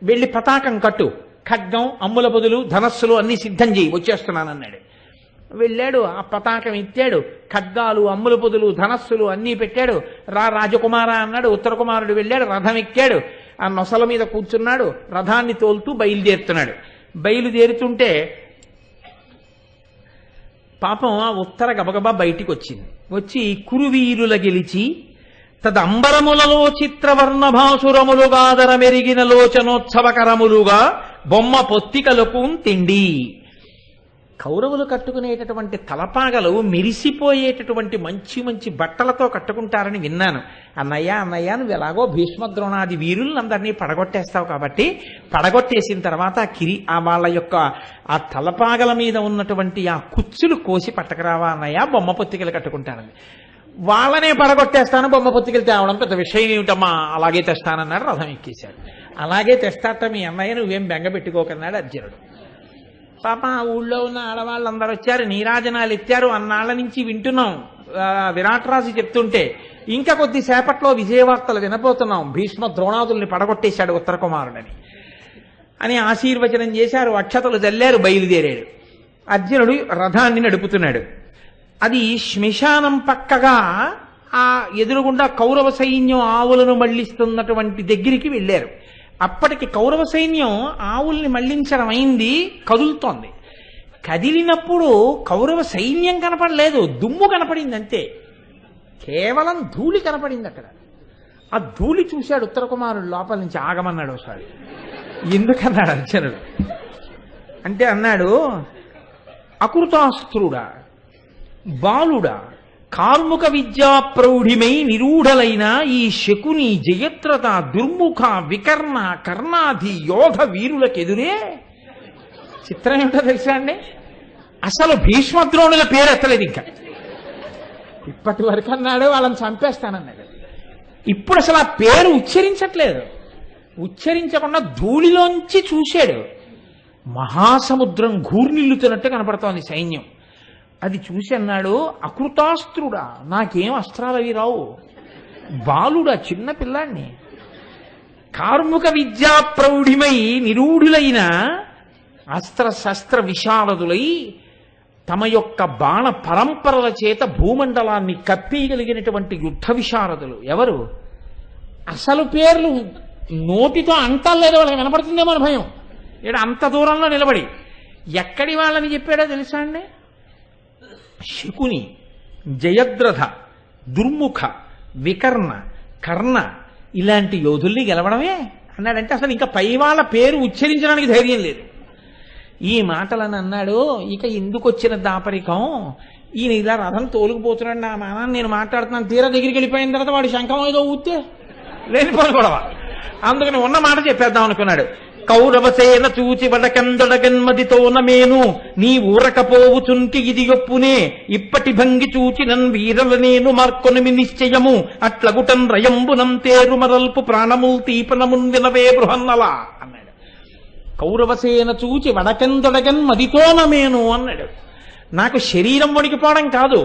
వెళ్ళి పతాకం కట్టు, ఖడ్గం అమ్ముల బదులు ధనస్సులు అన్ని సిద్ధం చేయి, వచ్చేస్తున్నానన్నాడు. వెళ్ళాడు, ఆ పతాకం ఎత్తాడు, ఖడ్గాలు అమ్ముల పొదులు ధనస్సులు అన్నీ పెట్టాడు. రాజకుమార అన్నాడు. ఉత్తర కుమారుడు వెళ్ళాడు, రథం ఎక్కాడు, ఆ నొసల మీద కూర్చున్నాడు, రథాన్ని తోలుతూ బయలుదేరుతున్నాడు. బయలుదేరుతుంటే పాపం ఆ ఉత్తర గబగబా బయటికి వచ్చింది. వచ్చి కురువీరుల గెలిచి తదంబరములలో చిత్రవర్ణ భాసురములుగాదర మెరిగిన లోచనోత్సవకరములుగా బొమ్మ పొత్తికలకు తిండి. కౌరవులు కట్టుకునేటటువంటి తలపాగలు మెరిసిపోయేటటువంటి మంచి మంచి బట్టలతో కట్టుకుంటారని విన్నాను. అన్నయ్య నువ్వు ఎలాగో భీష్మద్రోణాది వీరులందరినీ పడగొట్టేస్తావు కాబట్టి పడగొట్టేసిన తర్వాత వాళ్ళ యొక్క ఆ తలపాగల మీద ఉన్నటువంటి ఆ కుచ్చులు కోసి పట్టకరావా అన్నయ్య, బొమ్మ పొత్తికలు కట్టుకుంటానని. వాళ్ళనే పడగొట్టేస్తాను, బొమ్మ పొత్తికలు తేవడం పెద్ద విషయం ఏమిటమ్మా, అలాగే తెస్తానన్నాడు. రథం ఎక్కేశాడు. అలాగే తెస్తాట మీ అన్నయ్య, నువ్వేం బెంగ పెట్టుకోకన్నాడు అర్జునుడు. పాప ఆ ఊళ్ళో ఉన్న ఆడవాళ్ళందరూ వచ్చారు, నీరాజనాలు ఎత్తారు. అన్నాళ్ళ నుంచి వింటున్నాం విరాటరాజు చెప్తుంటే. ఇంకా కొద్దిసేపట్లో విజయవార్తలు వినబోతున్నాం, భీష్మ ద్రోణాదుల్ని పడగొట్టేశాడు ఉత్తర కుమారుడని అని ఆశీర్వచనం చేశారు. అక్షతలు జల్లారు, బయలుదేరాడు. అర్జునుడు రథాన్ని నడుపుతున్నాడు. అది శ్మశానం పక్కగా ఆ ఎదురుగుండా కౌరవ సైన్యం ఆవులను మళ్లిస్తున్నటువంటి దగ్గరికి వెళ్ళారు. అప్పటికి కౌరవ సైన్యం ఆవుల్ని మళ్లించడం అయింది, కదులుతోంది. కదిలినప్పుడు కౌరవ సైన్యం కనపడలేదు, దుమ్ము కనపడింది అంతే. కేవలం ధూళి కనపడింది అక్కడ. ఆ ధూళి చూశాడు ఉత్తర కుమారుడు, లోపల నుంచి ఆగమన్నాడు ఒకసారి. ఎందుకన్నాడు అర్జునుడు అంటే, అన్నాడు అకృతాస్త్రుడా, బాలుడా, కార్ముక విద్యా ప్రౌఢిమై నిరూఢలైన ఈ శకుని, జయత్రత, దుర్ముఖ, వికర్ణ, కర్ణాది యోధ వీరులకెదురే. చిత్రం ఏమిటో తెలుసా అండి, అసలు భీష్మద్రోణుల పేరు ఎత్తలేదు ఇంకా. ఇప్పటి వరకు అన్నాడు వాళ్ళని చంపేస్తానన్నాడు. ఇప్పుడు అసలు ఆ పేరు ఉచ్చరించట్లేదు. ఉచ్చరించకుండా ధూళిలోంచి చూశాడు. మహాసముద్రం ఘూర్నిల్లుతున్నట్టు కనపడుతోంది సైన్యం. అది చూసి అన్నాడు, అకృతాస్త్రుడా, నాకేం అస్త్రాలు అవి రావు, బాలుడా, చిన్న పిల్లాన్ని, కార్ముక విద్యా ప్రౌఢిమై నిరూఢులైన అస్త్ర శస్త్ర విశారదులై తమ యొక్క బాణ పరంపరల చేత భూమండలాన్ని కప్పేయగలిగినటువంటి యుద్ధ విశారదులు ఎవరు? అసలు పేర్లు నోటితో అంటలేదో వాళ్ళకి వినపడుతుందేమో అని భయం. ఇక్కడ అంత దూరంలో నిలబడి ఎక్కడి వాళ్ళని చెప్పాడో తెలుసా అండి? శకుని, జయద్రథ, దుర్ముఖ, వికర్ణ, కర్ణ ఇలాంటి యోధుల్ని గెలవడమే అన్నాడంటే అసలు ఇంకా పై వాళ్ళ పేరు ఉచ్చరించడానికి ధైర్యం లేదు. ఈ మాటలని అన్నాడు. ఇక ఎందుకు వచ్చిన దాపరికం, ఈయన ఇలా రథం తోలుకుపోతున్నాడు, నా మానాన్ని నేను మాట్లాడుతున్నాను, తీరా దగ్గరికి వెళ్ళిపోయిన తర్వాత వాడు శంఖం ఏదో ఊతే లేనిపోని గొడవ. అందుకని ఉన్న మాట చెప్పేద్దాం అనుకున్నాడు. కౌరవసేన చూచి వడకందొడగన్మదితోన మేను నీ ఊరకపోవుచుంటి ఇది యొప్పునే ఇప్పటి భంగి చూచి నన్ వీరల నేను మార్కొనిమి నిశ్చయము అట్లగుటన్ రయంబునం తేరు మరల్పు ప్రాణముల్ తీపనమున్ వినవే బృహన్నలా అన్నాడు. కౌరవసేన చూచి వడకందొడగన్మదితోన మేను అన్నాడు. నాకు శరీరం వణికిపోవడం కాదు,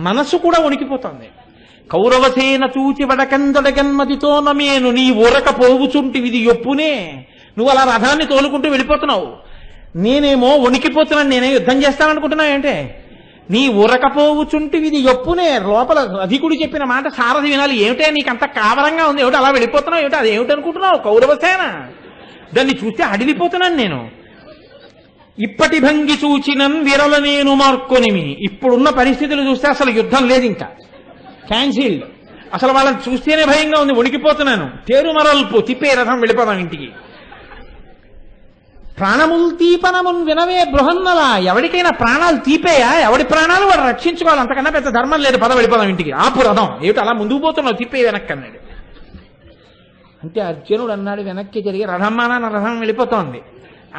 మనసు కూడా వణికిపోతుంది. కౌరవసేన చూచి వడకందొడగన్మదితోన మేను నీ ఊరకపోవుచుంటి ఇది యొప్పునే. నువ్వు అలా రథాన్ని తోలుకుంటూ వెళ్ళిపోతున్నావు, నేనేమో వణికిపోతున్నాను, నేనే యుద్ధం చేస్తాననుకుంటున్నావు ఏంటే? నీ ఉరకపోవుచుంటివి ఇది ఎప్పునే. లోపల అధికుడు చెప్పిన మాట సారథి వినాలి. ఏమిటే నీకు అంత కావరంగా ఉంది, ఏమిటి అలా వెళ్ళిపోతున్నావు, ఏమిటి అది ఏమిటనుకుంటున్నావు? కౌరవసేన, దాన్ని చూస్తే అడిలిపోతున్నాను నేను. ఇప్పటి భంగి చూచినన్ విరల నేను మార్కొనిమి. ఇప్పుడున్న పరిస్థితులు చూస్తే అసలు యుద్ధం లేదు, ఇంకా క్యాన్సిల్డ్. అసలు వాళ్ళని చూస్తేనే భయంగా ఉంది, వణికిపోతున్నాను. తేరు మరల్పు, తిప్పే రథం వెళ్ళిపోదాం ఇంటికి. ప్రాణములు తీపనమున్ వినవే బృహన్నలా. ఎవరికైనా ప్రాణాలు తీపేయా? ఎవడి ప్రాణాలు వాడు రక్షించుకోవాలి, అంతకన్నా పెద్ద ధర్మం లేదు. పద వెళ్ళిపోదాం ఇంటికి. ఆపు రథం, ఏమిటి అలా ముందుకు పోతున్నావు, తిప్పే వెనక్కి అన్నాడు. అంటే అర్జునుడు అన్నాడు వెనక్కి తిరిగి, రథమ్మానా రథం వెళ్ళిపోతోంది.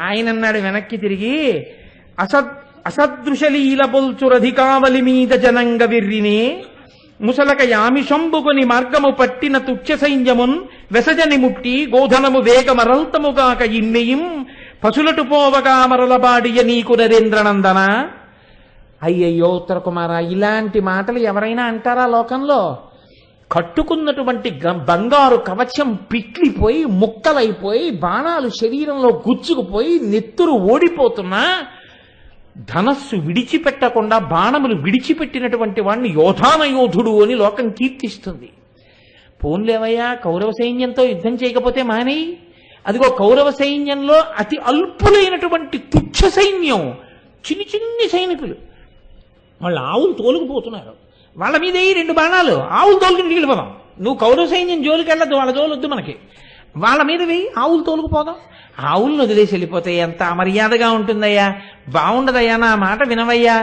ఆయన అన్నాడు వెనక్కి తిరిగి, అసదృశలీల బొల్చురధికావలి మీద జనంగ విర్రినే ముసలక యామిషంబుకొని మార్గము పట్టిన తుచ్చ సైన్యమున్ వెసజని ముట్టి గోధనము వేగమరల్తముగాక ఇన్నెయిం పశులటు పోవగా మరలబాడియ నీకు నరేంద్రనందన. అయ్యయ్యో ఉత్తర కుమార, ఇలాంటి మాటలు ఎవరైనా అంటారా లోకంలో? కట్టుకున్నటువంటి బంగారు కవచం పిట్లిపోయి ముక్కలైపోయి బాణాలు శరీరంలో గుచ్చుకుపోయి నెత్తురు ఓడిపోతున్నా ధనస్సు విడిచిపెట్టకుండా బాణములు విడిచిపెట్టినటువంటి వాణ్ణి యోధాన యోధుడు అని లోకం కీర్తిస్తుంది. పోన్లేవయ్యా, కౌరవ సైన్యంతో యుద్ధం చేయకపోతే మానేయి. అదిగో కౌరవ సైన్యంలో అతి అల్పులైనటువంటి తుచ్చ సైన్యం, చిన్ని చిన్ని సైనికులు, వాళ్ళు ఆవులు తోలుకుపోతున్నారు. వాళ్ళ మీద రెండు బాణాలు, ఆవులు తోలుకుని వెళ్ళిపోదాం. నువ్వు కౌరవ సైన్యం జోలికి వెళ్ళద్దు, వాళ్ళ జోలు వద్దు మనకి. వాళ్ళ మీద వెయ్యి, ఆవులు తోలుకుపోదాం. ఆవులను వదిలేసి వెళ్ళిపోతాయి, ఎంత అమర్యాదగా ఉంటుందయ్యా, బాగుండదయ్యా, నా మాట వినవయ్యా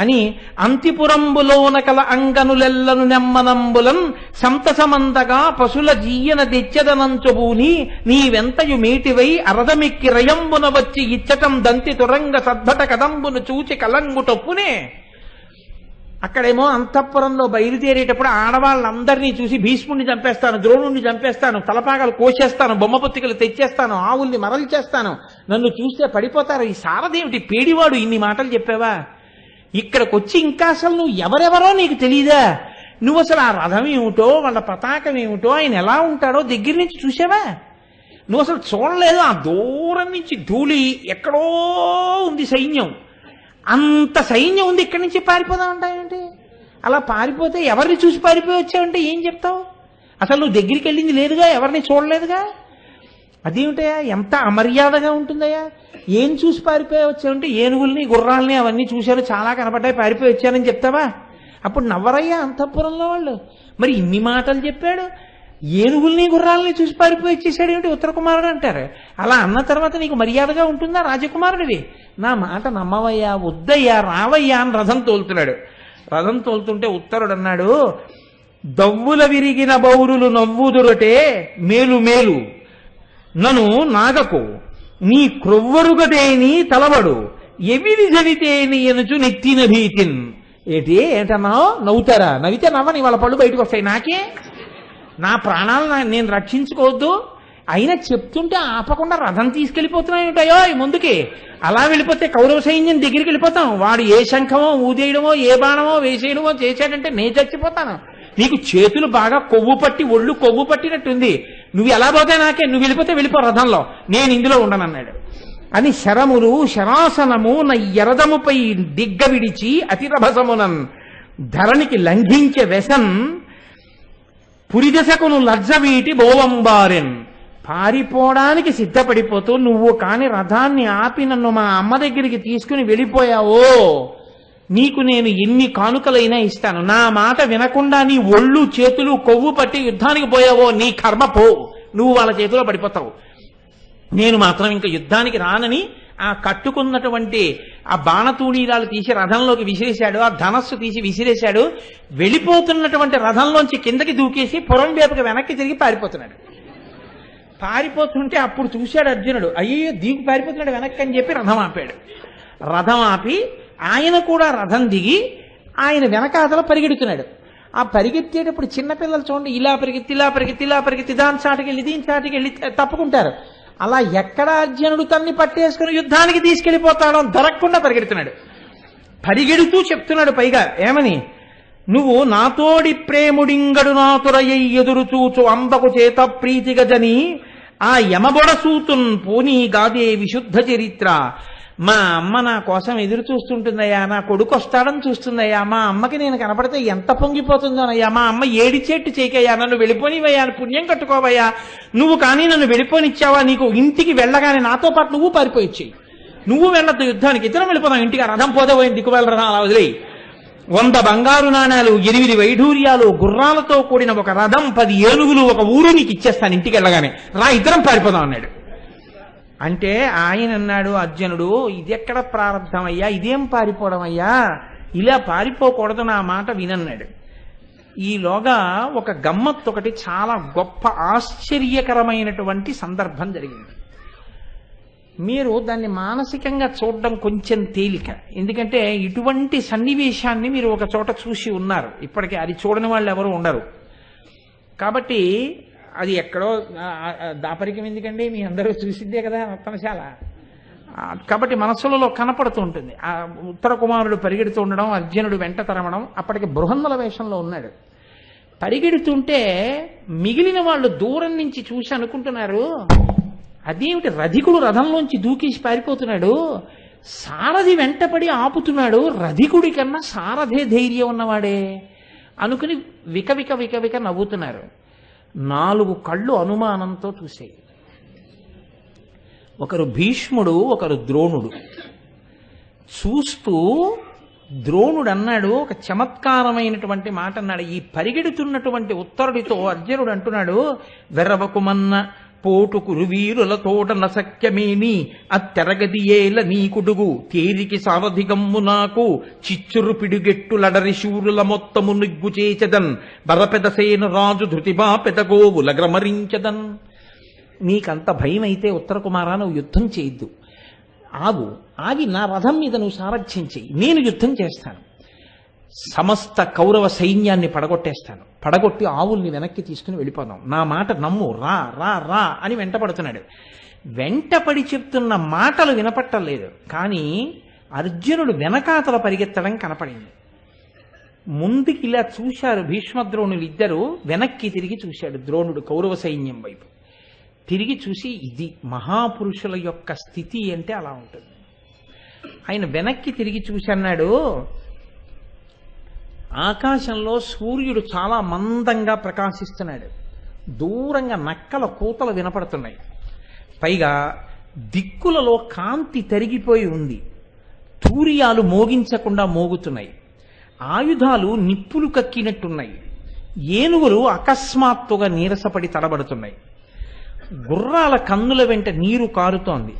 అని అంతిపురంబులోన కల అంగనులెల్లను నెమ్మనంబులన్ సంతసమంతగా పశుల జీయన తెచ్చదనంచుబూని నీవెంతయు మీటివై అరదమిక్కి రయంబున వచ్చి ఇచ్చటం దంతి తురంగ సద్భట కదంబును చూచి కలంగుటొప్పునే. అక్కడేమో అంతఃపురంలో బయలుదేరేటప్పుడు ఆడవాళ్ళందరినీ చూసి భీష్ముడిని చంపేస్తాను, ద్రోణుడిని చంపేస్తాను, తలపాగలు కోసేస్తాను, బొమ్మపత్తికలు తెచ్చేస్తాను, ఆవుల్ని మరలి చేస్తాను, నన్ను చూస్తే పడిపోతారు, ఈ సారదేమిటి పేడివాడు, ఇన్ని మాటలు చెప్పావా? ఇక్కడికి వచ్చి ఇంకా అసలు నువ్వు ఎవరెవరో నీకు తెలియదా? నువ్వు అసలు ఆ రథం ఏమిటో, వాళ్ళ పతాకం ఏమిటో, ఆయన ఎలా ఉంటాడో దగ్గర నుంచి చూసావా? నువ్వు అసలు చూడలేదు. ఆ దూరం నుంచి ధూళి ఎక్కడో ఉంది సైన్యం, అంత సైన్యం ఉంది, ఇక్కడి నుంచి పారిపోదామంటావేంటి? అలా పారిపోతే ఎవరిని చూసి పారిపోయి వచ్చావంటే ఏం చెప్తావు? అసలు నువ్వు దగ్గరికి వెళ్ళింది లేదుగా, ఎవరిని చూడలేదుగా, అదేమిటయా, ఎంత అమర్యాదగా ఉంటుందయ్యా? ఏం చూసి పారిపోయి వచ్చావంటే ఏనుగుల్ని గుర్రాలని అవన్నీ చూశాను, చాలా కనపడ్డాయి, పారిపోయి వచ్చానని చెప్తావా? అప్పుడు నవ్వరయ్యా అంతఃపురంలో వాళ్ళు. మరి ఇన్ని మాటలు చెప్పాడు, ఏనుగుల్ని గుర్రాలని చూసి పారిపోయి వచ్చేసాడు ఏమిటి ఉత్తర కుమారుడు అంటారు. అలా అన్న తర్వాత నీకు మర్యాదగా ఉంటుందా రాజకుమారుడివి? నా మాట నమ్మవయ్యా, వద్దయ్యా, రావయ్యా అని రథం తోలుతున్నాడు. రథం తోలుతుంటే ఉత్తరుడు అన్నాడు, దవ్వుల విరిగిన బౌరులు నవ్వుదురటే మేలు మేలు నను నాగకు నీ క్రొవ్వరుగదేని తలవడు ఎవిరి జనితేని ఎనుచు నెత్తిన భీతిన్. ఏంటన్నావు? నవ్వుతారా? నవ్వితే నవ్వని వాళ్ళ పళ్ళు బయటకు వస్తాయి. నాకే నా ప్రాణాలు నేను రక్షించుకోవద్దు, అయినా చెప్తుంటే ఆపకుండా రథం తీసుకెళ్ళిపోతున్నాయి ముందుకి. అలా వెళ్ళిపోతే కౌరవ సైన్యం దగ్గరికి వెళ్ళిపోతాం. వాడు ఏ శంఖమో ఊదేయడమో ఏ బాణమో వేసేయడమో చేశాడంటే నేను చచ్చిపోతాను. నీకు చేతులు బాగా కొవ్వు పట్టి ఒళ్ళు కొవ్వు పట్టినట్టుంది, నువ్వు ఎలా పోతే నాకే, నువ్వు వెళ్ళిపోతే వెళ్ళిపో రథంలో, నేను ఇందులో ఉండనన్నాడు అని శరములు శరాసనము నా ఎరదముపై దిగ్గ విడిచి అతిరభసమునన్ ధరణికి లంఘించే వెసన్ పురిదశకును లజ్జవీటి బోవంబారెన్. పారిపోవడానికి సిద్ధపడిపోతూ నువ్వు కాని రథాన్ని ఆపి నన్ను మా అమ్మ దగ్గరికి తీసుకుని వెళ్ళిపోయావో నీకు నేను ఎన్ని కానుకలైనా ఇస్తాను. నా మాట వినకుండా నీ ఒళ్ళు చేతులు కొవ్వు పట్టి యుద్ధానికి పోయావో నీ కర్మ పో, నువ్వు వాళ్ళ చేతిలో పడిపోతావు. నేను మాత్రం ఇంకా యుద్ధానికి రానని ఆ కట్టుకున్నటువంటి ఆ బాణతూణీరాలు తీసి రథంలోకి విసిరేశాడు, ఆ ధనస్సు తీసి విసిరేశాడు. వెళ్ళిపోతున్నటువంటి రథంలోంచి కిందకి దూకేసి పురం వైపుకి వెనక్కి తిరిగి పారిపోతున్నాడు. పారిపోతుంటే అప్పుడు చూశాడు అర్జునుడు, అయ్యో దీనికి పారిపోతున్నాడు వెనక్కి అని చెప్పి రథం ఆపాడు. రథం ఆపి ఆయన కూడా రథం దిగి ఆయన వెనకాతల పరిగెడుతున్నాడు. ఆ పరిగెత్తేటప్పుడు చిన్నపిల్లలు చూడండి, ఇలా పరిగెత్తి ఇలా పరిగెత్తి ఇలా పరిగెత్తి దాని చాటుకెళ్ళి దీని చాటుకెళ్ళి తప్పుకుంటారు. అలా ఎక్కడ అర్జునుడు తన్ని పట్టేసుకుని యుద్ధానికి తీసుకెళ్లిపోతాడో దొరకకుండా పరిగెడుతున్నాడు. పరిగెడుతూ చెప్తున్నాడు పైగా ఏమని, నువ్వు నాతోడి ప్రేముడింగడు నాతురయ్య ఎదురు చూచు అంబకు చేత ప్రీతిగజని ఆ యమబొడసూతున్ పోనీ గాదే విశుద్ధ చరిత్ర. మా అమ్మ నా కోసం ఎదురు చూస్తుంటుందయ్యా, నా కొడుకు వస్తాడని చూస్తుందయ్యా, మా అమ్మకి నేను కనపడితే ఎంత పొంగిపోతుందోనయ్యా, మా అమ్మ ఏడిచేట్టు చేయకయ్యా, నన్ను వెళ్ళిపోనివయ్యా, పుణ్యం కట్టుకోవయ్యా, నువ్వు కానీ నన్ను వెళ్ళిపోనిచ్చావా, నీకు ఇంటికి వెళ్ళగానే నాతో పాటు నువ్వు పారిపోయిచ్చేయి, నువ్వు వెళ్ళొద్దు యుద్ధానికి, ఇద్దరం వెళ్ళిపోతాం ఇంటికి, రథం పోతే పోయింది దిక్కు వెళ్ళరా అలా వదిలేయి. 100 బంగారు నాణాలు 8 వైఢూర్యాలు గుర్రాలతో కూడిన ఒక రథం 10 ఏనుగులు ఒక ఊరు నీకు ఇచ్చేస్తాను ఇంటికి వెళ్ళగానే, రా ఇద్దరం పారిపోదాం అన్నాడు. అంటే ఆయన అన్నాడు అర్జునుడు, ఇది ఎక్కడ ప్రారంభమయ్యా, ఇదేం పారిపోవడం అయ్యా, ఇలా పారిపోకూడదు, నా మాట వినన్నాడు. ఈలోగా ఒక గమ్మత్తు ఒకటి, చాలా గొప్ప ఆశ్చర్యకరమైనటువంటి సందర్భం జరిగింది. మీరు దాన్ని మానసికంగా చూడడం కొంచెం తేలిక, ఎందుకంటే ఇటువంటి సన్నివేశాన్ని మీరు ఒక చోట చూసి ఉన్నారు, ఇప్పటికీ అది చూడని వాళ్ళు ఎవరు ఉండరు. కాబట్టి అది ఎక్కడో దాపరికం ఎందుకండి, మీ అందరూ చూసిందే కదా నర్తనశాల. కాబట్టి మనస్సులలో కనపడుతూ ఉంటుంది. ఆ ఉత్తర కుమారుడు పరిగెడుతూ ఉండడం, అర్జునుడు వెంట తరమడం. అప్పటికి బృహన్నల వేషంలో ఉన్నాడు. పరిగెడుతుంటే మిగిలిన వాళ్ళు దూరం నుంచి చూసి అనుకుంటున్నారు, అదేమిటి రధికుడు రథంలోంచి దూకేసి పారిపోతున్నాడు, సారథి వెంటపడి ఆపుతున్నాడు, రధికుడి కన్నా సారథే ధైర్యం ఉన్నవాడే అనుకుని వికవిక వికవిక నవ్వుతున్నారు. 4 కళ్ళు అనుమానంతో చూసాయి. ఒకరు భీష్ముడు, ఒకరు ద్రోణుడు. చూస్తూ ద్రోణుడు అన్నాడు, ఒక చమత్కారమైనటువంటి మాట అన్నాడు. ఈ పరిగెడుతున్నటువంటి ఉత్తరుడితో అర్జునుడు అంటున్నాడు, వెర్రవకుమన్న పోటుకురు వీరులతోడ నసక్యమేని అత్తెరగది ఏల నీకుడుగు తేరికి సారథిగమ్ము నాకు చిచ్చురు పిడుగెట్టులడరి శూరుల మొత్తము నిగ్గు చేచెదన్ బరపెదసేన రాజు ధృతిబా పెదగోవుల గ్రమరించెదన్. నీకంత భయం అయితే ఉత్తర కుమారా నువ్వు యుద్ధం చేయొద్దు, ఆగి నా రథం మీద నువ్వు సారథ్యం చెయ్యి, నేను యుద్ధం చేస్తాను. సమస్త కౌరవ సైన్యాన్ని పడగొట్టేస్తాను, పడగొట్టి ఆవుల్ని వెనక్కి తీసుకుని వెళ్ళిపోదాం, నా మాట నమ్ము, రా రా రా అని వెంటపడుతున్నాడు. వెంటపడి చెప్తున్న మాటలు వినపట్టలేదు, కానీ అర్జునుడు వెనకాతల పరిగెత్తడం కనపడింది. ముందుకి ఇలా చూశారు భీష్మద్రోణులు ఇద్దరు, వెనక్కి తిరిగి చూశాడు ద్రోణుడు కౌరవ సైన్యం వైపు. తిరిగి చూసి ఇది మహాపురుషుల యొక్క స్థితి అంటే అలా ఉంటుంది. ఆయన వెనక్కి తిరిగి చూసి అన్నాడు, ఆకాశంలో సూర్యుడు చాలా మందంగా ప్రకాశిస్తున్నాడు, దూరంగా నక్కల కూతలు వినపడుతున్నాయి, పైగా దిక్కులలో కాంతి తరిగిపోయి ఉంది, తూర్యాలు మోగించకుండా మోగుతున్నాయి, ఆయుధాలు నిప్పులు కక్కినట్టున్నాయి, ఏనుగులు అకస్మాత్తుగా నీరసపడి తడబడుతున్నాయి, గుర్రాల కన్నుల వెంట నీరు కారుతోంది,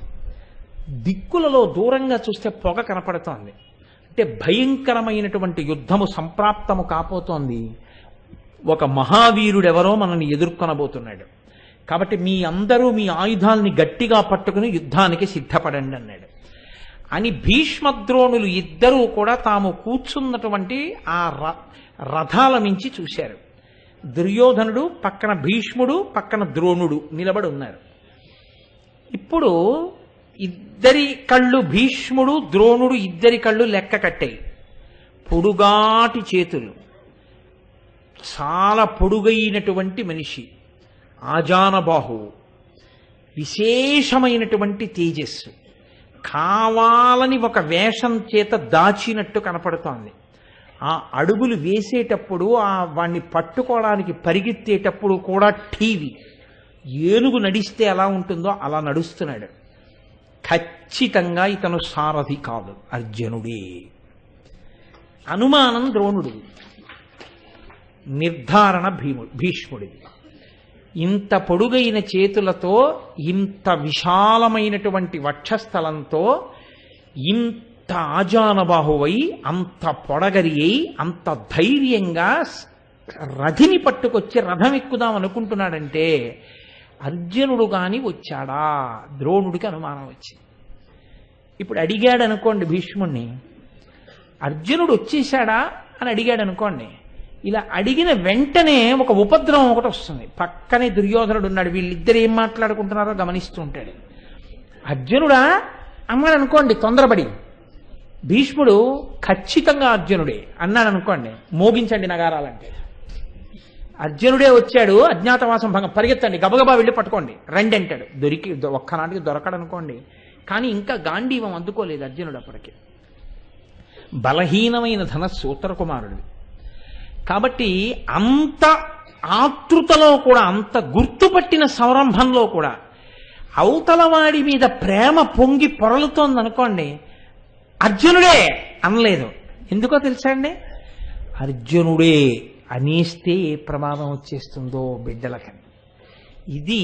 దిక్కులలో దూరంగా చూస్తే పొగ కనపడుతోంది. అంటే భయంకరమైనటువంటి యుద్ధము సంప్రాప్తము కాపోతోంది. ఒక మహావీరుడెవరో మనల్ని ఎదుర్కొనబోతున్నాడు, కాబట్టి మీ అందరూ మీ ఆయుధాల్ని గట్టిగా పట్టుకుని యుద్ధానికి సిద్ధపడండి అన్నాడు. అని భీష్మద్రోణులు ఇద్దరూ కూడా తాము కూర్చున్నటువంటి ఆ రథాల నుంచి చూశారు. దుర్యోధనుడు పక్కన భీష్ముడు, పక్కన ద్రోణుడు నిలబడి ఉన్నారు. ఇప్పుడు ఇద్దరి కళ్ళు, భీష్ముడు ద్రోణుడు ఇద్దరి కళ్ళు లెక్క కట్టాయి. పొడుగాటి చేతులు, చాలా పొడుగైనటువంటి మనిషి, ఆజానబాహువు, విశేషమైనటువంటి తేజస్సు, కావాలని ఒక వేషం చేత దాచినట్టు కనపడుతోంది. ఆ అడుగులు వేసేటప్పుడు, వాణ్ణి పట్టుకోవడానికి పరిగెత్తేటప్పుడు కూడా టీవీ ఏనుగు నడిస్తే ఎలా ఉంటుందో అలా నడుస్తున్నాడు. ఖచ్చితంగా ఇతను సారథి కాదు, అర్జునుడే. అనుమానం ద్రోణుడిది, నిర్ధారణ భీష్ముడిది. ఇంత పొడుగైన చేతులతో, ఇంత విశాలమైనటువంటి వక్షస్థలంతో, ఇంత ఆజానబాహువై, అంత పొడగరి అయి, అంత ధైర్యంగా రథిని పట్టుకొచ్చి రథం ఎక్కుదాం అనుకుంటున్నాడంటే అర్జునుడు కాని వచ్చాడా? ద్రోణుడికి అనుమానం వచ్చింది. ఇప్పుడు అడిగాడు అనుకోండి భీష్ముణ్ణి, అర్జునుడు వచ్చేసాడా అని అడిగాడు అనుకోండి, ఇలా అడిగిన వెంటనే ఒక ఉపద్రవం ఒకటి వస్తుంది. పక్కనే దుర్యోధనుడు ఉన్నాడు, వీళ్ళిద్దరు ఏం మాట్లాడుకుంటున్నారో గమనిస్తూ ఉంటాడు. అర్జునుడా అన్నాడు అనుకోండి తొందరపడి, భీష్ముడు ఖచ్చితంగా అర్జునుడే అన్నాడు అనుకోండి, మోగించండి నగారాలంటే. అర్జునుడే వచ్చాడు, అజ్ఞాతవాసం భంగం, పరిగెత్తండి, గబగబా వెళ్ళి పట్టుకోండి, రండి అంటాడు. ఒక్కనాటికి దొరకడు అనుకోండి, కానీ ఇంకా గాంధీవం అందుకోలేదు అర్జునుడు అప్పటికి. బలహీనమైన ధనస్సు ఉత్తర కుమారుడు. కాబట్టి అంత ఆతృతలో కూడా, అంత గుర్తుపట్టిన సంరంభంలో కూడా అవతలవాడి మీద ప్రేమ పొంగి పొరలుతోందనుకోండి, అర్జునుడే అనలేదు. ఎందుకో తెలుసా అండి, అర్జునుడే అనేస్తే ఏ ప్రమాదం వచ్చేస్తుందో బిడ్డలకని. ఇది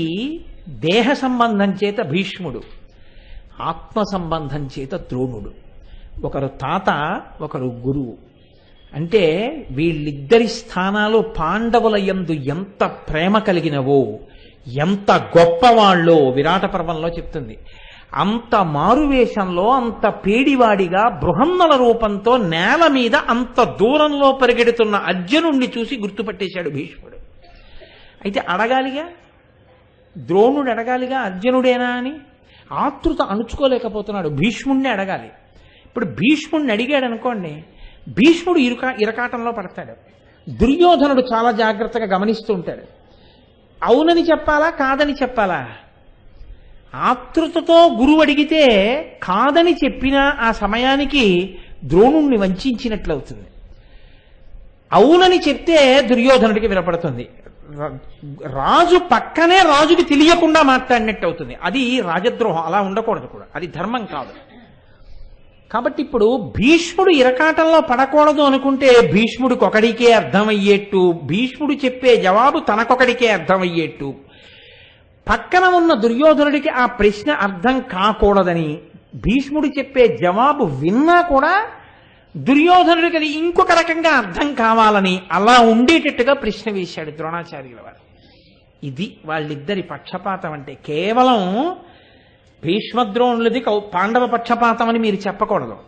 దేహ సంబంధం చేత భీష్ముడు, ఆత్మ సంబంధం చేత ద్రోణుడు. ఒకరు తాత, ఒకరు గురువు. అంటే వీళ్ళిద్దరి స్థానాలు పాండవుల యందు ఎంత ప్రేమ కలిగినవో, ఎంత గొప్పవాళ్ళో విరాట పర్వంలో చెప్తుంది. అంత మారువేషంలో, అంత పేడివాడిగా, బృహన్నల రూపంతో నేల మీద అంత దూరంలో పరిగెడుతున్న అర్జునుణ్ణి చూసి గుర్తుపట్టేశాడు భీష్ముడు. అయితే అడగాలిగా, ద్రోణుడు అడగాలిగా అర్జునుడేనా అని. ఆతృత అణుచుకోలేకపోతున్నాడు, భీష్ముడిని అడగాలి. ఇప్పుడు భీష్ముడిని అడిగాడు అనుకోండి, భీష్ముడు ఇరకాటంలో పడతాడు. దుర్యోధనుడు చాలా జాగ్రత్తగా గమనిస్తూ ఉంటాడు. అవునని చెప్పాలా, కాదని చెప్పాలా? ఆతృతతో గురువు అడిగితే కాదని చెప్పినా ఆ సమయానికి ద్రోణుణ్ణి వంచినట్లవుతుంది. అవునని చెప్తే దుర్యోధనుడికి వినపడుతుంది. రాజు పక్కనే రాజుకి తెలియకుండా మాట్లాడినట్టు అవుతుంది. అది రాజద్రోహం, అలా ఉండకూడదు కూడా, అది ధర్మం కాదు. కాబట్టి ఇప్పుడు భీష్ముడు ఇరకాటంలో పడకూడదు అనుకుంటే భీష్ముడికి ఒకడికే అర్థమయ్యేట్టు, భీష్ముడు చెప్పే జవాబు తనకొకడికే అర్థమయ్యేట్టు పక్కన ఉన్న దుర్యోధనుడికి ఆ ప్రశ్న అర్థం కాకూడదని భీష్ముడు చెప్పే జవాబు విన్నా కూడా దుర్యోధనుడికి అది ఇంకొక రకంగా అర్థం కావాలని అలా ఉండేటట్టుగా ప్రశ్న వేశాడు ద్రోణాచార్యుల వారు. ఇది వాళ్ళిద్దరి పక్షపాతం అంటే. కేవలం భీష్మద్రోణులది పాండవ పక్షపాతం అని మీరు చెప్పకూడదు.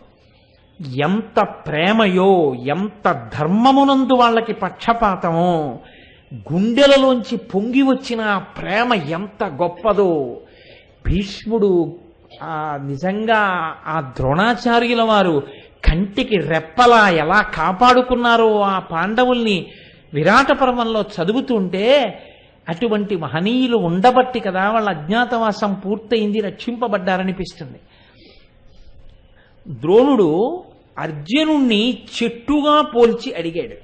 ఎంత ప్రేమయో, ఎంత ధర్మమునందు వాళ్ళకి పక్షపాతమో, గుండెలలోంచి పొంగి వచ్చిన ఆ ప్రేమ ఎంత గొప్పదో. భీష్ముడు నిజంగా ఆ ద్రోణాచార్యుల వారు కంటికి రెప్పలా ఎలా కాపాడుకున్నారో ఆ పాండవుల్ని విరాట పర్వంలో చదువుతుంటే, అటువంటి మహనీయులు ఉండబట్టి కదా వాళ్ళ అజ్ఞాతవాసం పూర్తయింది, రక్షింపబడ్డారనిపిస్తుంది. ద్రోణుడు అర్జునుణ్ణి చెట్టుగా పోల్చి అడిగాడు.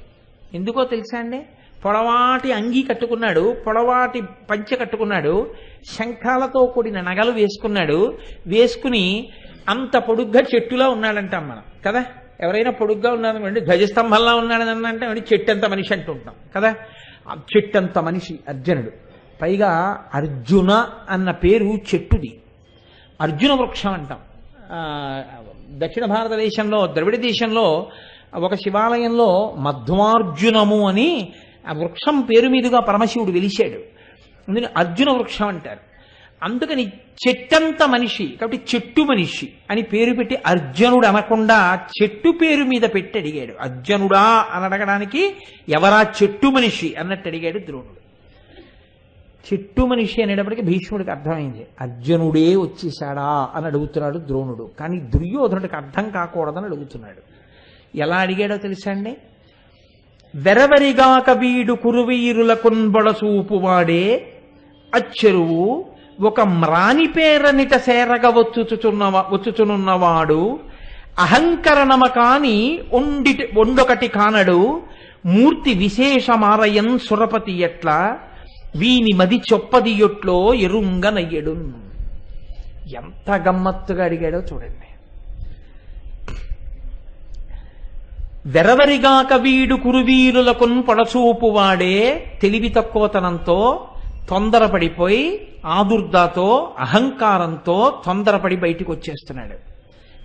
ఎందుకో తెలుసా అండి? పొడవాటి అంగీ కట్టుకున్నాడు, పొడవాటి పంచె కట్టుకున్నాడు, శంఖాలతో కూడిన నగలు వేసుకున్నాడు. వేసుకుని అంత పొడుగ్గా చెట్టులా ఉన్నాడంటాం మనం కదా. ఎవరైనా పొడుగ్గా ఉన్నారనుకోండి, ధ్వజస్తంభంలా ఉన్నాడని అంటే చెట్టంత మనిషి అంటుంటాం కదా. చెట్టంత మనిషి అర్జునుడు. పైగా అర్జున అన్న పేరు చెట్టుది, అర్జున వృక్షం అంటాం. దక్షిణ భారతదేశంలో, ద్రవిడ దేశంలో ఒక శివాలయంలో మధ్వార్జునము అని ఆ వృక్షం పేరు మీదుగా పరమశివుడు వెలిశాడు. అందుకని అర్జున వృక్షం అంటారు. అందుకని చెట్టంత మనిషి కాబట్టి చెట్టు మనిషి అని పేరు పెట్టి అర్జునుడు అనకుండా చెట్టు పేరు మీద పెట్టి అడిగాడు. అర్జునుడా అని అడగడానికి ఎవరా చెట్టు మనిషి అన్నట్టు అడిగాడు ద్రోణుడు. చెట్టు మనిషి అనేటప్పటికీ భీష్ముడికి అర్థమైంది, అర్జునుడే వచ్చేశాడా అని అడుగుతున్నాడు ద్రోణుడు. కానీ దుర్యోధనుడికి అర్థం కాకూడదని అడుగుతున్నాడు. ఎలా అడిగాడో తెలుసా అండి? వెరవరిగాక వీడు కురువీరుల కొన్బొడసూపు వాడే అచ్చెరువు ఒక మ్రాని పేరనిట సేరగ వచ్చుచునున్నవాడు అహంకరణమ కాని ఒండొకటి కానడు మూర్తి విశేషమారయన్ సురపతి ఎట్లా వీని మది చొప్పదియొట్లో ఎరుంగనయ్యడు. ఎంత గమ్మత్తుగా అడిగాడో చూడండి. వెరవరిగాక వీడు కురువీరులకున్ పొడచూపు వాడే తెలివి తక్కువతనంతో తొందరపడిపోయి ఆదుర్దాతో అహంకారంతో తొందరపడి బయటికి వచ్చేస్తున్నాడు.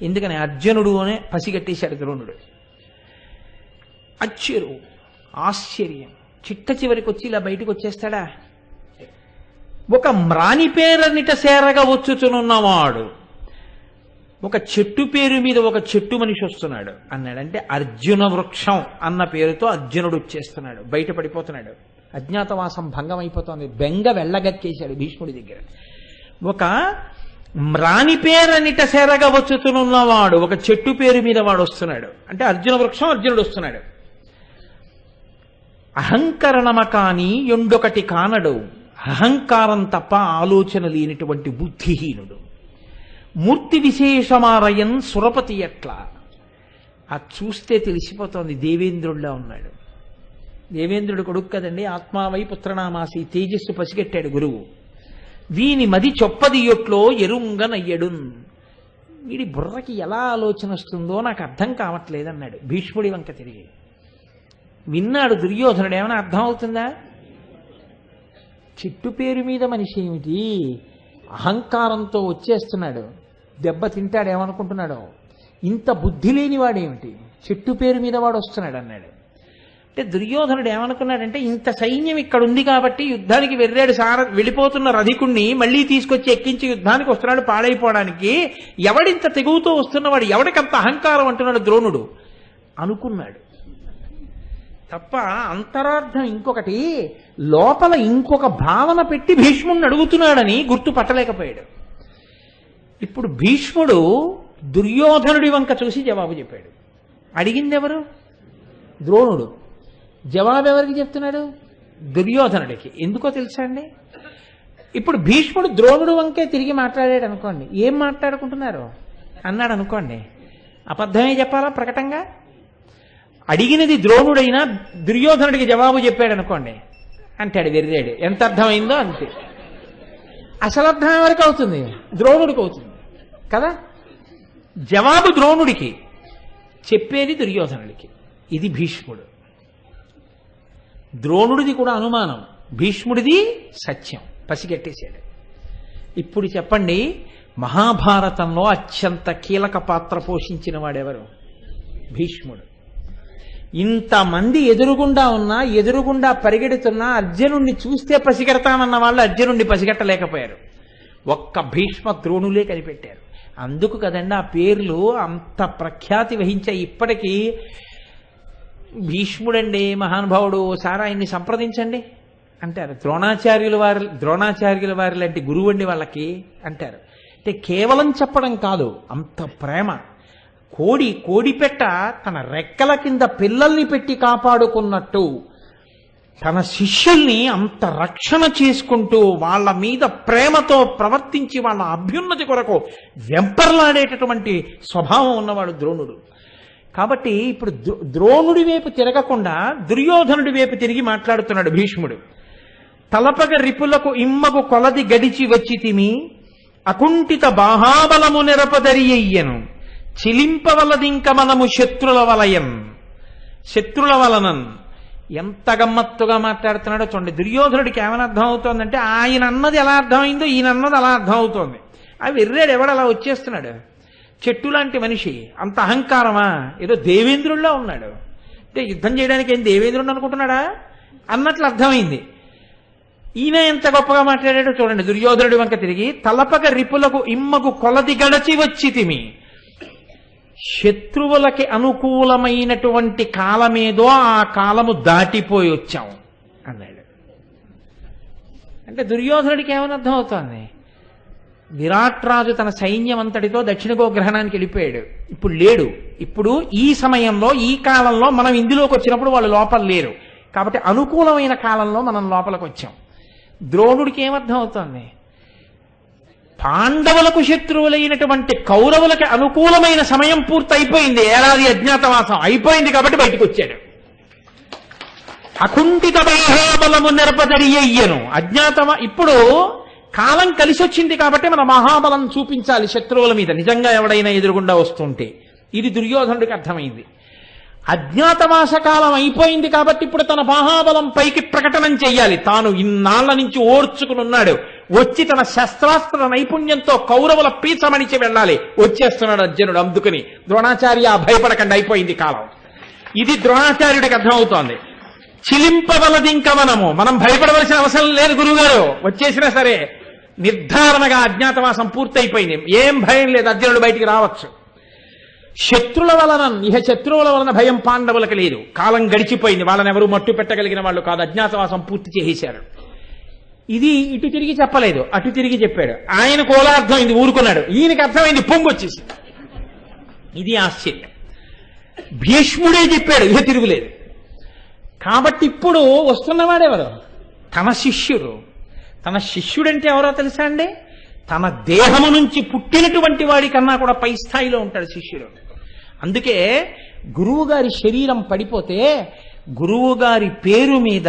ఎందుకని? అర్జునుడు అనే పసిగట్టేశాడు ద్రోణుడు. అచ్చెరు ఆశ్చర్యం, చిట్ట చివరికి వచ్చి ఇలా బయటికి వచ్చేస్తాడా? ఒక మ్రాని పేరనిట సేరగా వచ్చుచునున్నవాడు, ఒక చెట్టు పేరు మీద ఒక చెట్టు మనిషి వస్తున్నాడు అన్నాడంటే అర్జున వృక్షం అన్న పేరుతో అర్జునుడు వచ్చేస్తున్నాడు, బయటపడిపోతున్నాడు. అజ్ఞాతవాసం భంగం అయిపోతుంది. బెంగ వెళ్ళగక్కేశాడు భీష్ముడి దగ్గర. ఒక మ్రాని పేరనిట సేరగా వచ్చుతున్నవాడు, ఒక చెట్టు పేరు మీద వాడు వస్తున్నాడు అంటే అర్జున వృక్షం, అర్జునుడు వస్తున్నాడు. అహంకరణమ కాని ఎండొకటి కానడు, అహంకారం తప్ప ఆలోచన లేనిటువంటి బుద్ధిహీనుడు. మూర్తి విశేషమారయన్ సురపతి ఎట్లా, అది చూస్తే తెలిసిపోతోంది దేవేంద్రుడిలా ఉన్నాడు. దేవేంద్రుడు కొడుకు కదండి, ఆత్మావై పుత్రనామాసి, తేజస్సు పసిగట్టాడు గురువు. వీని మది చొప్పదియొట్లో ఎరుంగనయ్యడు. వీడి బుర్రకి ఎలా ఆలోచన వస్తుందో నాకు అర్థం కావట్లేదన్నాడు భీష్ముడి వంక తిరిగి. విన్నాడు దుర్యోధనుడు. ఏమైనా అర్థం అవుతుందా? చెట్టు పేరు మీద మనిషి ఏమిటి, అహంకారంతో వచ్చేస్తున్నాడు, దెబ్బ తింటాడు ఏమనుకుంటున్నాడు, ఇంత బుద్ధి లేనివాడేమిటి, చెట్టు పేరు మీద వాడు వస్తున్నాడు అన్నాడు. అంటే దుర్యోధనుడు ఏమనుకున్నాడంటే ఇంత సైన్యం ఇక్కడ ఉంది కాబట్టి యుద్ధానికి వెర్రాడు, వెళ్ళిపోతున్న రధికుణ్ణి మళ్ళీ తీసుకొచ్చి ఎక్కించి యుద్ధానికి వస్తున్నాడు పాడైపోవడానికి, ఎవడింత తెగువతో వస్తున్నవాడు, ఎవడికంత అహంకారం అంటున్నాడు ద్రోణుడు అనుకున్నాడు. తప్ప అంతరార్థం ఇంకొకటి, లోపల ఇంకొక భావన పెట్టి భీష్ముడిని అడుగుతున్నాడని గుర్తుపట్టలేకపోయాడు. ఇప్పుడు భీష్ముడు దుర్యోధనుడి వంక చూసి జవాబు చెప్పాడు. అడిగింది ఎవరు? ద్రోణుడు. జవాబు ఎవరికి చెప్తున్నాడు? దుర్యోధనుడికి. ఎందుకో తెలుసా అండి? ఇప్పుడు భీష్ముడు ద్రోణుడు వంకే తిరిగి మాట్లాడాడు అనుకోండి, ఏం మాట్లాడుకుంటున్నారు అన్నాడు అనుకోండి, అబద్ధమే చెప్పాలా ప్రకటంగా? అడిగినది ద్రోణుడైనా దుర్యోధనుడికి జవాబు చెప్పాడు అనుకోండి, అంటాడు వెర్రాడు. ఎంత అర్థమైందో అంతే. అసలు అర్థం ఎవరికి అవుతుంది? ద్రోణుడికి అవుతుంది కదా. జవాబు ద్రోణుడికి, చెప్పేది దుర్యోధనుడికి. ఇది భీష్ముడు. ద్రోణుడిది కూడా అనుమానం, భీష్ముడిది సత్యం. పసిగట్టేశాడు. ఇప్పుడు చెప్పండి, మహాభారతంలో అత్యంత కీలక పాత్ర పోషించిన వాడెవరు? భీష్ముడు. ఇంతమంది ఎదురుగుండా ఉన్నా, ఎదురుగుండా పరిగెడుతున్నా అర్జునుణ్ణి చూస్తే పసిగడతానన్న వాళ్ళు అర్జునుణ్ణి పసిగట్టలేకపోయారు. ఒక్క భీష్మ ద్రోణులే కనిపెట్టారు. అందుకు కదండి ఆ పేర్లు అంత ప్రఖ్యాతి వహించాయి. ఇప్పటికీ భీష్ముడండి మహానుభావుడు, సారా ఆయన్ని సంప్రదించండి అంటారు. ద్రోణాచార్యుల వారి లాంటి గురువు అండి వాళ్ళకి అంటారు. అంటే కేవలం చెప్పడం కాదు, అంత ప్రేమ. కోడిపెట్ట తన రెక్కల కింద పిల్లల్ని పెట్టి కాపాడుకున్నట్టు తన శిష్యుల్ని అంత రక్షణ చేసుకుంటూ వాళ్ళ మీద ప్రేమతో ప్రవర్తించి వాళ్ళ అభ్యున్నతి కొరకు వెంపర్లాడేటటువంటి స్వభావం ఉన్నవాడు ద్రోణుడు. కాబట్టి ఇప్పుడు ద్రోణుడి వైపు తిరగకుండా దుర్యోధనుడి వైపు తిరిగి మాట్లాడుతున్నాడు భీష్ముడు. తలపగ రిపులకు ఇమ్మకు కొలది గడిచి వచ్చి తిమి అకుంఠిత బాహాబలము నిరపదరియయ్యను చిలింపవలదింక మనము శత్రుల వలనన్. ఎంత గమ్మత్తుగా మాట్లాడుతున్నాడో చూడండి. దుర్యోధనుడికి ఏమైనా అర్థం అవుతోందంటే ఆయన అన్నది ఎలా అర్థమైందో ఈయన అన్నది అలా అర్థం అవుతోంది. అవి వెర్రేడు ఎవడు అలా వచ్చేస్తున్నాడు? చెట్టు లాంటి మనిషి, అంత అహంకారమా? ఏదో దేవేంద్రుల్లో ఉన్నాడు. అంటే యుద్ధం చేయడానికి ఏం దేవేంద్రుడు అనుకుంటున్నాడా అన్నట్లు అర్థమైంది. ఈయన ఎంత గొప్పగా మాట్లాడాడో చూడండి. దుర్యోధనుడి వంక తిరిగి తలపక రిపులకు ఇమ్మకు కొలది గడచి వచ్చి తిమి, శత్రువులకి అనుకూలమైనటువంటి కాలమేదో ఆ కాలము దాటిపోయి వచ్చాం అన్నాడు. అంటే దుర్యోధనుడికి ఏమని అర్థం అవుతోంది? విరాట్ రాజు తన సైన్యం అంతటితో దక్షిణ గోగ్రహణానికి వెళ్ళిపోయాడు. ఇప్పుడు లేడు. ఇప్పుడు ఈ సమయంలో ఈ కాలంలో మనం ఇందులోకి వచ్చినప్పుడు వాళ్ళు లోపల లేరు. కాబట్టి అనుకూలమైన కాలంలో మనం లోపలికి వచ్చాం. ద్రోణుడికి ఏమర్థం అవుతోంది? పాండవులకు శత్రువులైనటువంటి కౌరవులకి అనుకూలమైన సమయం పూర్తయిపోయింది. ఏడాది అజ్ఞాతవాసం అయిపోయింది కాబట్టి బయటకు వచ్చాడు. అకుంఠిత మహాబలము నిరపదరియయ్యను. ఇప్పుడు కాలం కలిసి వచ్చింది కాబట్టి మన మహాబలం చూపించాలి శత్రువుల మీద, నిజంగా ఎవడైనా ఎదురుగుండా వస్తుంటే. ఇది దుర్యోధనుడికి అర్థమైంది. అజ్ఞాతవాస కాలం అయిపోయింది కాబట్టి ఇప్పుడు తన మహాబలం పైకి ప్రకటనం చెయ్యాలి. తాను ఇన్నాళ్ల నుంచి ఓర్చుకుని ఉన్నాడు. వచ్చి తన శస్త్రాస్త్ర నైపుణ్యంతో కౌరవుల పీచమణిచి వెళ్ళాలి. వచ్చేస్తున్నాడు అర్జునుడు. అందుకని ద్రోణాచార్య భయపడకండి, అయిపోయింది కాలం. ఇది ద్రోణాచార్యుడికి అర్థమవుతోంది. చిలింపవలదింక మనం భయపడవలసిన అవసరం లేదు గురువుగారు. వచ్చేసినా సరే నిర్ధారణగా అజ్ఞాతవాసం పూర్తయిపోయింది. ఏం భయం లేదు, అర్జునుడు బయటికి రావచ్చు. శత్రుల వలన భయం పాండవులకు లేదు. కాలం గడిచిపోయింది. వాళ్ళని ఎవరు మట్టు పెట్టగలిగిన వాళ్ళు కాదు. అజ్ఞాతవాసం పూర్తి చేసేశారు. ఇది ఇటు తిరిగి చెప్పలేదు, అటు తిరిగి చెప్పాడు. ఆయనకు ఓలా అర్థమైంది, ఊరుకున్నాడు. ఈయనకి అర్థమైంది, పొంగొచ్చేసి. ఇది ఆశ్చర్యం. భీష్ముడే చెప్పాడు, ఇక తిరుగులేదు. కాబట్టి ఇప్పుడు వస్తున్నవాడెవరు? తన శిష్యుడు. తన శిష్యుడంటే ఎవరో తెలుసా అండి? తన దేహము నుంచి పుట్టినటువంటి వాడి కన్నా కూడా పై స్థాయిలో ఉంటాడు శిష్యుడు. అందుకే గురువు గారి శరీరం పడిపోతే గురువు గారి పేరు మీద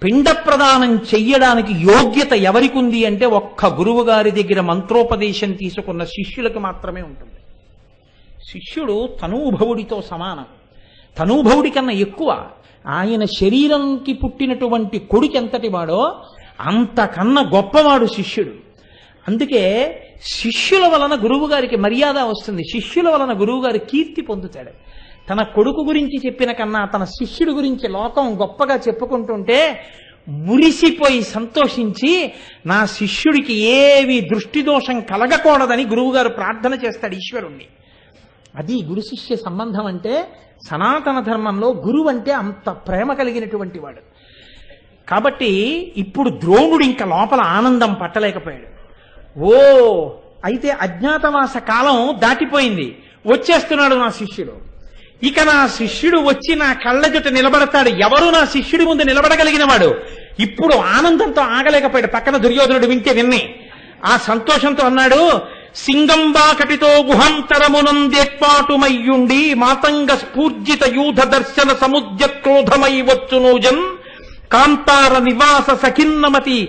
పిండ ప్రదానం చెయ్యడానికి యోగ్యత ఎవరికి ఉంది అంటే ఒక్క గురువు గారి దగ్గర మంత్రోపదేశం తీసుకున్న శిష్యులకు మాత్రమే ఉంటుంది. శిష్యుడు తనూభవుడితో సమానం. తనూభవుడి కన్నా ఎక్కువ. ఆయన శరీరంకి పుట్టినటువంటి కొడుకు ఎంతటి వాడో అంతకన్నా గొప్పవాడు శిష్యుడు. అందుకే శిష్యుల వలన గురువు గారికి మర్యాద వస్తుంది. శిష్యుల వలన గురువు గారి కీర్తి పొందుతాడు. తన కొడుకు గురించి చెప్పిన కన్నా తన శిష్యుడి గురించి లోకం గొప్పగా చెప్పుకుంటుంటే మురిసిపోయి సంతోషించి నా శిష్యుడికి ఏవి దృష్టిదోషం కలగకూడదని గురువుగారు ప్రార్థన చేస్తాడు ఈశ్వరుణ్ణి. అది గురు శిష్య సంబంధం అంటే. సనాతన ధర్మంలో గురువు అంటే అంత ప్రేమ కలిగినటువంటి వాడు. కాబట్టి ఇప్పుడు ద్రోణుడు ఇంకా లోపల ఆనందం పట్టలేకపోయాడు. అయితే అజ్ఞాతవాస కాలం దాటిపోయింది, వచ్చేస్తున్నాడు నా శిష్యుడు. ఇక నా శిష్యుడు వచ్చి నా కళ్ళ జుట్టు నిలబడతాడు. ఎవరు నా శిష్యుడి ముందు నిలబడగలిగిన వాడు? ఇప్పుడు ఆనందంతో ఆగలేకపోయాడు. పక్కన దుర్యోధనుడు విన్ని ఆ సంతోషంతో అన్నాడు, సింగంబాకటితో గుహాంతరమునందేర్పాటుమయ్యుండి మాతంగ స్ఫూర్జిత యూధ దర్శన సముద్ర క్రోధమై వచ్చునూజన్ కాంతార నివాస సఖిన్నమతి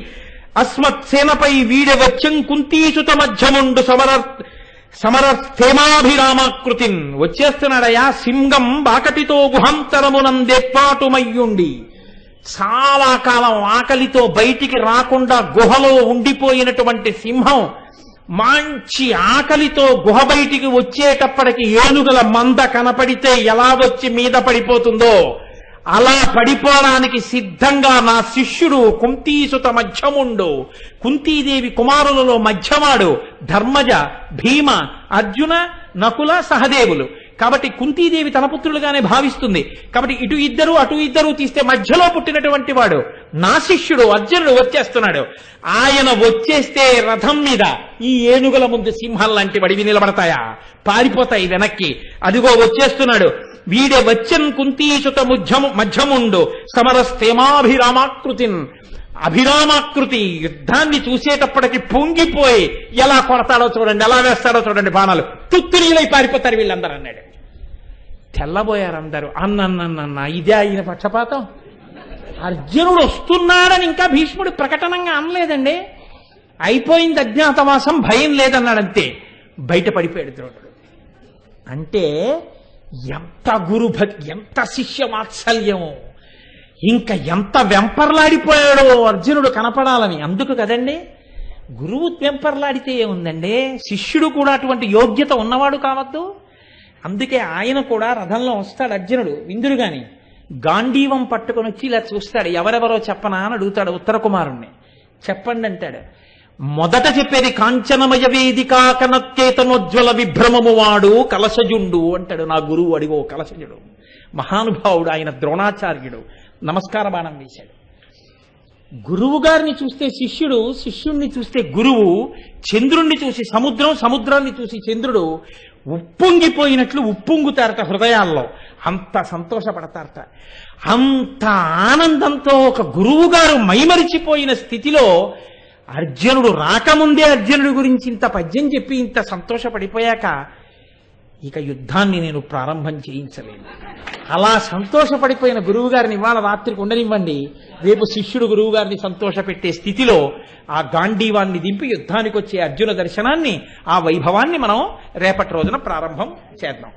అస్మత్ సేనపై వీడె వచ్చం కుంతీసుత మధ్యముండు సమరస్థేమాభిరామాకృతిన్. వచ్చేస్తున్నాడయా. సింగం బాకటితో గుహాంతరమునందేర్పాటుమయ్యుండి. చాలా కాలం ఆకలితో బయటికి రాకుండా గుహలో ఉండిపోయినటువంటి సింహం మంచి ఆకలితో గుహ బయటికి వచ్చేటప్పటికి ఏనుగుల మంద కనపడితే ఎలా వచ్చి మీద పడిపోతుందో అలా పడిపోవడానికి సిద్ధంగా నా శిష్యుడు కుంతీసుత మధ్యముండు, కుంతీదేవి కుమారులలో మధ్యవాడు ధర్మజ, భీమ, అర్జున, నకుల, సహదేవులు. కాబట్టి కుంతీదేవి తన పుత్రులుగానే భావిస్తుంది. కాబట్టి ఇటు ఇద్దరు అటు ఇద్దరు తీస్తే మధ్యలో పుట్టినటువంటి వాడు నా శిష్యుడు అర్జునుడు వచ్చేస్తున్నాడు. ఆయన వచ్చేస్తే రథం మీద ఈ ఏనుగుల ముందు సింహం లాంటి వాడివి నిలబడతాయా? పారిపోతాయి వెనక్కి. అదిగో వచ్చేస్తున్నాడు. వీడే వచ్చన్ కుంతీసుత మధ్యముండు సమరస్తేమాభిరామాకృతిన్. అభిరామాకృతి యుద్ధాన్ని చూసేటప్పటికి పొంగిపోయి ఎలా కొడతాడో చూడండి, ఎలా వేస్తాడో చూడండి బాణాలు, తుత్తునీలై పారిపోతారు వీళ్ళందరూ అన్నాడు. తెల్లబోయారు అందరూ. అన్నన్నన్న ఇదే ఆయన పక్షపాతం. అర్జునుడు వస్తున్నాడని ఇంకా భీష్ముడు ప్రకటనంగా అనలేదండి. అయిపోయింది అజ్ఞాతవాసం, భయం లేదన్నాడంతే. బయట పడిపోయాడు ద్రోణుడు. అంటే ఎంత గురుభక్తి, ఎంత శిష్య వాత్సల్యమో, ఇంకా ఎంత వెంపర్లాడిపోయాడో అర్జునుడు కనపడాలని. అందుకు కదండి గురువు వెంపర్లాడితే ఏముందండి, శిష్యుడు కూడా అటువంటి యోగ్యత ఉన్నవాడు కావద్దు. అందుకే ఆయన కూడా రథంలో వస్తాడు అర్జునుడు విందురుగాని. గాంధీవం పట్టుకొని వచ్చి ఇలా చూస్తాడు. ఎవరెవరో చెప్పనా అని అడుగుతాడు ఉత్తర కుమారుణ్ణి. చెప్పండి అంటాడు. మొదట చెప్పేది కాంచనమయ వేదికా కనత్యేతనోజ్వల విభ్రమము వాడు కలశజుండు అంటాడు. నా గురువు అడిగో కలశజుడు, మహానుభావుడు ఆయన, ద్రోణాచార్యుడు. నమస్కార బాణం వేశాడు. గురువు గారిని చూస్తే శిష్యుడు, శిష్యుణ్ణి చూస్తే గురువు, చంద్రుణ్ణి చూసి సముద్రం, సముద్రాన్ని చూసి చంద్రుడు ఉప్పొంగిపోయినట్లు ఉప్పొంగుతారట హృదయాల్లో. అంత సంతోషపడతారట. అంత ఆనందంతో ఒక గురువు గారు మైమరిచిపోయిన స్థితిలో అర్జునుడు రాకముందే అర్జునుడి గురించి ఇంత పద్యం చెప్పి ఇంత సంతోషపడిపోయాక ఇక యుద్ధాన్ని నేను ప్రారంభం చేయించలేను. అలా సంతోషపడిపోయిన గురువు గారిని ఇవాళ రాత్రికి ఉండనివ్వండి. రేపు శిష్యుడు గురువు గారిని సంతోషపెట్టే స్థితిలో ఆ గాంధీవాన్ని దింపి యుద్ధానికి వచ్చే అర్జున దర్శనాన్ని, ఆ వైభవాన్ని మనం రేపటి రోజున ప్రారంభం చేద్దాం.